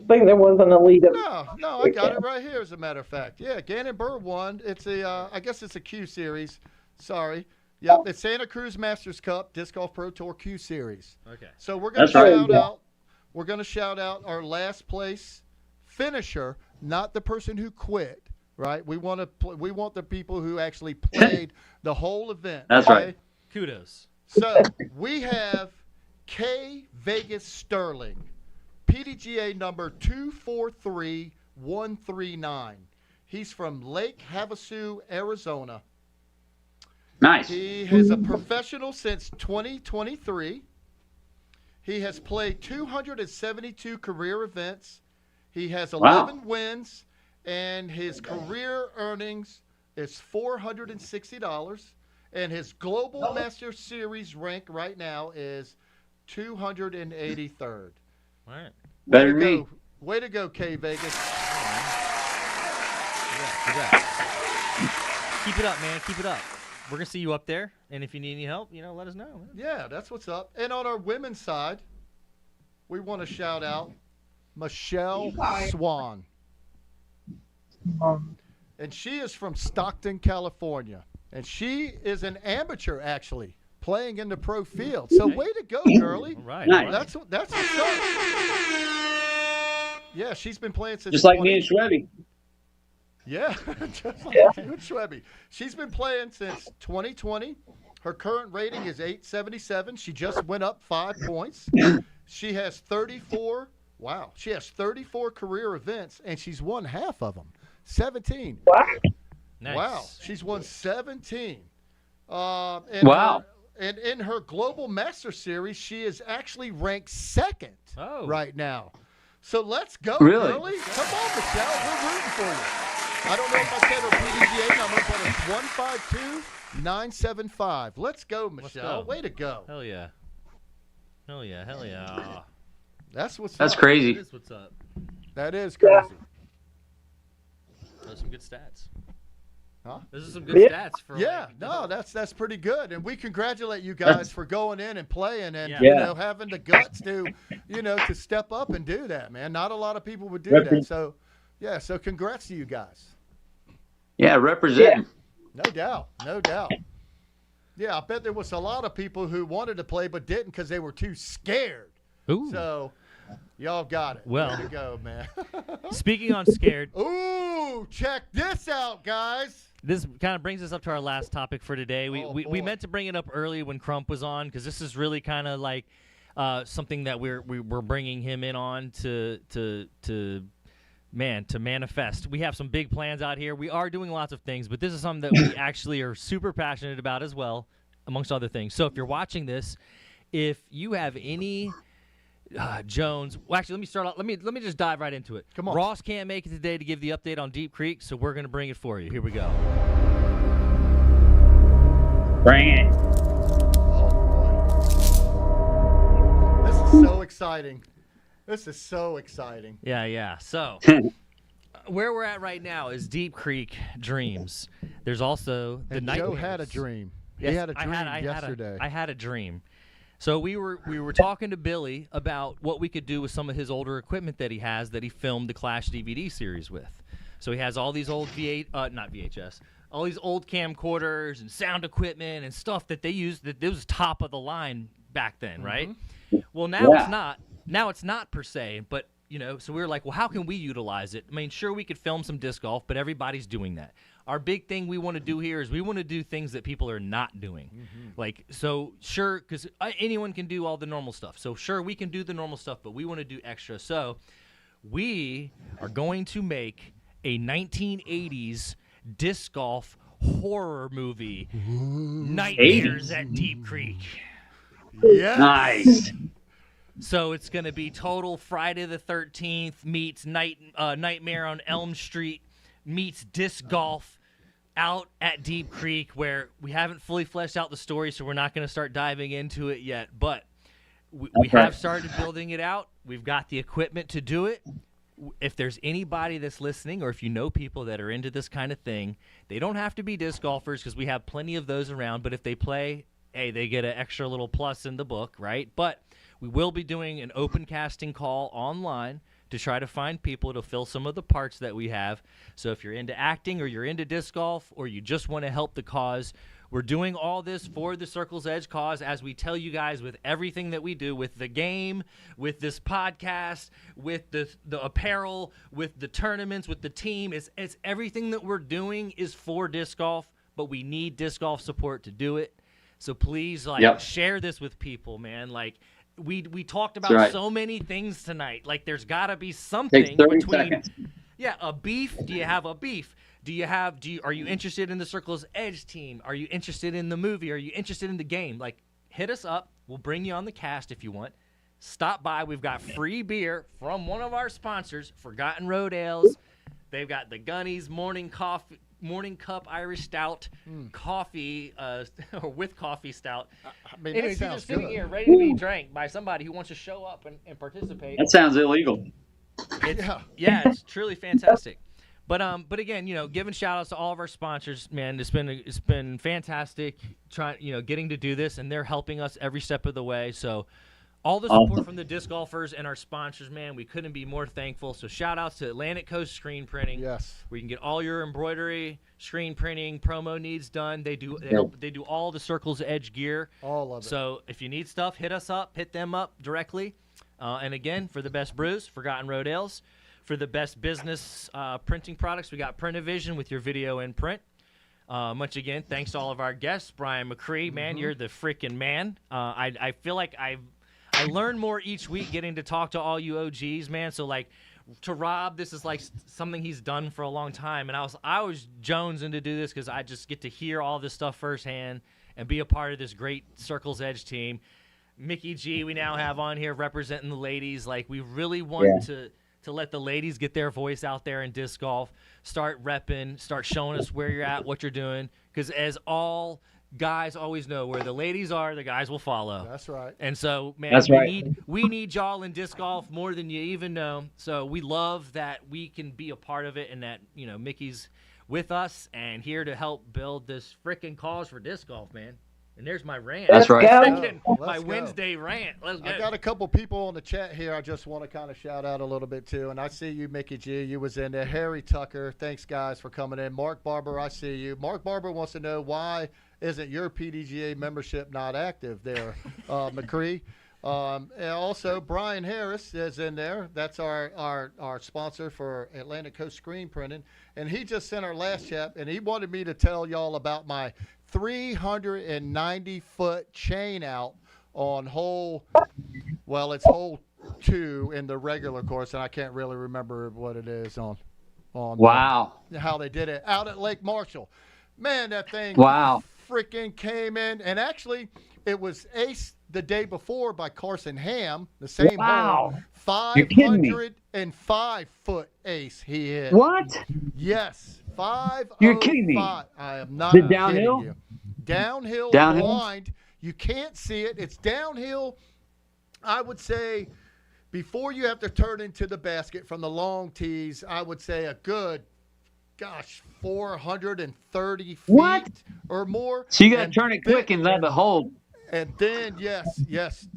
think there was an elite. No, I got it right here, as a matter of fact. Yeah, Gannon Burr won. It's I guess it's a Q Series. Sorry. Yep, it's Santa Cruz Masters Cup Disc Golf Pro Tour Q Series. Okay. So we're going to shout out our last place finisher, not the person who quit, right? We want the people who actually played the whole event. That's right. Kudos. So we have K Vegas Sterling, PDGA number 243139. He's from Lake Havasu, Arizona. Nice. He is a professional since 2023. He has played 272 career events. He has 11 wins, and his career earnings is $460. And his Global Master Series rank right now is 283rd. All right. Better than me. Way to go, K Vegas. Keep it up, man. Keep it up. We're going to see you up there. And if you need any help, let us know. Yeah, that's what's up. And on our women's side, we want to shout out Michelle Swan. And she is from Stockton, California. And she is an amateur, actually, playing in the pro field. So way to go, girlie. All right. Nice. That's what's up. Yeah, she's been playing since Just like me and Schwebby. Yeah, just like you and Schwebby. She's been playing since 2020. Her current rating is 877. She just went up 5 points. She has 34. Wow. She has 34 career events, and she's won half of them. 17. Wow. Nice. Wow, she's won 17. Wow. And in her Global Master Series, she is actually ranked second right now. So let's go, Really? girlie. Come on, Michelle. We're rooting for you. I don't know if I said her PDGA number, but it's 152-975. Let's go, Michelle. Way to go. Hell yeah. Hell yeah. Hell yeah. That's what's That's up. crazy. That is what's up. That is crazy. Those are some good stats. Huh? Those are some good stats for that's pretty good, and we congratulate you guys for going in and playing and having the guts to to step up and do that, man. Not a lot of people would do that, so so congrats to you guys. Yeah, represent. No doubt. Yeah, I bet there was a lot of people who wanted to play but didn't because they were too scared. Ooh. So y'all got it. Well, way to go, man. Speaking on scared. Ooh, check this out, guys. This kind of brings us up to our last topic for today. We meant to bring it up early when Crump was on because this is really kind of like something that we're bringing him in on to manifest. We have some big plans out here. We are doing lots of things, but this is something that we actually are super passionate about as well, amongst other things. So if you're watching this, if you have any Jones. Well, actually, let me start off. Let me just dive right into it. Come on. Ross can't make it today to give the update on Deep Creek, so we're going to bring it for you. Here we go. Bring it. This is so exciting. Yeah. So where we're at right now is Deep Creek Dreams. There's also the night. Joe had a dream. Yes, he had a dream yesterday. I had a dream. So we were talking to Billy about what we could do with some of his older equipment that he has that he filmed the Clash DVD series with. So he has all these old not VHS, all these old camcorders and sound equipment and stuff that they used that was top of the line back then, right? Well, now it's not. Now it's not per se, but so we were like, well, how can we utilize it? I mean, sure, we could film some disc golf, but everybody's doing that. Our big thing we want to do here is we want to do things that people are not doing. Like, so sure, because anyone can do all the normal stuff. So sure, we can do the normal stuff, but we want to do extra. So we are going to make a 1980s disc golf horror movie, Nightmares at Deep Creek. Yeah. Nice. So it's going to be total Friday the 13th meets Nightmare on Elm Street meets disc golf out at Deep Creek, where we haven't fully fleshed out the story, so we're not going to start diving into it yet. But we have started building it out. We've got the equipment to do it. If there's anybody that's listening, or if you know people that are into this kind of thing, they don't have to be disc golfers because we have plenty of those around. But if they play, hey, they get an extra little plus in the book, right? But we will be doing an open casting call online to try to find people to fill some of the parts that we have. So if you're into acting or you're into disc golf or you just want to help the cause, we're doing all this for the Circle's Edge cause, as we tell you guys with everything that we do, with the game, with this podcast, with the apparel, with the tournaments, with the team. It's everything that we're doing is for disc golf, but we need disc golf support to do it. So please share this with people, man. Like, we talked about so many things tonight. Like, there's got to be something between. Yeah, a beef. Do you have a beef? Are you interested in the Circle's Edge team? Are you interested in the movie? Are you interested in the game? Like, hit us up. We'll bring you on the cast if you want. Stop by. We've got free beer from one of our sponsors, Forgotten Road Ales. They've got the Gunnies Morning Cup Irish Stout coffee, or with coffee stout. Anyways, you're just sitting here ready to be drank by somebody who wants to show up and participate. That sounds illegal. It's truly fantastic. But again, giving shout outs to all of our sponsors, man. It's been fantastic getting to do this, and they're helping us every step of the way. So all the support from the disc golfers and our sponsors, man, we couldn't be more thankful. So shout outs to Atlantic Coast Screen Printing. Yes. Where you can get all your embroidery, screen printing, promo needs done. They do all the Circle's Edge gear. All of it. So if you need stuff, hit them up directly. And again, for the best brews, Forgotten Road Ales. For the best business printing products, we got Print-O-Vision with your video and print. Once again, thanks to all of our guests. Brian McCree, man, you're the freaking man. I feel like I learn more each week getting to talk to all you OGs, man. So, like, to Rob, this is like something he's done for a long time, and I was jonesing to do this because I just get to hear all this stuff firsthand and be a part of this great Circle's Edge team. Mickey G, we now have on here representing the ladies. Like, we really want to let the ladies get their voice out there in disc golf, start repping, start showing us where you're at, what you're doing, because as all guys always know, where the ladies are, the guys will follow. That's right. And so, man, That's right. we need y'all in disc golf more than you even know. So we love that we can be a part of it, and that, you know, Mickey's with us and here to help build this freaking cause for disc golf, man. And there's my rant. That's right. My Wednesday rant. Let's go. I got a couple people on the chat here I just want to kind of shout out a little bit too. And I see you, Mickey G. You was in there. Harry Tucker, thanks guys for coming in. Mark Barber, I see you. Mark Barber wants to know, why isn't your PDGA membership not active there, McRee? And also Brian Harris is in there. That's our sponsor for Atlantic Coast Screen Printing. And he just sent our last chat, and he wanted me to tell y'all about my 390-foot chain out on hole 2 in the regular course, and I can't really remember what it is on Wow. how they did it out at Lake Marshall. Man, that thing freaking came in, and actually it was ace the day before by Carson Ham, the same hole. 505-foot ace he hit. What? Yes, 505. You're kidding me. I am not Is it downhill? kidding you. Downhill, Downhill? blind. You can't see it. It's downhill, I would say, before you have to turn into the basket from the long tees, I would say a good, 430 feet or more. So you got to turn it quick and let it hold. And then, yes,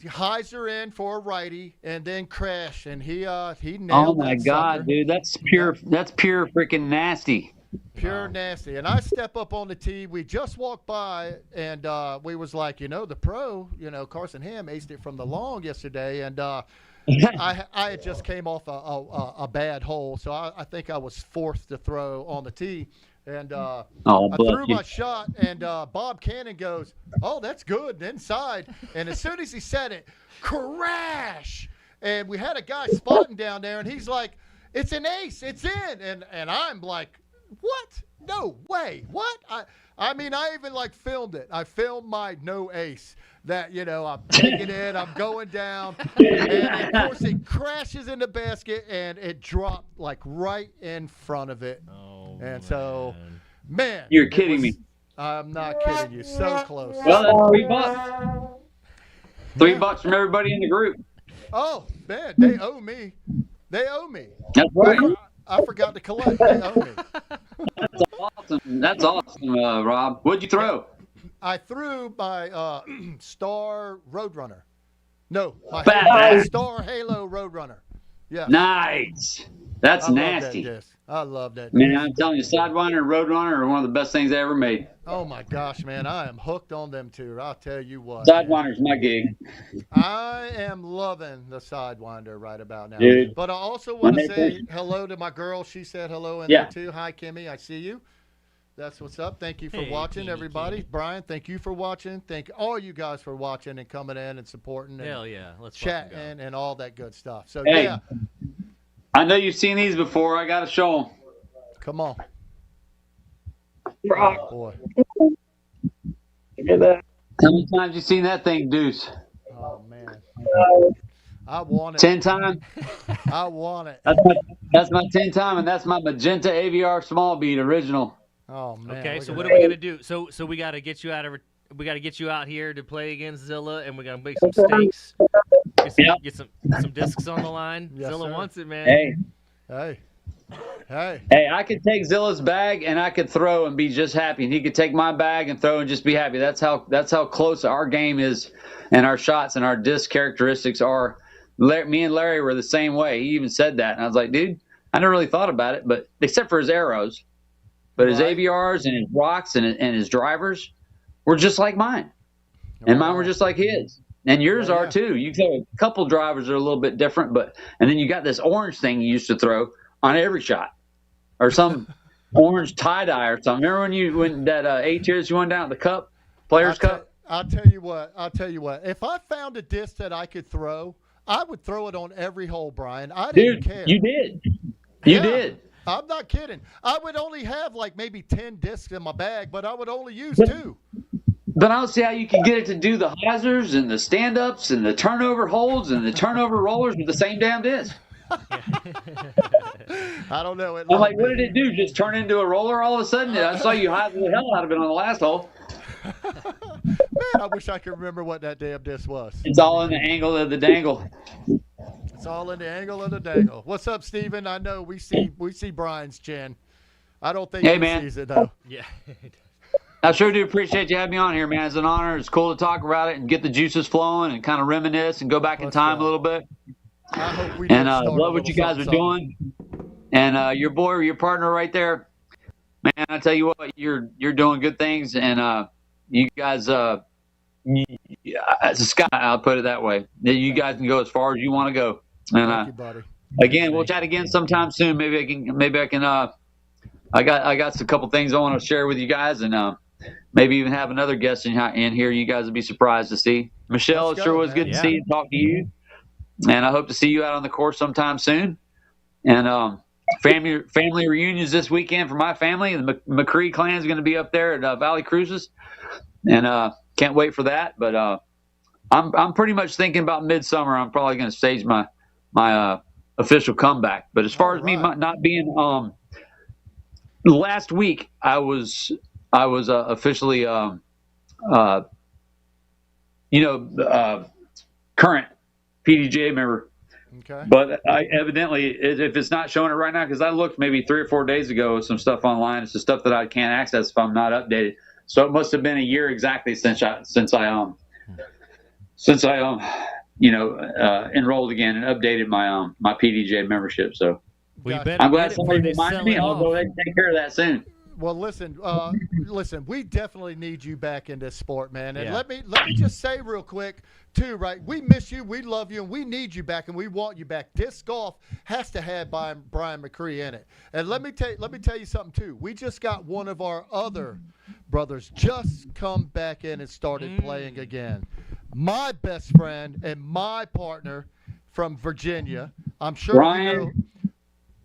hyzer in for a righty, and then crash, and he nailed Oh my that God, sucker. dude, that's pure freaking nasty. Pure nasty. And I step up on the tee. We just walked by, and we was like, the pro, Carson Ham aced it from the long yesterday, and I had just came off a bad hole, so I think I was forced to throw on the tee. And I threw my shot, and Bob Cannon goes, "Oh, that's good, inside." And as soon as he said it, crash! And we had a guy spotting down there, and he's like, "It's an ace, it's in." And I'm like, "What? No way! What?" I mean, I even filmed it. I filmed my no ace. That, I'm taking it, I'm going down, and of course it crashes in the basket, and it dropped right in front of it. Oh, and so, man. You're kidding me. I'm not kidding you. So close. Well, that's $3. $3 from everybody in the group. Oh, man, they owe me. They owe me. That's right. I forgot to collect. They owe me. That's awesome, Rob. What'd you throw? I threw my Star Roadrunner. No, my Star Halo Roadrunner. Yeah. Nice. That's nasty. I love that. Man, I'm telling you, Sidewinder and Roadrunner are one of the best things I ever made. Oh my gosh, man, I am hooked on them two. I'll tell you what. Sidewinder's my gig. I am loving the Sidewinder right about now. Dude. But I also want to say hello to my girl. She said hello in there too. Hi, Kimmy. I see you. That's what's up. Thank you for watching, everybody. Brian, thank you for watching. Thank all you guys for watching and coming in and supporting and Hell yeah. Let's chatting and all that good stuff. So, Hey, yeah. I know you've seen these before. I got to show them. Come on. Rock. Boy. Look at that. How many times you seen that thing, Deuce? Oh, man. I want it. 10 times? I want it. That's my 10 time, and that's my magenta AVR small bead original. Oh man. Okay, so what are we gonna do? So we gotta get you out here to play against Zilla, and we're gonna make some stakes. Get some discs on the line. Yes, Zilla sir. wants it, man. Hey, I could take Zilla's bag and I could throw and be just happy, and he could take my bag and throw and just be happy. That's how close our game is, and our shots and our disc characteristics are. Me and Larry were the same way. He even said that, and I was like, dude, I never really thought about it, but except for his arrows. But his AVRs and his rocks and his drivers were just like mine. And mine were just like his. And yours are too. You throw a couple drivers that are a little bit different, and then you got this orange thing you used to throw on every shot. Or some orange tie-dye or something. Remember when that 8 years you won down at the Cup, Players Cup? I'll tell you what. If I found a disc that I could throw, I would throw it on every hole, Brian. I didn't care. You did. You Yeah. did. I'm not kidding. I would only have like maybe 10 discs in my bag, but I would only use 2. But I don't see how you can get it to do the hyzers and the stand-ups and the turnover holds and the turnover rollers with the same damn disc. I don't know. I'm like, what did it do? Just turn into a roller all of a sudden? I saw you hyzer the hell out of it on the last hole. Man, I wish I could remember what that damn disc was. It's all in the angle of the dangle. It's all in the angle of the dangle. What's up, Steven? I know we see Brian's chin. I don't think he sees it, though. Yeah. I sure do appreciate you having me on here, man. It's an honor. It's cool to talk about it and get the juices flowing and kind of reminisce and go back in time a little bit. I hope we And start love what you guys are doing. And your partner right there, man, I tell you what, you're doing good things. And you guys, as a sky, I'll put it that way. You guys can go as far as you want to go. And Thank you, buddy. again, we'll chat again sometime soon. Maybe I can. I got a couple things I want to share with you guys, and maybe even have another guest in here. You guys would be surprised to see. Michelle, it sure was good to see and talk to you. And I hope to see you out on the course sometime soon. And family reunions this weekend for my family. The McRee clan is going to be up there at Valley Cruises, and can't wait for that. But I'm pretty much thinking about midsummer. I'm probably going to stage my official comeback. But as far as me not being last week, I was officially current PDGA member. Okay. But evidently, if it's not showing it right now, because I looked maybe 3 or 4 days ago at some stuff online, it's the stuff that I can't access if I'm not updated. So it must have been a year exactly since I enrolled again and updated my PDGA membership. So I'm glad somebody reminded me. I'll go ahead and take care of that soon. Well, listen, we definitely need you back in this sport, man. And let me just say real quick, too, right? We miss you, we love you, and we need you back, and we want you back. Disc golf has to have Brian McCree in it. And let me tell you something, too. We just got one of our other brothers just come back in and started playing again. My best friend and my partner from Virginia. I'm sure Brian. you know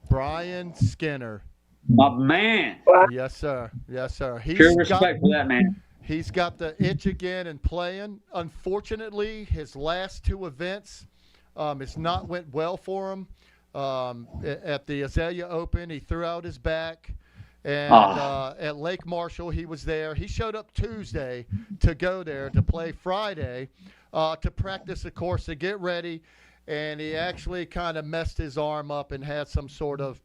Brian Skinner. My man. Yes, sir. Yes, sir. Pure respect for that man. He's got the itch again and playing. Unfortunately, his last 2 events, it's not went well for him. At the Azalea Open, he threw out his back. And at Lake Marshall, he was there. He showed up Tuesday to go there to play Friday to practice the course, to get ready. And he actually kind of messed his arm up and had some sort of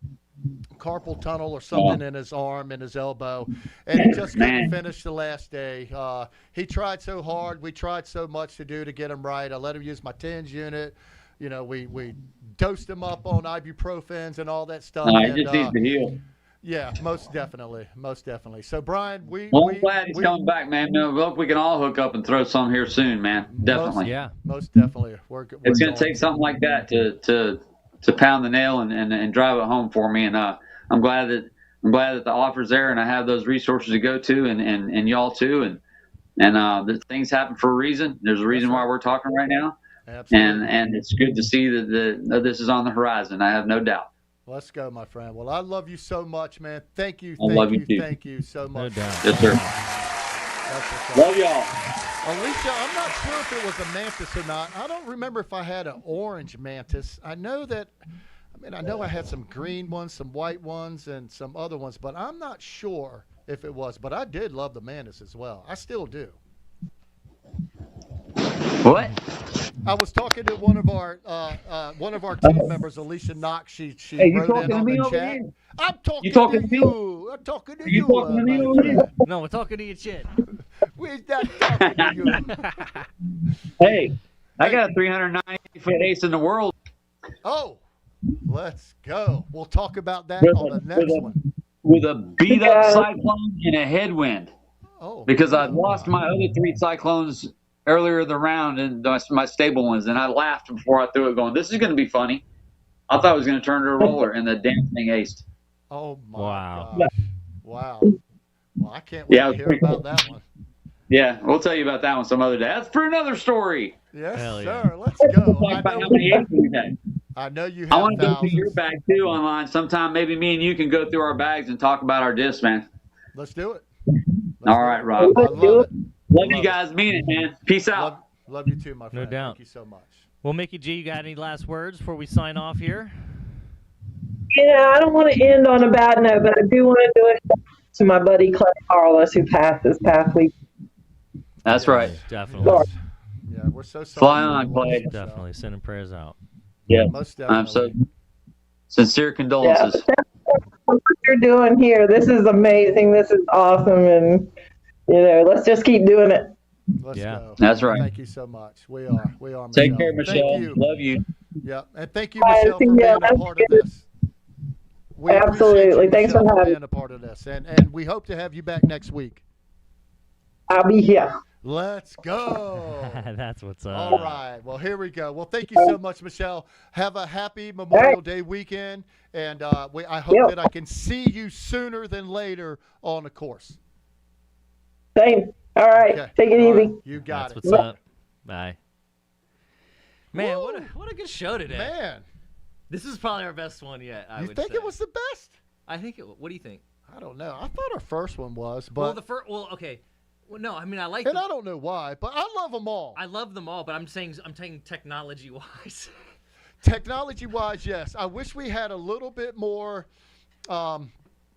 carpal tunnel or something in his arm and his elbow, and he just couldn't finish the last day. He tried so hard. We tried so much to get him right. I let him use my TENS unit. You know, we dosed him up on ibuprofens and all that stuff. He just needs to heal. Yeah, most definitely. So, Brian, I'm glad he's coming back, man. No, hope we can all hook up and throw some here soon, man. Definitely. Most definitely. It's going to take something like that to pound the nail and drive it home for me. And I'm glad that the offer's there, and I have those resources to go to, and y'all too. And the things happen for a reason. There's a reason why we're talking right now. Absolutely. And it's good to see that this is on the horizon. I have no doubt. Let's go, my friend. Well, I love you so much, man. Thank you. Thank you so much. No doubt. Yes, sir. Love y'all. Alicia, I'm not sure if it was a mantis or not. I don't remember if I had an orange mantis. I know I had some green ones, some white ones, and some other ones, but I'm not sure if it was. But I did love the mantis as well. I still do. What? I was talking to one of our team members, Alicia Knox. She wrote in on the chat. Here? I'm talking to you. I'm talking to you. Talking to me over here? No, we're talking to your chin. We're not talking to you. Hey, I got a 390-foot ace in the world. Oh, let's go. We'll talk about that on the next one. With a beat-up cyclone and a headwind. Oh. Because I lost my other 3 cyclones earlier in the round, and my stable ones, and I laughed before I threw it, going, "This is going to be funny." I thought it was going to turn to a roller, and the damn thing aced. Oh my gosh. Wow. Well, I can't wait to hear about that one. Yeah, we'll tell you about that one some other day. That's for another story. Yes, Hell sir. yeah. Let's go. Talk about how many aces we've had. I know you have I want to go through thousands. your bag too online sometime. Maybe me and you can go through our bags and talk about our discs, man. Let's do it. All right, Rob. I love it. Love you guys. Mean it, man. Peace out. Love you too, my friend. No doubt. Thank you so much. Well, Mickey G, you got any last words before we sign off here? Yeah, I don't want to end on a bad note, but I do want to do it to my buddy Clay Carlos, who passed this past week. That's right. Definitely. Yeah, we're so sorry. Fly on, Clay. Definitely. Sending prayers out. Yeah. Most definitely. I'm so sincere condolences. What you're doing here, this is amazing. This is awesome, and let's just keep doing it. Let's go. That's right. Thank you so much. We are. Michelle. Take care, Michelle. Thank you. Love you. Yeah, and thank you, Michelle, for being a part of this. We Absolutely. appreciate you, Thanks for Michelle, having being a part of this, and we hope to have you back next week. I'll be here. Let's go. That's what's up. All right. Well, here we go. Well, thank you so much, Michelle. Have a happy Memorial Day weekend, and I hope that I can see you sooner than later on the course. Same. All right. Okay. Take it All easy. right. You got That's it. what's up. Bye. Man, what a good show today. Man. This is probably our best one yet, I You would think say. it was the best? I think it. What do you think? I don't know. I thought our first one was, but Well, the first. Well, okay. Well, no, I mean I like. and I don't know why, but I love them all. I love them all, but I'm saying technology wise. Technology-wise, yes. I wish we had a little bit more.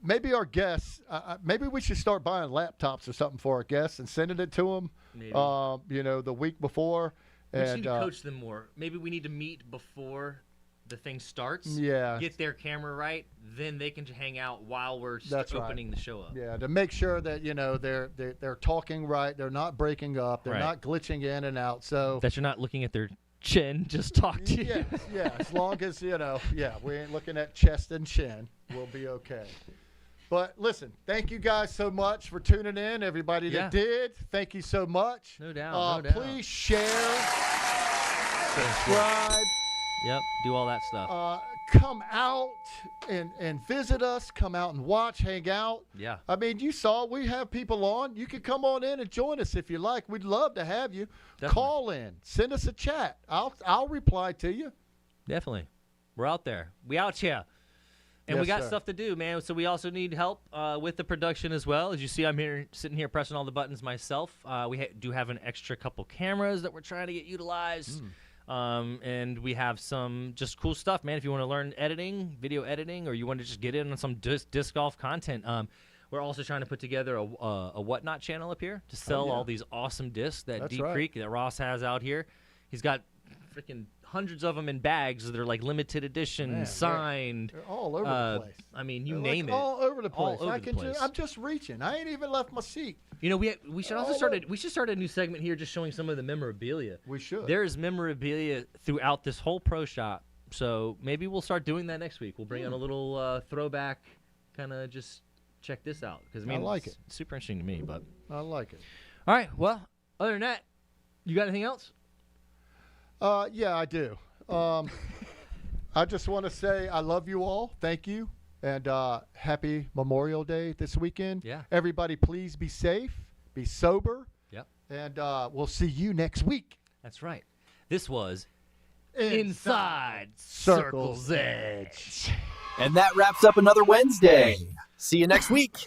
Maybe our guests. Maybe we should start buying laptops or something for our guests and sending it to them. Maybe. The week before. We just And need to coach them more. Maybe we need to meet before the thing starts. Yeah. Get their camera right, then they can hang out while we're That's right. opening the show up. Yeah, to make sure that they're talking right, they're not breaking up, they're Right. not glitching in and out. So That you're not looking at their chin, just talk to you. yeah. As long as we ain't looking at chest and chin, we'll be okay. But listen, thank you guys so much for tuning in. Everybody that did, thank you so much. No doubt. No doubt. Please share, subscribe. Yep. Do all that stuff. Come out and visit us. Come out and watch, hang out. Yeah. I mean, you saw we have people on. You can come on in and join us if you like. We'd love to have you. Definitely. Call in. Send us a chat. I'll reply to you. Definitely. We're out there. We out here. And we Yes, got sir. stuff to do, man. So we also need help with the production as well. As you see, I'm here sitting here pressing all the buttons myself. We do have an extra couple cameras that we're trying to get utilized. And we have some just cool stuff, man. If you want to learn editing, video editing, or you want to just get in on some disc golf content, we're also trying to put together a Whatnot channel up here to sell all these awesome discs that That's Deep right. Creek, that Ross has out here. He's got freaking hundreds of them in bags. They're like limited edition, Man, signed. They're all over the place. I mean, you They're name like it. all over the place. All over the place. I'm just reaching. I ain't even left my seat. You know, we should also start a new segment here, just showing some of the memorabilia. We should. There's memorabilia throughout this whole pro shop, so maybe we'll start doing that next week. We'll bring on a little throwback, kind of just check this out, because I like it's super interesting to me. But I like it. all right, well, other than that, you got anything else? Yeah, I do. I just want to say I love you all. Thank you. And happy Memorial Day this weekend. Yeah. Everybody, please be safe, be sober. Yep. And we'll see you next week. That's right. This was Inside Circle's Edge. And that wraps up another Wednesday. See you next week.